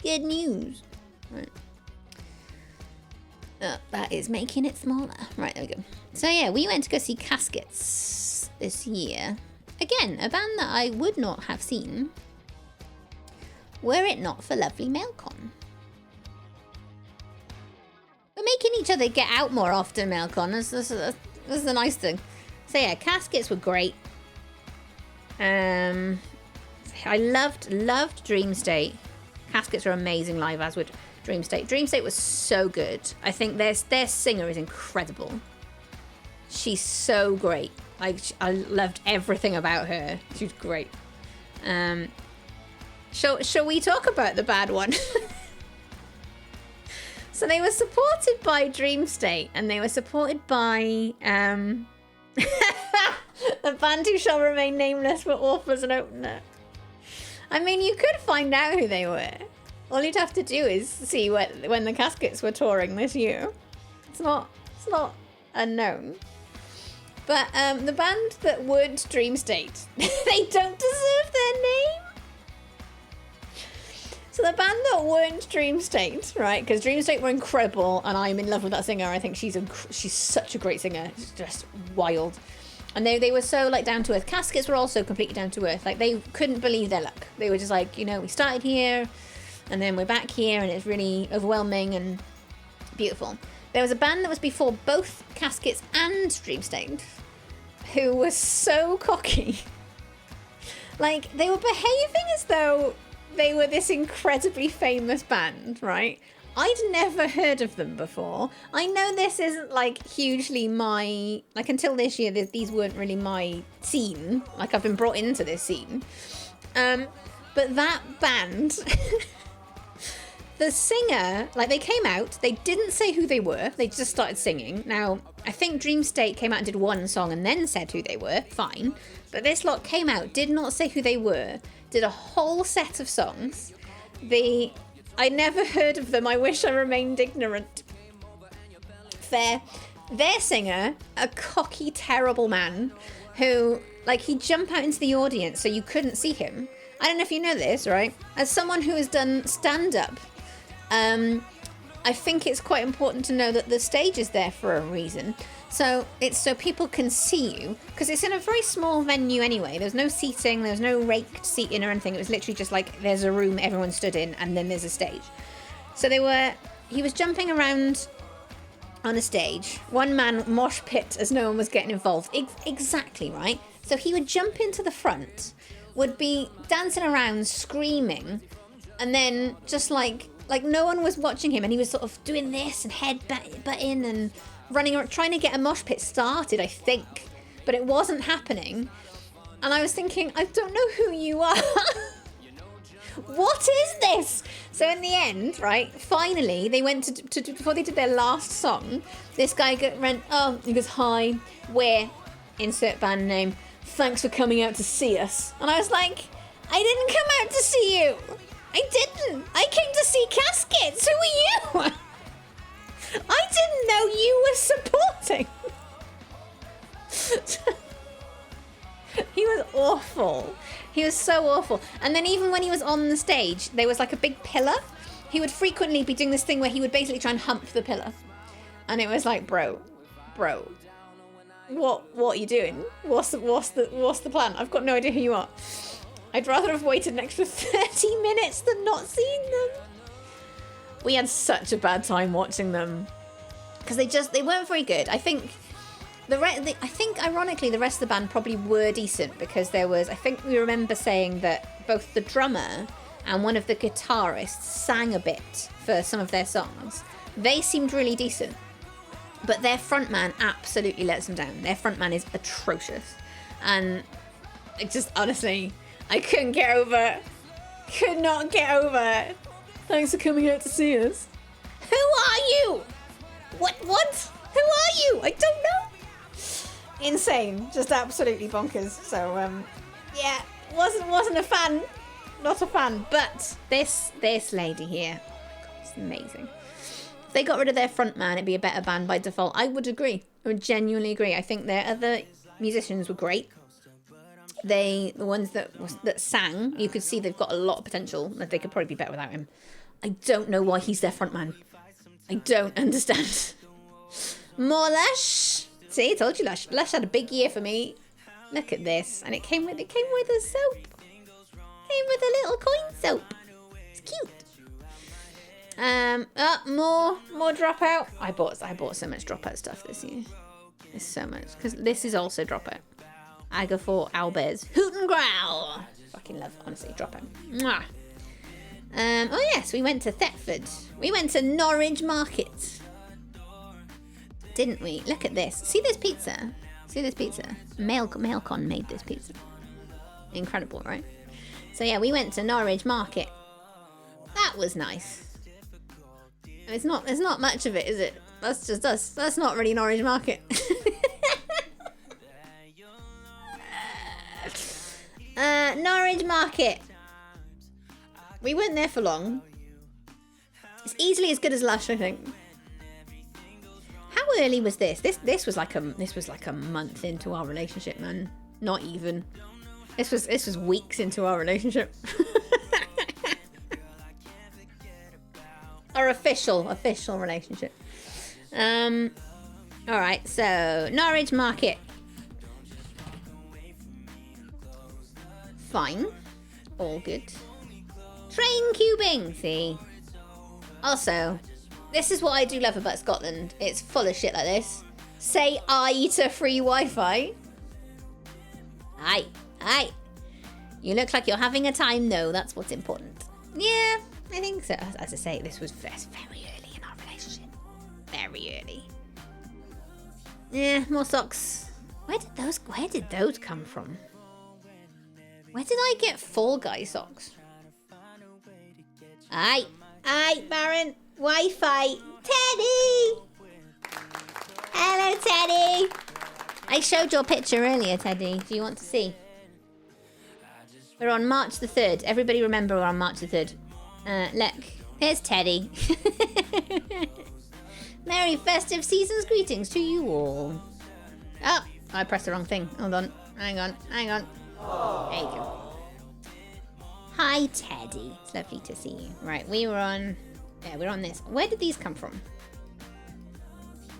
Good news. Right. Oh, that is making it smaller. Right, there we go. So yeah, we went to go see Caskets this year. Again, a band that I would not have seen were it not for lovely MailCon. We're making each other get out more often, MailCon. This is the nice thing. So yeah, Caskets were great. I loved Dream State. Caskets are amazing live, as would Dream State. Dream State was so good. I think their singer is incredible. She's so great. I loved everything about her. She's great. Shall we talk about the bad one? So they were supported by Dream State, and they were supported by the band who shall remain nameless but offers an opener. I mean, you could find out who they were. All you'd have to do is see when the Caskets were touring this year. It's not unknown. But the band that weren't Dream State, they don't deserve their name. So the band that weren't Dream State, right? Because Dream State were incredible, and I'm in love with that singer. I think she's such a great singer. She's just wild. And they were so, like, down to earth. Caskets were also completely down to earth. Like, they couldn't believe their luck. They were just like, we started here, and then we're back here, and it's really overwhelming and beautiful. There was a band that was before both Caskets and Dream State, who was so cocky. Like, they were behaving as though they were this incredibly famous band, right? I'd never heard of them before. I know this isn't like hugely my, like until this year, these weren't really my scene. Like I've been brought into this scene. But that band, the singer, like they came out, they didn't say who they were. They just started singing. Now, I think Dream State came out and did one song and then said who they were. Fine. But this lot came out, did not say who they were, did a whole set of songs. I never heard of them. I wish I remained ignorant. Fair. Their singer, a cocky, terrible man who, like, he'd jump out into the audience so you couldn't see him. I don't know if you know this, right? As someone who has done stand-up, I think it's quite important to know that the stage is there for a reason. So it's so people can see you, because it's in a very small venue anyway. There's no seating, there's no raked seating or anything. It was literally just like there's a room everyone stood in and then there's a stage. So he was jumping around on a stage. One man mosh pit as no one was getting involved. Exactly, right? So he would jump into the front, would be dancing around, screaming, and then just like no one was watching him, and he was sort of doing this and head butting and running around, trying to get a mosh pit started, I think, but it wasn't happening. And I was thinking, I don't know who you are. What is this? So in the end, right, finally, they went to before they did their last song, this guy he goes, hi, we're, insert band name, thanks for coming out to see us. And I was like, I didn't come out to see you. I didn't. I came to see Caskets. Who are you? I didn't know you were supporting. He was awful. He was so awful. And then even when he was on the stage, there was like a big pillar. He would frequently be doing this thing where he would basically try and hump the pillar. And it was like, bro, what are you doing? What's the plan? I've got no idea who you are. I'd rather have waited an extra 30 minutes than not seeing them. We had such a bad time watching them because they weren't very good. I think ironically the rest of the band probably were decent because I think we remember saying that both the drummer and one of the guitarists sang a bit for some of their songs. They seemed really decent, but their frontman absolutely lets them down. Their frontman is atrocious, and it just honestly, I could not get over. Thanks for coming out to see us. Who are you? What? Who are you? I don't know. Insane. Just absolutely bonkers. So, yeah, wasn't a fan. Not a fan. But this lady here, oh my God, it's amazing. If they got rid of their front man, it'd be a better band by default. I would agree. I would genuinely agree. I think their other musicians were great. The ones that sang, you could see they've got a lot of potential. They could probably be better without him. I don't know why he's their front man. I don't understand. More Lush. See, I told you Lush. Lush had a big year for me. Look at this, and it came with a soap. Came with a little coin soap. It's cute. More Dropout. I bought so much Dropout stuff this year. There's so much because this is also Dropout. Agafor Albers. Hoot and Growl. Fucking love, honestly, Dropout. Mwah. Oh yes, we went to Thetford. We went to Norwich Market. Didn't we? Look at this. See this pizza? Mailcon made this pizza. Incredible, right? So yeah, we went to Norwich Market. That was nice. There's not much of it, is it? That's just us. That's not really Norwich Market. Norwich Market. We weren't there for long. It's easily as good as Lush, I think. How early was this? This was like a month into our relationship, man. Not even. This was weeks into our relationship. Our official relationship. Alright, so Norwich Market. Fine. All good. Train cubing, see. Also, this is what I do love about Scotland. It's full of shit like this. Say aye to free Wi-Fi. Aye. You look like you're having a time, though. That's what's important. Yeah, I think so. As I say, this was very early in our relationship. Very early. Yeah, more socks. Where did those come from? Where did I get Fall Guy socks? Aye, Baron. Wi-Fi. Teddy! Hello, Teddy! I showed your picture earlier, Teddy. Do you want to see? We're on March the 3rd. Everybody remember we're on March the 3rd. Look, here's Teddy. Merry festive season's greetings to you all. Oh, I pressed the wrong thing. Hold on. Hang on. There you go. Hi, Teddy. It's lovely to see you. Right, we're on this. Where did these come from?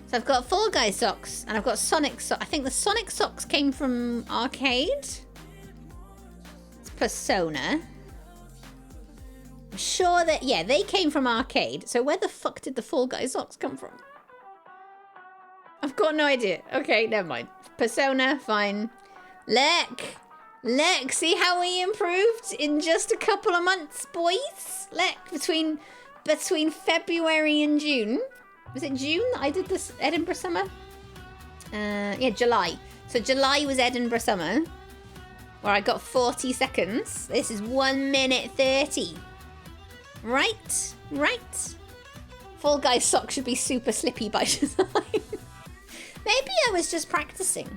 So I've got Fall Guy socks, and I've got Sonic socks. I think the Sonic socks came from Arcade. It's Persona. I'm sure that, yeah, they came from Arcade. So where the fuck did the Fall Guy socks come from? I've got no idea. Okay, never mind. Persona, fine. Look, see how we improved in just a couple of months, boys? Look, between February and June. Was it June that I did this Edinburgh Summer? Yeah, July. So July was Edinburgh Summer, where I got 40 seconds. This is 1 minute 30. Right. Fall Guy socks should be super slippy by design. Maybe I was just practicing.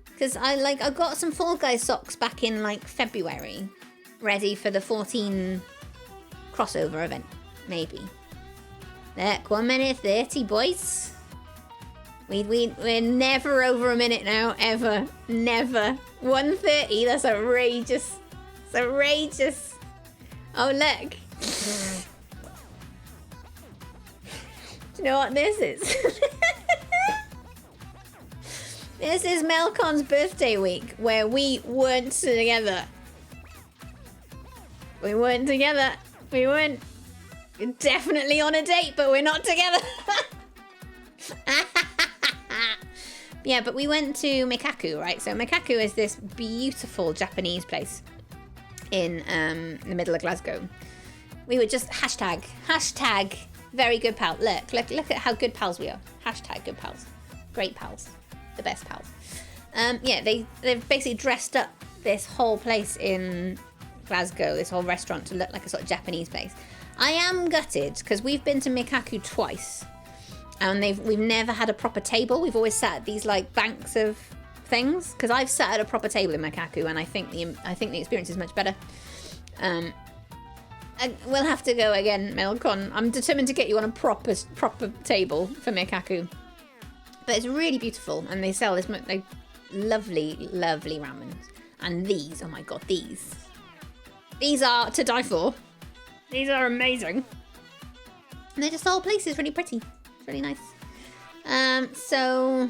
Because I got some Fall Guy socks back in like February, ready for the 14 crossover event. Maybe. Look, 1 minute 30, boys. We're never over a minute now, ever. Never. 1:30, that's outrageous. It's outrageous. Oh, look. Do you know what this is? This is Melcon's birthday week, where we weren't together. We weren't together. We weren't. We're definitely on a date, but we're not together. Yeah, but we went to Mikaku, right? So Mikaku is this beautiful Japanese place in the middle of Glasgow. We were just hashtag very good pal. Look at how good pals we are. Hashtag good pals. Great pals. The best pals. Yeah, they've basically dressed up this whole place in Glasgow, this whole restaurant, to look like a sort of Japanese place. I am gutted because we've been to Mikaku twice, and we've never had a proper table. We've always sat at these like banks of things, because I've sat at a proper table in Mikaku, and I think the experience is much better. We'll have to go again, Melcon. I'm determined to get you on a proper table for Mikaku. But it's really beautiful, and they sell this like lovely ramen. And these, oh my god, these are to die for. These are amazing. And they're just the whole place is really pretty. It's really nice. So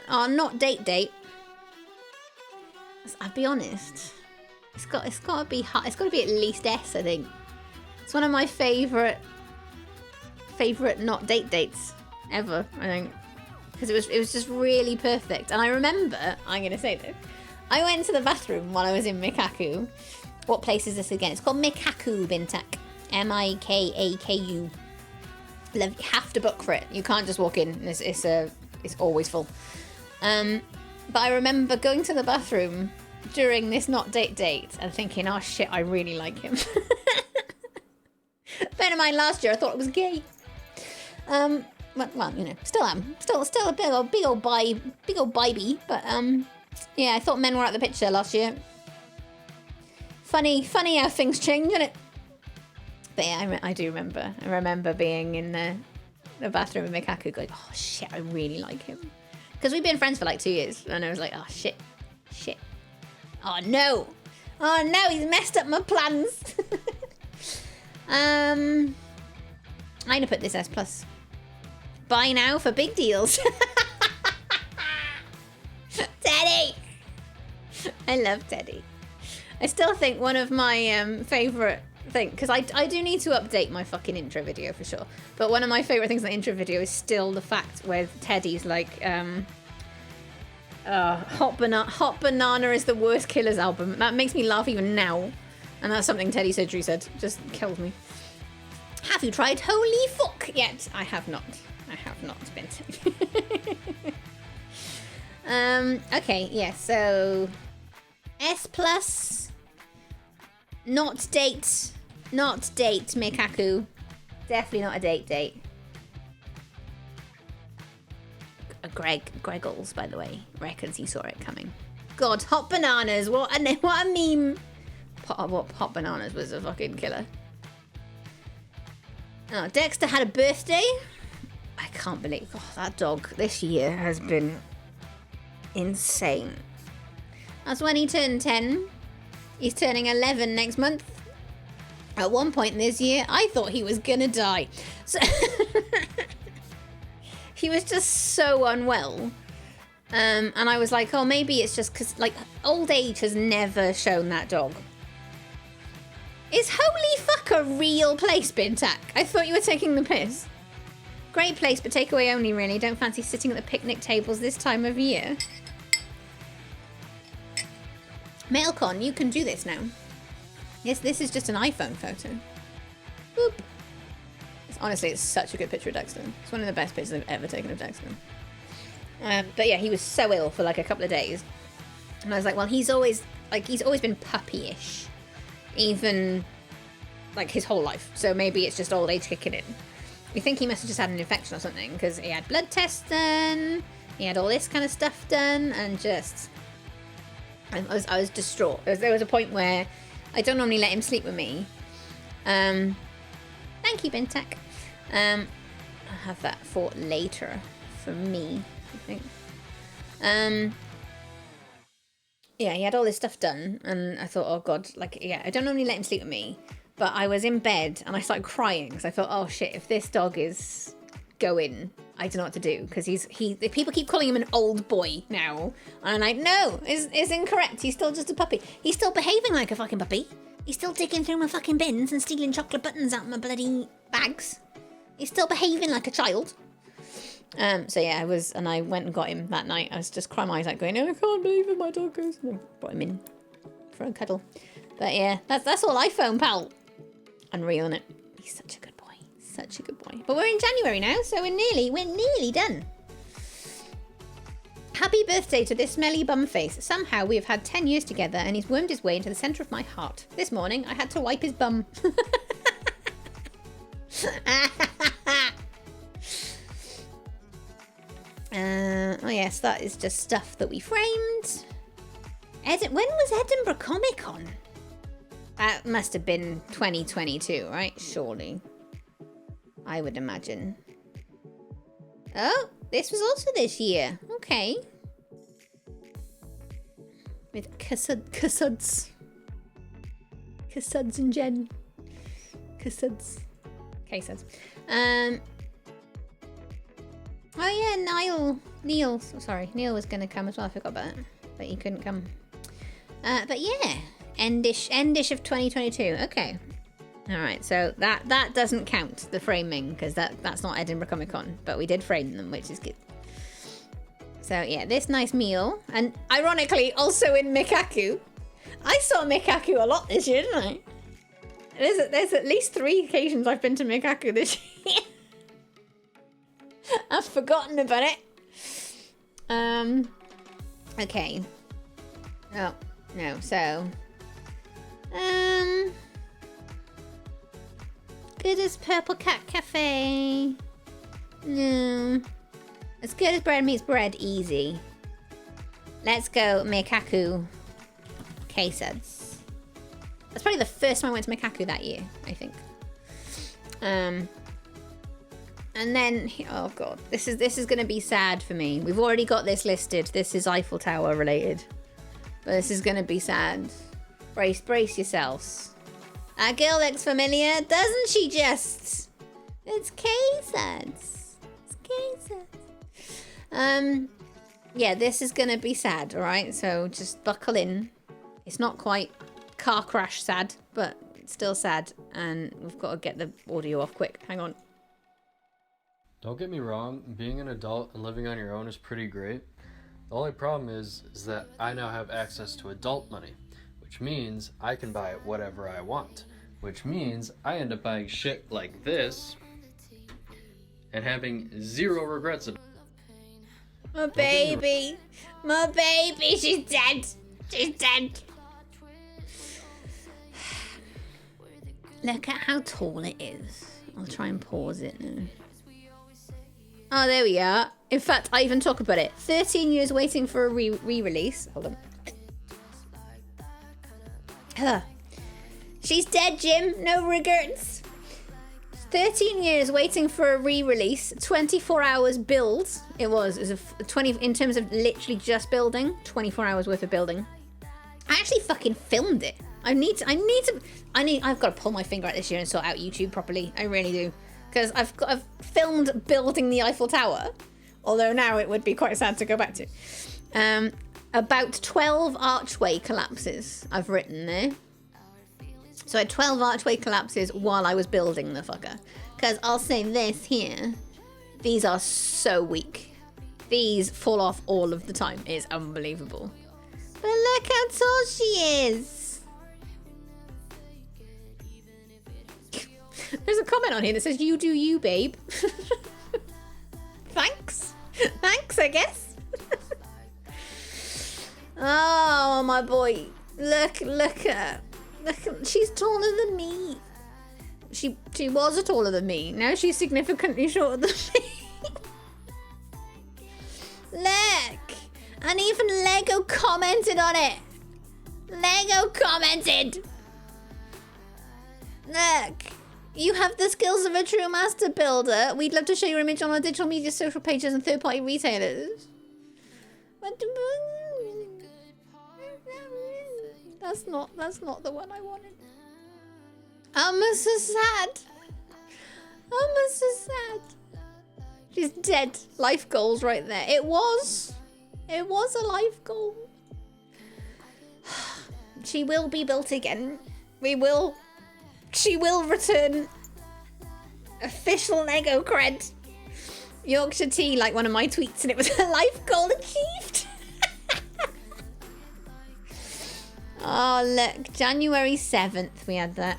our not date. I'll be honest. It's got to be hot. It's got to be at least S, I think. It's one of my favorite not dates ever, I think. Because it was just really perfect. And I remember, I'm going to say this, I went to the bathroom while I was in Mikaku. What place is this again? It's called Mikaku Bintak. Mikaku. You have to book for it. You can't just walk in. It's always full. But I remember going to the bathroom during this not date and thinking, oh shit, I really like him. Bear in mind, last year I thought it was gay. Well, you know, still am. Still a big old bybie. But yeah, I thought men were out of the picture last year. Funny how things change, isn't it? But yeah, I do remember. I remember being in the bathroom with Mikaku going, oh shit, I really like him. Because we've been friends for like 2 years. And I was like, oh shit. Oh no, he's messed up my plans. I'm gonna put this S+. Buy now for big deals. Teddy! I love Teddy. I still think one of my favourite things, because I do need to update my fucking intro video for sure, but one of my favourite things in the intro video is still the fact where Teddy's like, Hot Banana is the worst Killers album. That makes me laugh even now. And that's something Teddy Sidri said. Just kills me. Have you tried Holy Fuck yet? I have not. I have not, Spencer. Okay, yeah, so... S plus... Not date. Not date, Mikaku. Definitely not a date. Greggles, by the way, reckons he saw it coming. God, Hot Bananas, what a meme. Hot Bananas was a fucking killer. Oh, Dexter had a birthday. I can't believe, that dog this year has been insane. That's when he turned 10. He's turning 11 next month. At one point this year, I thought he was gonna die. So he was just so unwell. And I was like, oh, maybe it's just because, like, old age has never shown that dog. Is Holy Fuck a real place, Bintac? I thought you were taking the piss. Great place, but takeaway only, really. Don't fancy sitting at the picnic tables this time of year. Mailcon, you can do this now. Yes, this is just an iPhone photo. Boop. Honestly, it's such a good picture of Dexter. It's one of the best pictures I've ever taken of Dexter. But yeah, he was so ill for like a couple of days. And I was like, well, he's always been puppyish. Even like his whole life. So maybe it's just old age kicking in. We think he must have just had an infection or something, because he had blood tests done, he had all this kind of stuff done, and just... I was distraught. There was a point where I don't normally let him sleep with me. Thank you, Bintac. I'll have that for later for me, I think. Yeah, he had all this stuff done, and I thought, oh god, like, yeah, I don't normally let him sleep with me, but I was in bed and I started crying because I thought, oh shit, if this dog is going, I don't know what to do, because people keep calling him an old boy now, and I'm like, no, it's incorrect. He's still just a puppy. He's still behaving like a fucking puppy. He's still digging through my fucking bins and stealing chocolate buttons out of my bloody bags. He's still behaving like a child. So yeah, I went and got him that night. I was just crying my eyes out going, oh, I can't believe it, my dog goes. And I brought him in for a cuddle. But yeah, that's all iPhone, pal. Unreal, innit? He's such a good boy. Such a good boy. But we're in January now, so we're nearly done. Happy birthday to this smelly bum face. Somehow we have had 10 years together and he's wormed his way into the centre of my heart. This morning I had to wipe his bum. Oh yes, that is just stuff that we framed. When was Edinburgh Comic Con? That must have been 2022, right? Surely. I would imagine. Oh, this was also this year. Okay. With Concussed and Jen. Concussed. K-Suds. Oh yeah, Neil was gonna come as well, I forgot about it. But he couldn't come. But yeah, endish of 2022, okay. Alright, so that doesn't count, the framing, because that's not Edinburgh Comic Con, but we did frame them, which is good. So yeah, this nice meal, and ironically also in Mikaku. I saw Mikaku a lot this year, didn't I? There's at least 3 occasions I've been to Mikaku this year. I've forgotten about it. Okay. Oh, no, so... Good as Purple Cat Cafe. No. As good as Bread Meets Bread, easy. Let's go Mikaku K-Suds. That's probably the first time I went to Mikaku that year, I think. And then, oh god, this is going to be sad for me. We've already got this listed. This is Eiffel Tower related. But this is going to be sad. Brace yourselves. That girl looks familiar, doesn't she just? It's K-Suds. It's K-Suds. Yeah, this is going to be sad, alright? So just buckle in. It's not quite car crash sad, but it's still sad. And we've got to get the audio off quick. Hang on. Don't get me wrong, being an adult and living on your own is pretty great, The only problem is that I now have access to adult money, which means I can buy whatever I want, which means I end up buying shit like this and having zero regrets about it. My baby. My baby. She's dead. She's dead. Look at how tall it is. I'll try and pause it now. Oh, there we are. In fact, I even talk about it. 13 years waiting for a re-release. Hold on. She's dead, Jim. No regrets. 13 years waiting for a re-release. 24 hours build. It was a 20 in terms of literally just building. 24 hours worth of building. I actually fucking filmed it. I've got to pull my finger out this year and sort out YouTube properly. I really do. Because I've filmed building the Eiffel Tower. Although now it would be quite sad to go back to. About 12 archway collapses I've written there. So I had 12 archway collapses while I was building the fucker. Because I'll say this here. These are so weak. These fall off all of the time. It's unbelievable. But look how tall she is. There's a comment on here that says, you do you, babe. Thanks. Thanks, I guess. Oh, my boy. Look at. She's taller than me. She was taller than me. Now she's significantly shorter than me. Look. And even Lego commented on it. Lego commented. Look. You have the skills of a true master builder. We'd love to show your image on our digital media social pages and third-party retailers. That's not the one I wanted. I'm so sad. I'm so sad. She's dead. Life goals right there. It was a life goal. She will be built again. She will return. Official Lego cred. Yorkshire tea, like one of my tweets, and it was a life goal achieved. Oh, look. January 7th, we had that.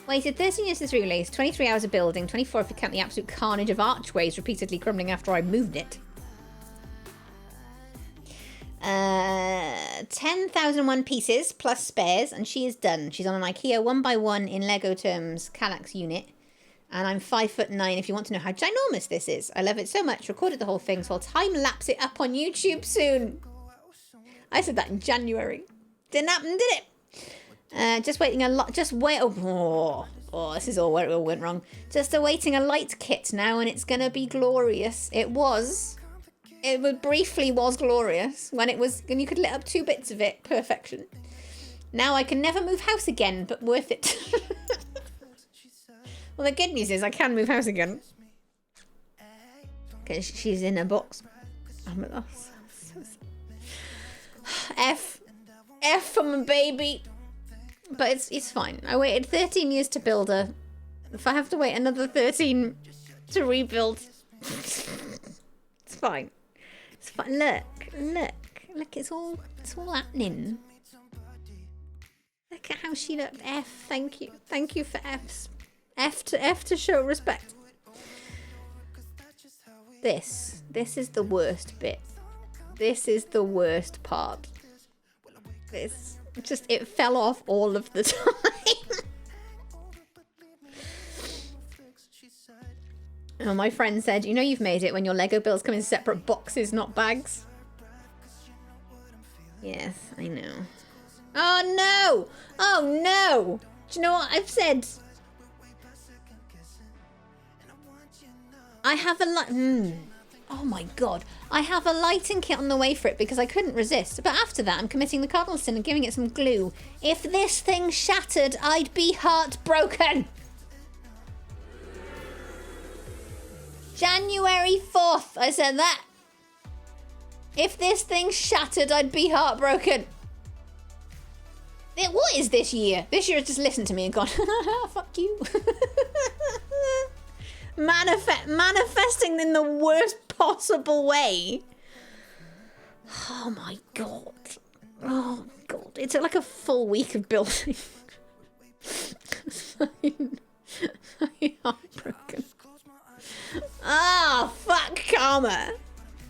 Waited 13 years to re-release, 23 hours of building, 24 if you count the absolute carnage of archways repeatedly crumbling after I moved it. 10,001 pieces plus spares, and she is done. She's on an IKEA 1x1 in Lego terms Kallax unit, and I'm 5'9". If you want to know how ginormous this is, I love it so much. Recorded the whole thing, so I'll time lapse it up on YouTube soon. I said that in January. Didn't happen, did it? Just waiting a lot. Just wait. Oh, this is all where it all went wrong. Just awaiting a light kit now, and it's gonna be glorious. It briefly was glorious when you could lit up 2 bits of it. Perfection. Now I can never move house again, but worth it. Well, the good news is I can move house again. Because she's in a box. F for my baby. But it's fine. I waited 13 years to build her. If I have to wait another 13 to rebuild, it's fine. It's fine. Look, it's all happening. Look at how she looked. F, thank you for F's. F to show respect. This is the worst bit. This is the worst part. It fell off all of the time. Oh, my friend said, you know you've made it when your Lego builds come in separate boxes, not bags. Yes, I know. Oh no! Oh no! Do you know what I've said? I have a Oh my god. I have a lighting kit on the way for it because I couldn't resist. But after that, I'm committing the cardinal sin and giving it some glue. If this thing shattered, I'd be heartbroken. January 4th, I said that. If this thing shattered, I'd be heartbroken. What is this year? This year has just listened to me and gone, fuck you. Manifesting in the worst possible way. Oh my god. Oh god. It took like a full week of building. I'm heartbroken. Ah, fuck karma.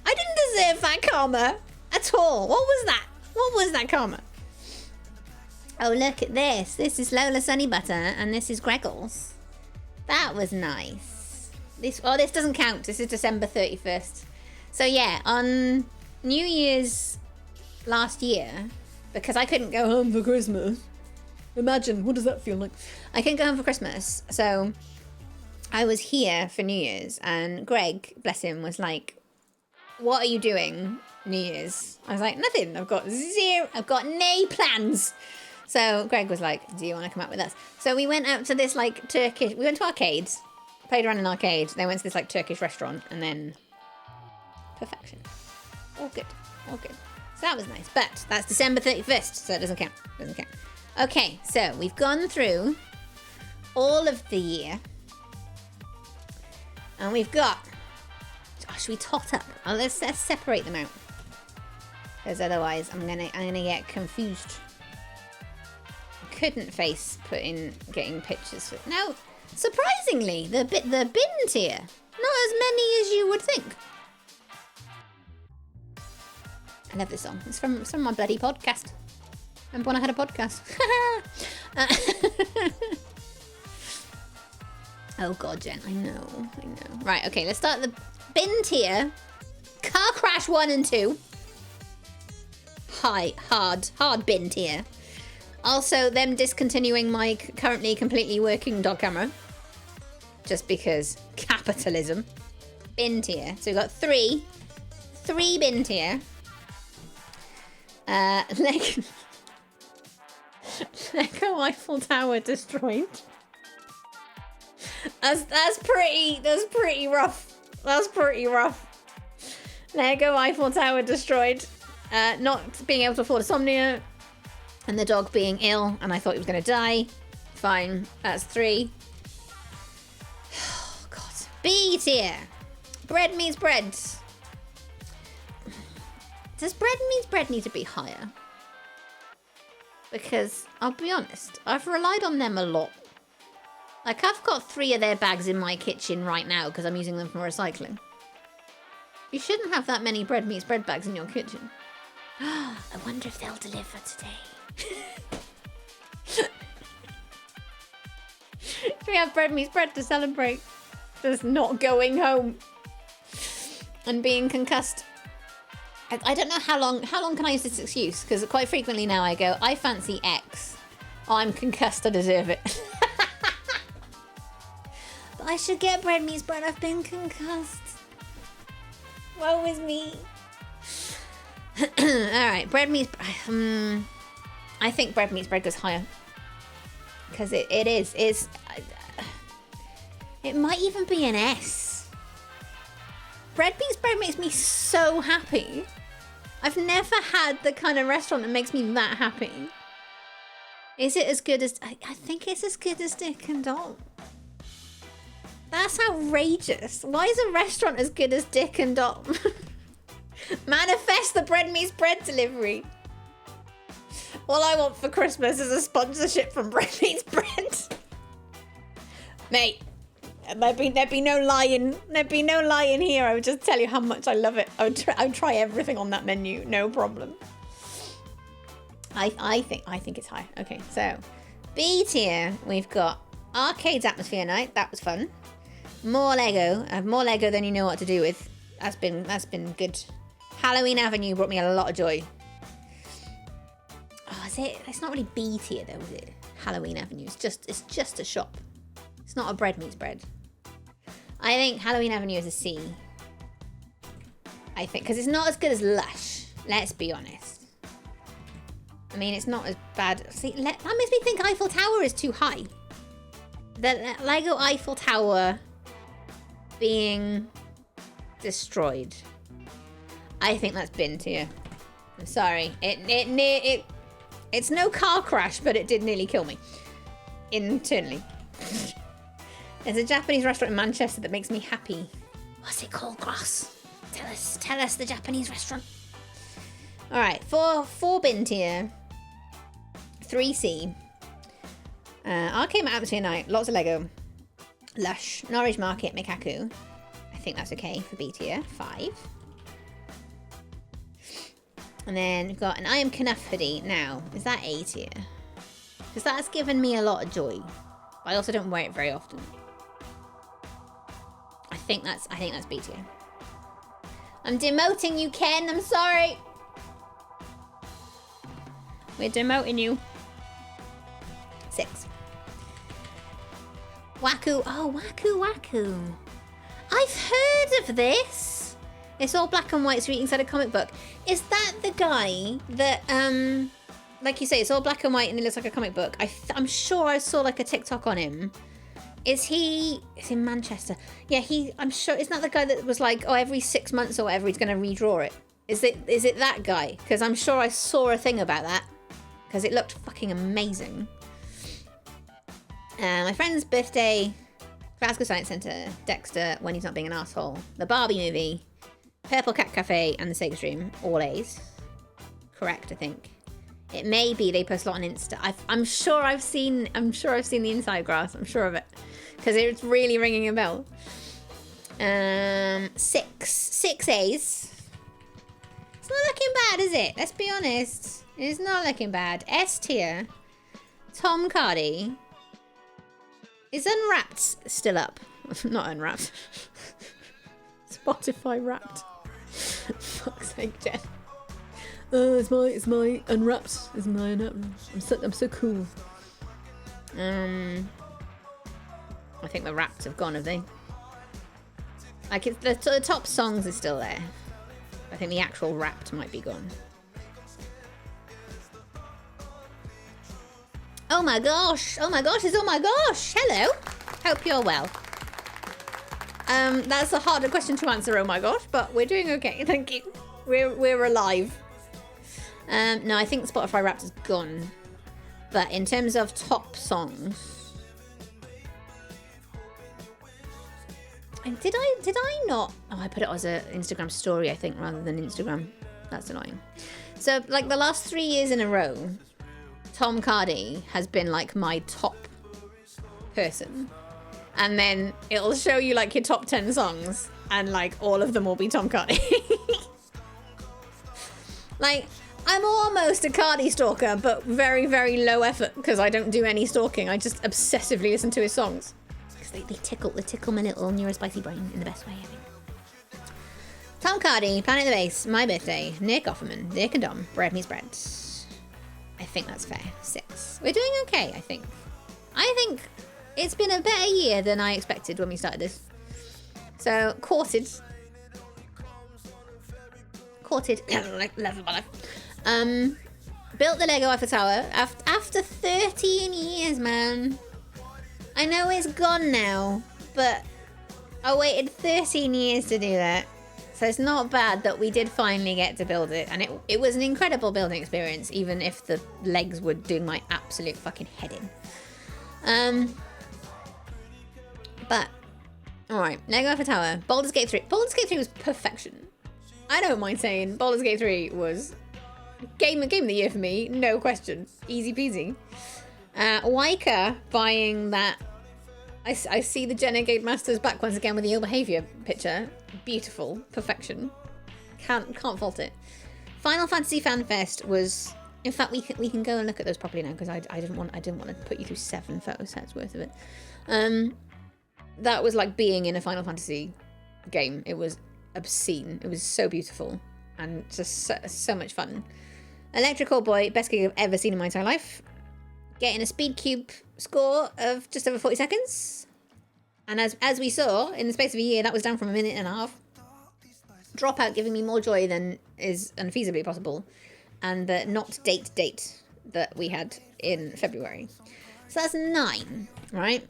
I didn't deserve that karma at all. What was that? What was that karma? Oh, look at this. This is Lola Sunny Butter, and this is Greggles. That was nice. This doesn't count. This is December 31st. So yeah, on New Year's last year, because I couldn't go home for Christmas. Imagine, what does that feel like? I couldn't go home for Christmas, so I was here for New Year's, and Greg, bless him, was like, what are you doing New Year's? I was like, nothing. I've got no plans. So Greg was like, do you want to come out with us? So we went out to this like Turkish, we went to arcades, played around in arcade, then went to this like Turkish restaurant, and then perfection. All good, all good. So that was nice, but that's December 31st, so it doesn't count, doesn't count. Okay, so we've gone through all of the year, and we've got, oh, should we tot up? Oh, let's separate them out, because otherwise I'm gonna get confused. Couldn't face getting pictures for. Now, surprisingly, the bin tier, not as many as you would think. I love this song. It's from my bloody podcast. Remember when I had a podcast? Oh god, Jen, I know. Right, okay, let's start the bin tier. Car Crash 1 and 2. Hard bin tier. Also, them discontinuing my currently completely working dog camera. Just because capitalism. Bin tier. So we've got three bin tier. Lego Eiffel Tower destroyed. That's pretty rough. That's pretty rough. Lego Eiffel Tower destroyed. Not being able to afford insomnia. And the dog being ill, and I thought he was going to die. Fine, that's 3. Oh, God. B tier. Bread meets bread. Does bread meets bread need to be higher? Because, I'll be honest, I've relied on them a lot. Like, I've got 3 of their bags in my kitchen right now because I'm using them for recycling. You shouldn't have that many bread meets bread bags in your kitchen. I wonder if they'll deliver today. We have bread meets bread to celebrate. Just not going home and being concussed. I don't know how long can I use this excuse, because quite frequently now I go, I fancy X. Oh, I'm concussed, I deserve it. But I should get bread meets bread, I've been concussed. Woe is me. Alright, bread meets I think bread meets bread goes higher. Because it might even be an S. Bread meets bread makes me so happy. I've never had the kind of restaurant that makes me that happy. Is it as good as... I think it's as good as Dick and Dom. That's outrageous. Why is a restaurant as good as Dick and Dom? Manifest the bread meets bread delivery. All I want for Christmas is a sponsorship from Bread Meets Bread. Mate, there'd be no lying. There'd be no lying here. I would just tell you how much I love it. I would try everything on that menu, no problem. I think it's high. Okay, so B tier, we've got Arcades Atmosphere Night. That was fun. More Lego. I have more Lego than you know what to do with. That's been good. Halloween Avenue brought me a lot of joy. Oh, is it? It's not really B tier though, is it? Halloween Avenue. It's just a shop. It's not a bread meets bread. I think Halloween Avenue is a C. I think because it's not as good as Lush. Let's be honest. I mean, it's not as bad. See, that makes me think Eiffel Tower is too high. The Lego Eiffel Tower being destroyed. I think that's bin tier. I'm sorry. It's no car crash, but it did nearly kill me. Internally. There's a Japanese restaurant in Manchester that makes me happy. What's it called, Gross? Tell us the Japanese restaurant. All right, four bin tier, 3C. Arcade Atmosphere Night, lots of Lego. Lush, Norwich Market, Mikaku. I think that's okay for B tier, 5. And then we've got an I Am Knuff hoodie. Now, is that A tier? Because that's given me a lot of joy. I also don't wear it very often. I think that's B tier. I'm demoting you, Ken. I'm sorry. We're demoting you. 6. Waku. Oh, Waku. I've heard of this. It's all black and white, so inside a comic book. Is that the guy that, like you say, it's all black and white and it looks like a comic book? I'm sure I saw like a TikTok on him. It's in Manchester. Yeah, I'm sure, isn't that the guy that was like, oh, every 6 months or whatever, he's going to redraw it? Is it that guy? Because I'm sure I saw a thing about that. Because it looked fucking amazing. My friend's birthday, Glasgow Science Centre, Dexter, When He's Not Being an Asshole, the Barbie movie, Purple Cat Cafe, and the Sega Stream, all A's. Correct, I think. It may be they post a lot on Insta. I'm sure I've seen the inside grass. I'm sure of it. Because it's really ringing a bell. 6 A's. It's not looking bad, is it? Let's be honest. It's not looking bad. S tier. Tom Cardy. Is Unwrapped still up? Not Unwrapped. Spotify Wrapped. Fuck's sake, Jen. It's my Unwrapped. It's my Unwrapped. I'm so cool. I think the Wrapped have gone, have they? Like, the top songs are still there. I think the actual Wrapped might be gone. Oh my gosh, it's oh my gosh. Hello. Hope you're well. That's a harder question to answer, oh my gosh, but we're doing okay, thank you. We're alive. No, I think Spotify Wrapped is gone. But in terms of top songs, and did I not? Oh, I put it as an Instagram story, I think, rather than Instagram. That's annoying. So, like, the last 3 years in a row, Tom Cardy has been, like, my top person. And then it'll show you, like, your top 10 songs, and, like, all of them will be Tom Cardy. Like, I'm almost a Cardi stalker, but very, very low effort, because I don't do any stalking. I just obsessively listen to his songs. Because they tickle my little neurospicy brain in the best way, I think. Tom Cardy, Planet of the Bass, My Birthday, Nick Offerman, Dick and Dom, Bread Meets Bread. I think that's fair. 6. We're doing okay, I think. I think it's been a better year than I expected when we started this. So, courted, like, love of my life. Built the Lego Eiffel Tower after 13 years, man. I know it's gone now, but I waited 13 years to do that. So it's not bad that we did finally get to build it. And it was an incredible building experience, even if the legs were doing my absolute fucking head in. But, alright, Lego Eiffel Tower. Baldur's Gate 3. Baldur's Gate 3 was perfection. I don't mind saying Baldur's Gate 3 was game of the year for me, no question. Easy peasy. Waika buying that. I see the Renegade Masters back once again with the ill behaviour picture. Beautiful. Perfection. Can't fault it. Final Fantasy Fan Fest was, in fact, we can go and look at those properly now, because I didn't want to put you through 7 photo sets worth of it. That was like being in a Final Fantasy game. It was obscene. It was so beautiful and just so much fun. Electrical Boy, best gig I've ever seen in my entire life. Getting a speed cube score of just over 40 seconds. And as we saw, in the space of a year, that was down from 1.5 minutes. Dropout giving me more joy than is unfeasibly possible. And the not date that we had in February. So that's 9, right?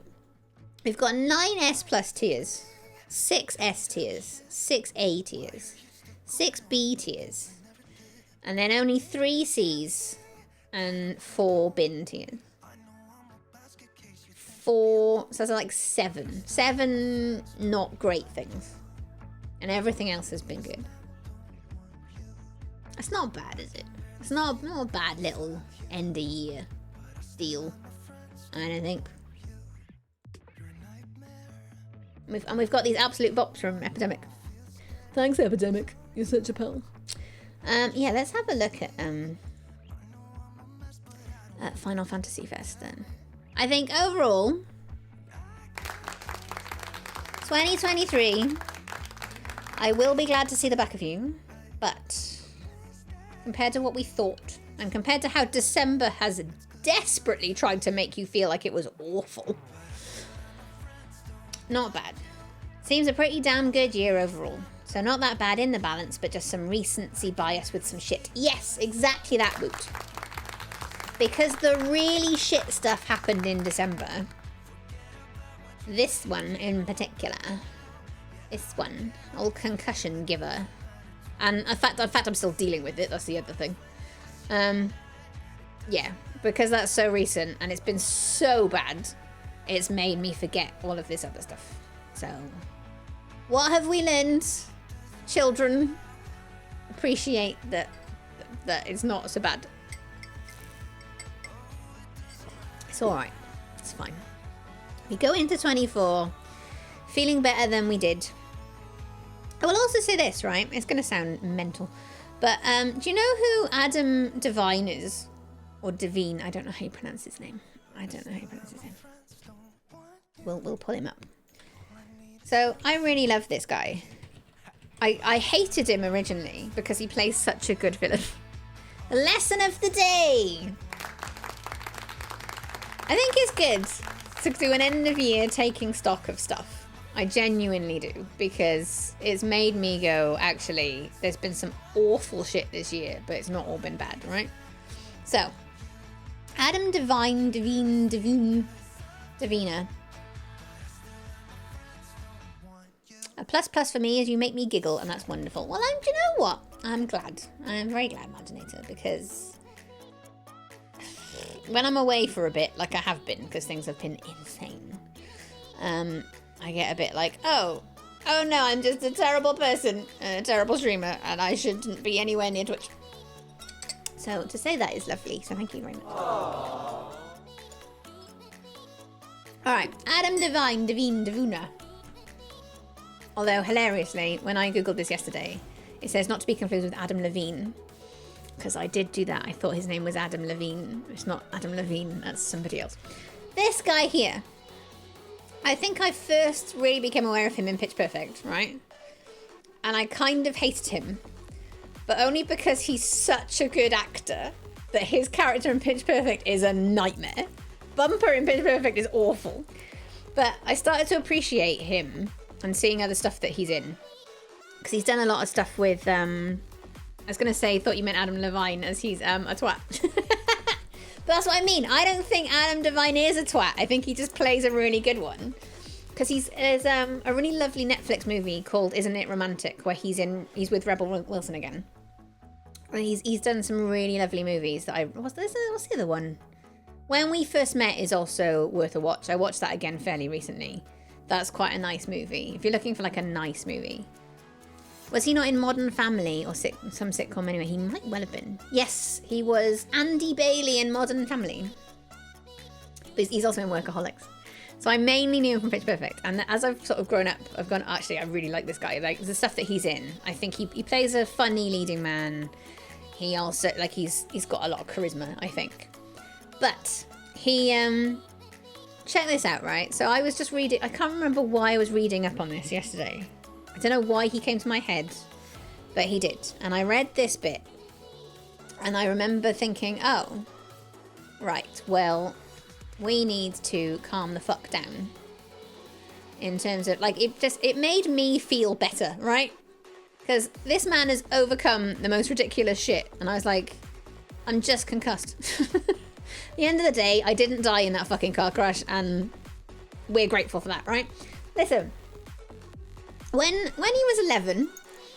We've got 9 S plus tiers, 6 S tiers, 6 A tiers, 6 B tiers, and then only 3 C's and 4 bin tiers. 4, so that's like 7. 7 not great things. And everything else has been good. That's not bad, is it? It's not a bad little end of year deal, I don't think. We've got these absolute bops from Epidemic. Thanks, Epidemic. You're such a pal. Yeah, let's have a look at Final Fantasy Fest then. I think overall, 2023, I will be glad to see the back of you, but compared to what we thought, and compared to how December has desperately tried to make you feel like it was awful, not bad. Seems a pretty damn good year overall. So not that bad in the balance, but just some recency bias with some shit. Yes, exactly that, Woot. Because the really shit stuff happened in December. This one in particular. This one. Old concussion giver. And in fact, I'm still dealing with it. That's the other thing. Yeah, because that's so recent and it's been so bad, it's made me forget all of this other stuff. So, what have we learned? Children, appreciate that it's not so bad. It's alright. It's fine. We go into 24 feeling better than we did. I will also say this, right? It's going to sound mental. But do you know who Adam Devine is? Or Devine, I don't know how you pronounce his name. We'll pull him up. So, I really love this guy. I hated him originally because he plays such a good villain. The lesson of the day! I think it's good to do an end of year taking stock of stuff. I genuinely do, because it's made me go, actually, there's been some awful shit this year, but it's not all been bad, right? So, Adam Devina. A plus for me is you make me giggle, and that's wonderful. Well, do you know what? I'm glad. I'm very glad, Marginator, because when I'm away for a bit, like I have been, because things have been insane, I get a bit like, oh no, I'm just a terrible person, a terrible streamer, and I shouldn't be anywhere near Twitch. So to say that is lovely, so thank you very much. Alright, Adam Devina. Although, hilariously, when I googled this yesterday, it says not to be confused with Adam Levine. Because I did do that. I thought his name was Adam Levine. It's not Adam Levine, that's somebody else. This guy here. I think I first really became aware of him in Pitch Perfect, right? And I kind of hated him. But only because he's such a good actor that his character in Pitch Perfect is a nightmare. Bumper in Pitch Perfect is awful. But I started to appreciate him and seeing other stuff that he's in. Because he's done a lot of stuff with, I was going to say, thought you meant Adam Levine, as he's a twat. But that's what I mean. I don't think Adam Devine is a twat. I think he just plays a really good one. Because there's a really lovely Netflix movie called Isn't It Romantic, where he's with Rebel Wilson again. And he's done some really lovely movies that what's the other one? When We First Met is also worth a watch. I watched that again fairly recently. That's quite a nice movie. If you're looking for like a nice movie. Was he not in Modern Family or some sitcom anyway? He might well have been. Yes, he was Andy Bailey in Modern Family. But he's also in Workaholics. So I mainly knew him from Pitch Perfect. And as I've sort of grown up, I've gone, actually, I really like this guy. Like, the stuff that he's in. I think he plays a funny leading man. He also, like, he's got a lot of charisma, I think. But he, check this out, right? So I was just reading, I can't remember why I was reading up on this yesterday. I don't know why he came to my head, but he did. And I read this bit, and I remember thinking, oh, right, well, we need to calm the fuck down. In terms of, like, it made me feel better, right? Because this man has overcome the most ridiculous shit, and I was like, I'm just concussed. At the end of the day, I didn't die in that fucking car crash, and we're grateful for that, right? Listen. When he was 11,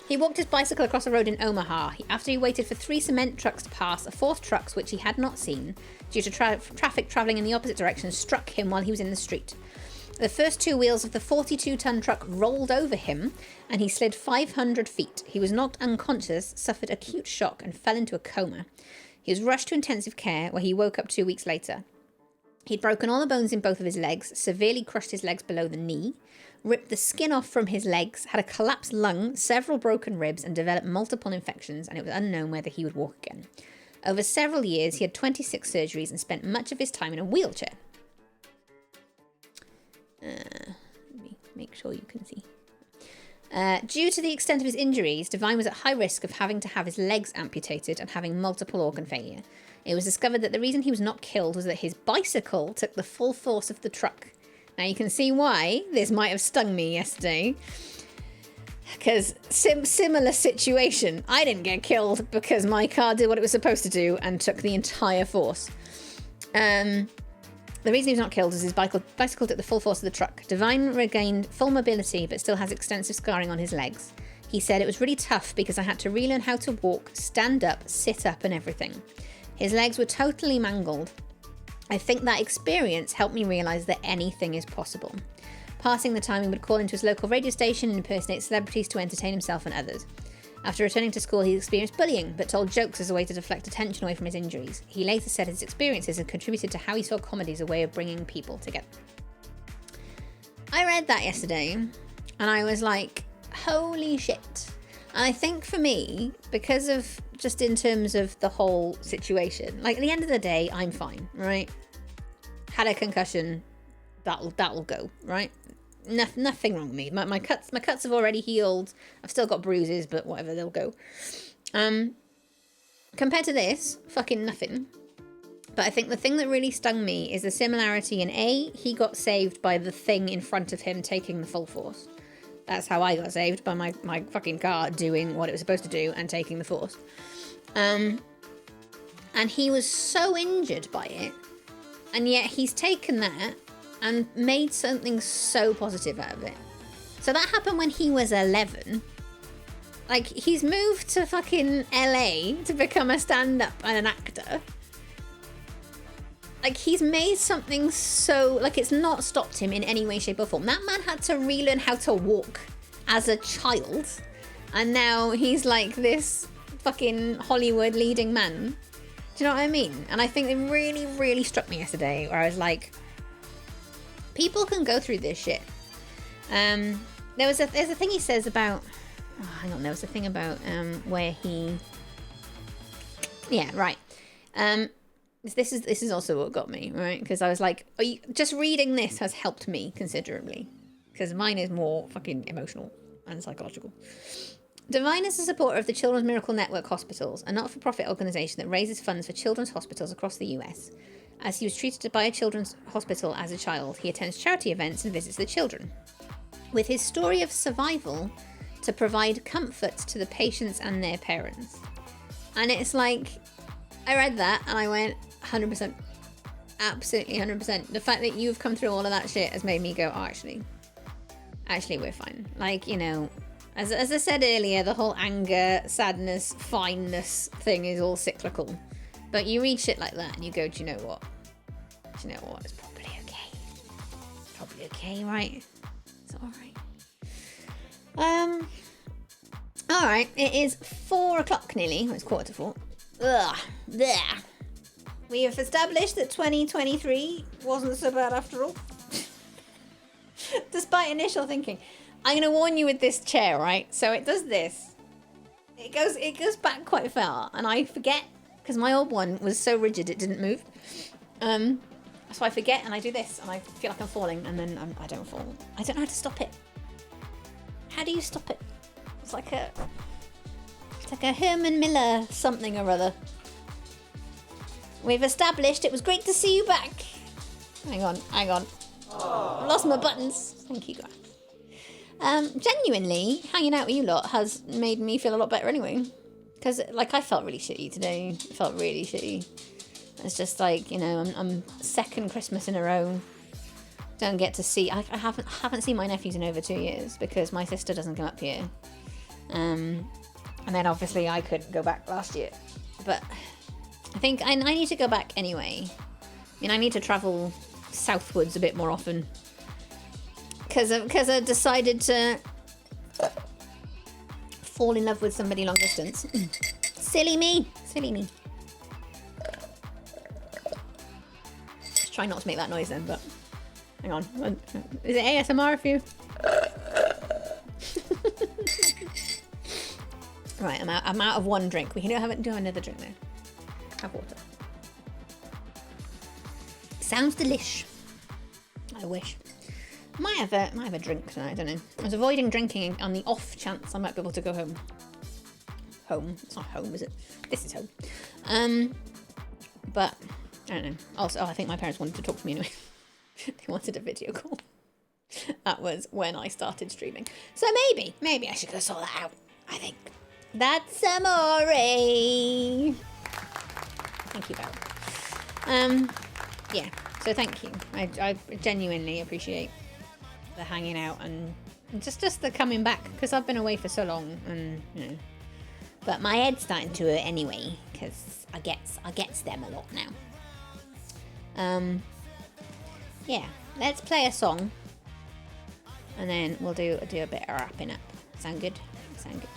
He walked his bicycle across a road in Omaha after he waited for 3 cement trucks to pass. A 4th truck, which he had not seen due to traffic travelling in the opposite direction, struck him while he was in the street. The first 2 wheels of the 42-ton truck rolled over him and he slid 500 feet. He was knocked unconscious, suffered acute shock and fell into a coma. He was rushed to intensive care where he woke up 2 weeks later. He'd broken all the bones in both of his legs, severely crushed his legs below the knee, ripped the skin off from his legs, had a collapsed lung, several broken ribs, and developed multiple infections, and it was unknown whether he would walk again. Over several years, he had 26 surgeries and spent much of his time in a wheelchair. Let me make sure you can see. Due to the extent of his injuries, Devine was at high risk of having to have his legs amputated and having multiple organ failure. It was discovered that the reason he was not killed was that his bicycle took the full force of the truck. Now you can see why this might have stung me yesterday. Because similar situation. I didn't get killed because my car did what it was supposed to do and took the entire force. The reason he was not killed is his bicycle took the full force of the truck. Devine regained full mobility but still has extensive scarring on his legs. He said, "It was really tough because I had to relearn how to walk, stand up, sit up and everything. His legs were totally mangled. I think that experience helped me realise that anything is possible." Passing the time, he would call into his local radio station and impersonate celebrities to entertain himself and others. After returning to school, he experienced bullying, but told jokes as a way to deflect attention away from his injuries. He later said his experiences had contributed to how he saw comedy as a way of bringing people together. I read that yesterday, and I was like, holy shit. And I think for me, because of just in terms of the whole situation, like at the end of the day, I'm fine, right? Had a concussion, that'll go, right? Nothing wrong with me. My cuts have already healed. I've still got bruises, but whatever, they'll go. Compared to this, fucking nothing. But I think the thing that really stung me is the similarity in A, he got saved by the thing in front of him taking the full force. That's how I got saved, by my fucking car doing what it was supposed to do and taking the force. And he was so injured by it, and yet he's taken that and made something so positive out of it. So that happened when he was 11. Like, he's moved to fucking LA to become a stand-up and an actor. Like, he's made something so... Like, it's not stopped him in any way, shape or form. That man had to relearn how to walk as a child. And now he's like this fucking Hollywood leading man. Do you know what I mean? And I think it really, really struck me yesterday, where I was like, people can go through this shit. There's a thing he says about... Oh, hang on, there was a thing about where he... Yeah, right. This is also what got me, right? Because I was like, just reading this has helped me considerably. Because mine is more fucking emotional and psychological. Devine is a supporter of the Children's Miracle Network Hospitals, a not-for-profit organisation that raises funds for children's hospitals across the US. As he was treated by a children's hospital as a child, he attends charity events and visits the children, with his story of survival to provide comfort to the patients and their parents. And it's like, I read that and I went, 100%. Absolutely 100%. The fact that you've come through all of that shit has made me go, oh, actually, we're fine. Like, you know, as I said earlier, the whole anger, sadness, fineness thing is all cyclical. But you read shit like that and you go, do you know what? It's probably okay. It's probably okay, right? It's alright. Alright, it is 4 o'clock nearly. Well, it's 3:45. Ugh. Blech. We have established that 2023 wasn't so bad after all. Despite initial thinking. I'm going to warn you with this chair, right? So it does this. It goes back quite far, and I forget, because my old one was so rigid it didn't move. So I forget, and I do this, and I feel like I'm falling, and then I don't fall. I don't know how to stop it. How do you stop it? It's like a Herman Miller something or other. We've established it was great to see you back. Hang on. I've lost my buttons. Thank you, guys. Genuinely, hanging out with you lot has made me feel a lot better anyway. Because, like, I felt really shitty today. I felt really shitty. It's just like, you know, I'm second Christmas in a row. Don't get to see... I haven't seen my nephews in over 2 years because my sister doesn't come up here. And then obviously I couldn't go back last year. But I think I need to go back anyway. I mean, I need to travel southwards a bit more often. Because I decided to fall in love with somebody long distance. Silly me. Silly me. Just try not to make that noise then, but... Hang on. Is it ASMR for you? Right, I'm out of one drink. We can do another drink though. Have water. Sounds delish. I wish. Might have a drink tonight, I don't know. I was avoiding drinking on the off chance I might be able to go home. Home? It's not home, is it? This is home. But, I don't know. Also, I think my parents wanted to talk to me anyway. They wanted a video call. That was when I started streaming. So maybe I should go sort that out, I think. That's amore. Thank you, Val. Yeah, so thank you. I genuinely appreciate the hanging out and just the coming back, because I've been away for so long, and you know. But my head's starting to hurt anyway, because I gets them a lot now. Yeah, let's play a song, and then we'll do a bit of wrapping up. Sound good? Sound good.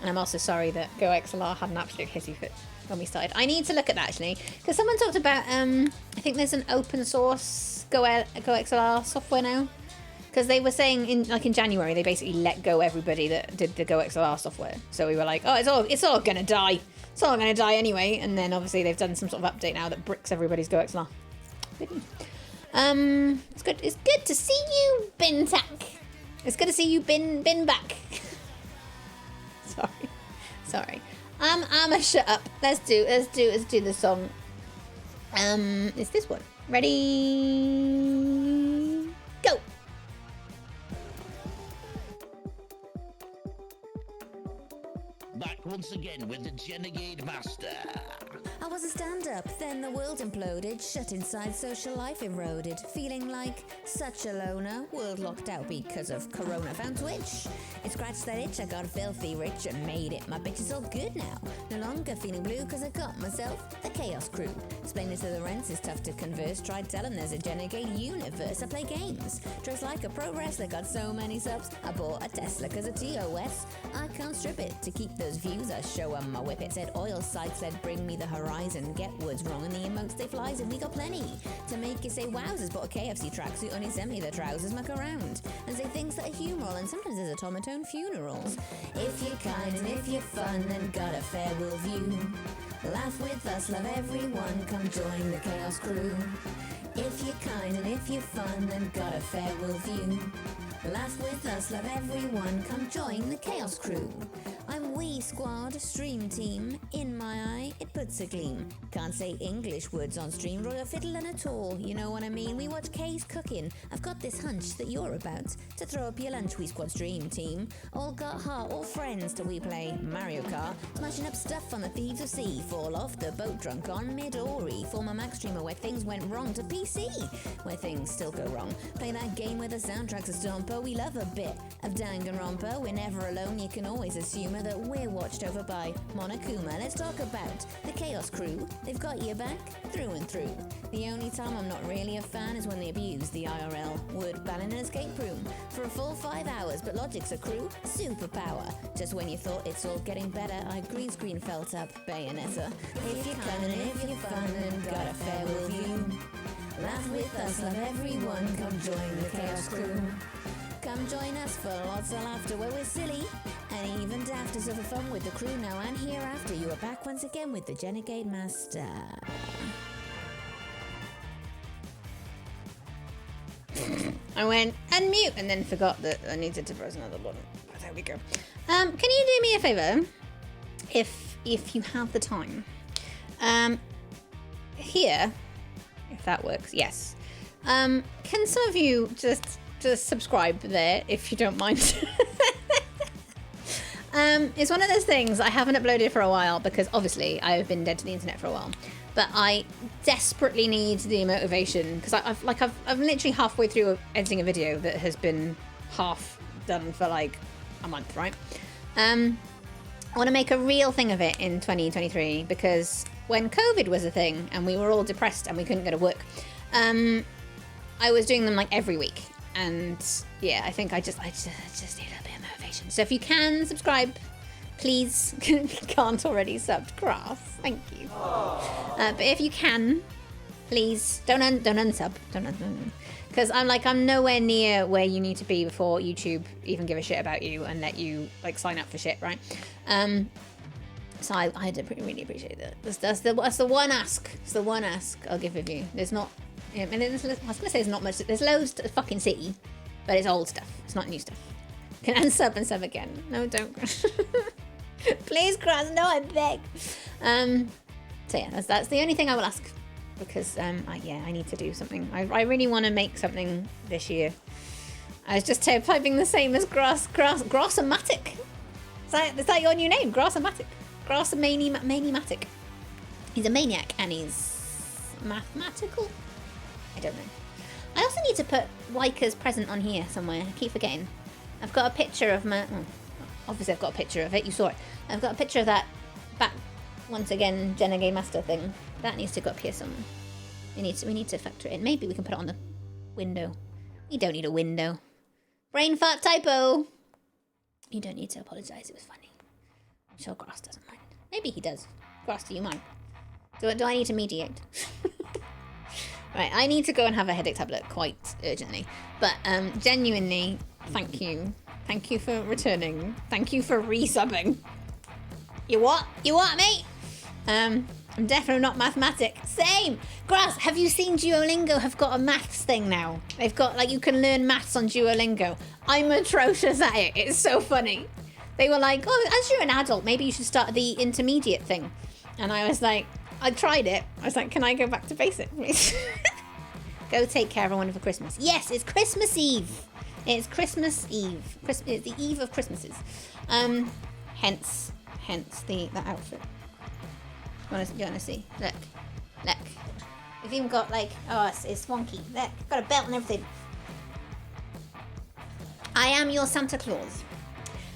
And I'm also sorry that GoXLR had an absolute hissy fit when we started. I need to look at that actually, because someone talked about I think there's an open source GoXLR software now, because they were saying in January they basically let go everybody that did the GoXLR software. So we were like, oh, it's all gonna die. It's all gonna die anyway. And then obviously they've done some sort of update now that bricks everybody's GoXLR. It's good to see you, Bintac. It's good to see you, Bin back. Sorry. I'ma shut up. Let's do the song. It's this one. Ready? Go. Back once again with the Renegade Master. I was a stand-up, then the world imploded, shut inside, social life eroded, feeling like such a loner, world locked out because of corona, found Twitch. It scratched that itch, I got filthy rich and made it, my bitch is all good now, no longer feeling blue cause I got myself the Chaos Crew. Explaining to the rents is tough to converse, tried telling there's a Renegade universe, I play games, dress like a pro wrestler, got so many subs, I bought a Tesla cause a TOS, I can't strip it, to keep those views I show 'em my whip, it said oil sites said bring me the horizon, get words wrong and the emotes they flies and we got plenty to make you say wowzers, bought a KFC tracksuit and he sent me the trousers, muck around and say things that are humoral, and sometimes there's automaton funerals. If you're kind and if you're fun and got a farewell view, laugh with us, love everyone, come join the Chaos Crew. If you're kind and if you're fun and got a farewell view, laugh with us, love everyone, come join the Chaos Crew. I'm Wee Squad, stream team, in my eye it puts a gleam. Can't say English words on stream, royal fiddling at all, you know what I mean? We watch Kay's cooking, I've got this hunch that you're about to throw up your lunch, Wee Squad stream team. All got heart, all friends till we play Mario Kart, smashing up stuff on the Thieves of Sea, fall off the boat drunk on Midori, former Mac streamer where things went wrong to PC, where things still go wrong. Play that game where the soundtrack's a stomper, we love a bit of Danganronpa, we're never alone, you can always assume that we're watched over by Monokuma. Let's talk about the Chaos Crew, they've got your back through and through. The only time I'm not really a fan is when they abuse the IRL word ban in an escape room for a full 5 hours, but Logic's a crew, superpower. Just when you thought it's all getting better, I green screen felt up Bayonetta. If you're kind and if you're fun and got a farewell view, laugh with us, love everyone, come join the Chaos Crew. Come join us for lots of laughter where we're silly and even dafter, so for fun with the crew now and hereafter. You are back once again with the Renegade Master. I went unmute and then forgot that I needed to press another button. There we go. Can you do me a favor, if you have the time? Here, if that works, yes. Can some of you just subscribe there if you don't mind? It's one of those things I haven't uploaded for a while because obviously I've been dead to the internet for a while, but I desperately need the motivation because I've literally halfway through editing a video that has been half done for like a month, right? I want to make a real thing of it in 2023 because when COVID was a thing and we were all depressed and we couldn't go to work, I was doing them like every week. And yeah, I think I just need a bit of motivation. So if you can subscribe, please. Can't already subbed, Grass. Thank you. But if you can, please don't unsub. Don't. Because I'm nowhere near where you need to be before YouTube even give a shit about you and let you like sign up for shit, right? So I really appreciate that. That's the one ask. It's the one ask I'll give of you. There's not. I was gonna say there's not much. There's loads to fucking see, but it's old stuff. It's not new stuff. Can unsub and sub again. No, don't. Please, Cross. No, I beg. So yeah, that's the only thing I will ask. Because I need to do something. I really want to make something this year. I was just typing the same as Grassomatic. Is that your new name? Grassomatic. Grassamanimatic. He's a maniac and he's mathematical. I don't know. I also need to put Wyker's present on here somewhere. I keep forgetting. I've got a picture of obviously I've got a picture of it. You saw it. I've got a picture of that back. Once again, Renegade Master thing. That needs to go up here somewhere. We need to factor it in. Maybe we can put it on the window. You don't need a window. Brain fart typo. You don't need to apologise. It was funny. I'm sure Grass doesn't mind. Maybe he does. Grass, do you mind? Do I need to mediate? Right, I need to go and have a headache tablet quite urgently. But genuinely, thank you. Thank you for returning. Thank you for resubbing. You what? You what, mate? I'm definitely not mathematic. Same! Grass, have you seen Duolingo have got a maths thing now? They've got, like, you can learn maths on Duolingo. I'm atrocious at it. It's so funny. They were like, oh, as you're an adult, maybe you should start the intermediate thing. And I was like, I tried it. I was like, can I go back to basic, please? Go take care of everyone for Christmas. Yes, it's Christmas Eve. It's Christmas Eve. It's the eve of Christmases. Hence the outfit. You wanna see? Look. We've even got like, it's wonky. Look, got a belt and everything. I am your Santa Claus.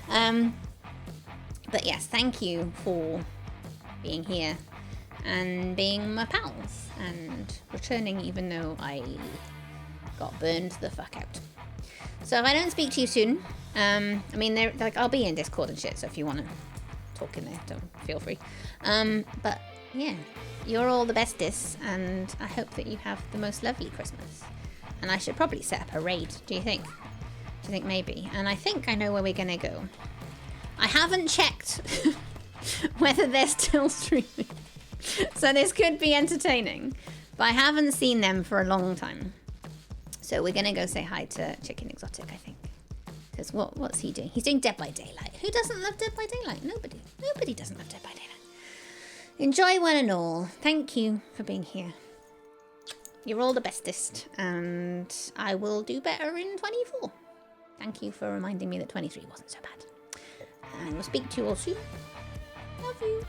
But yes, thank you for being here and being my pals and returning even though I got burned the fuck out. So if I don't speak to you soon, they're like, I'll be in Discord and shit, so if you want to talk in there, don't feel free. But yeah, you're all the bestest, and I hope that you have the most lovely Christmas. And I should probably set up a raid, do you think? Do you think maybe? And I think I know where we're gonna go. I haven't checked whether they're still streaming, so this could be entertaining, but I haven't seen them for a long time. So we're gonna go say hi to Chicken Exotic, I think. Because what's he doing? He's doing Dead by Daylight. Who doesn't love Dead by Daylight? Nobody. Nobody doesn't love Dead by Daylight. Enjoy one and all. Thank you for being here. You're all the bestest. And I will do better in 24. Thank you for reminding me that 23 wasn't so bad. And we'll speak to you all soon. Love you.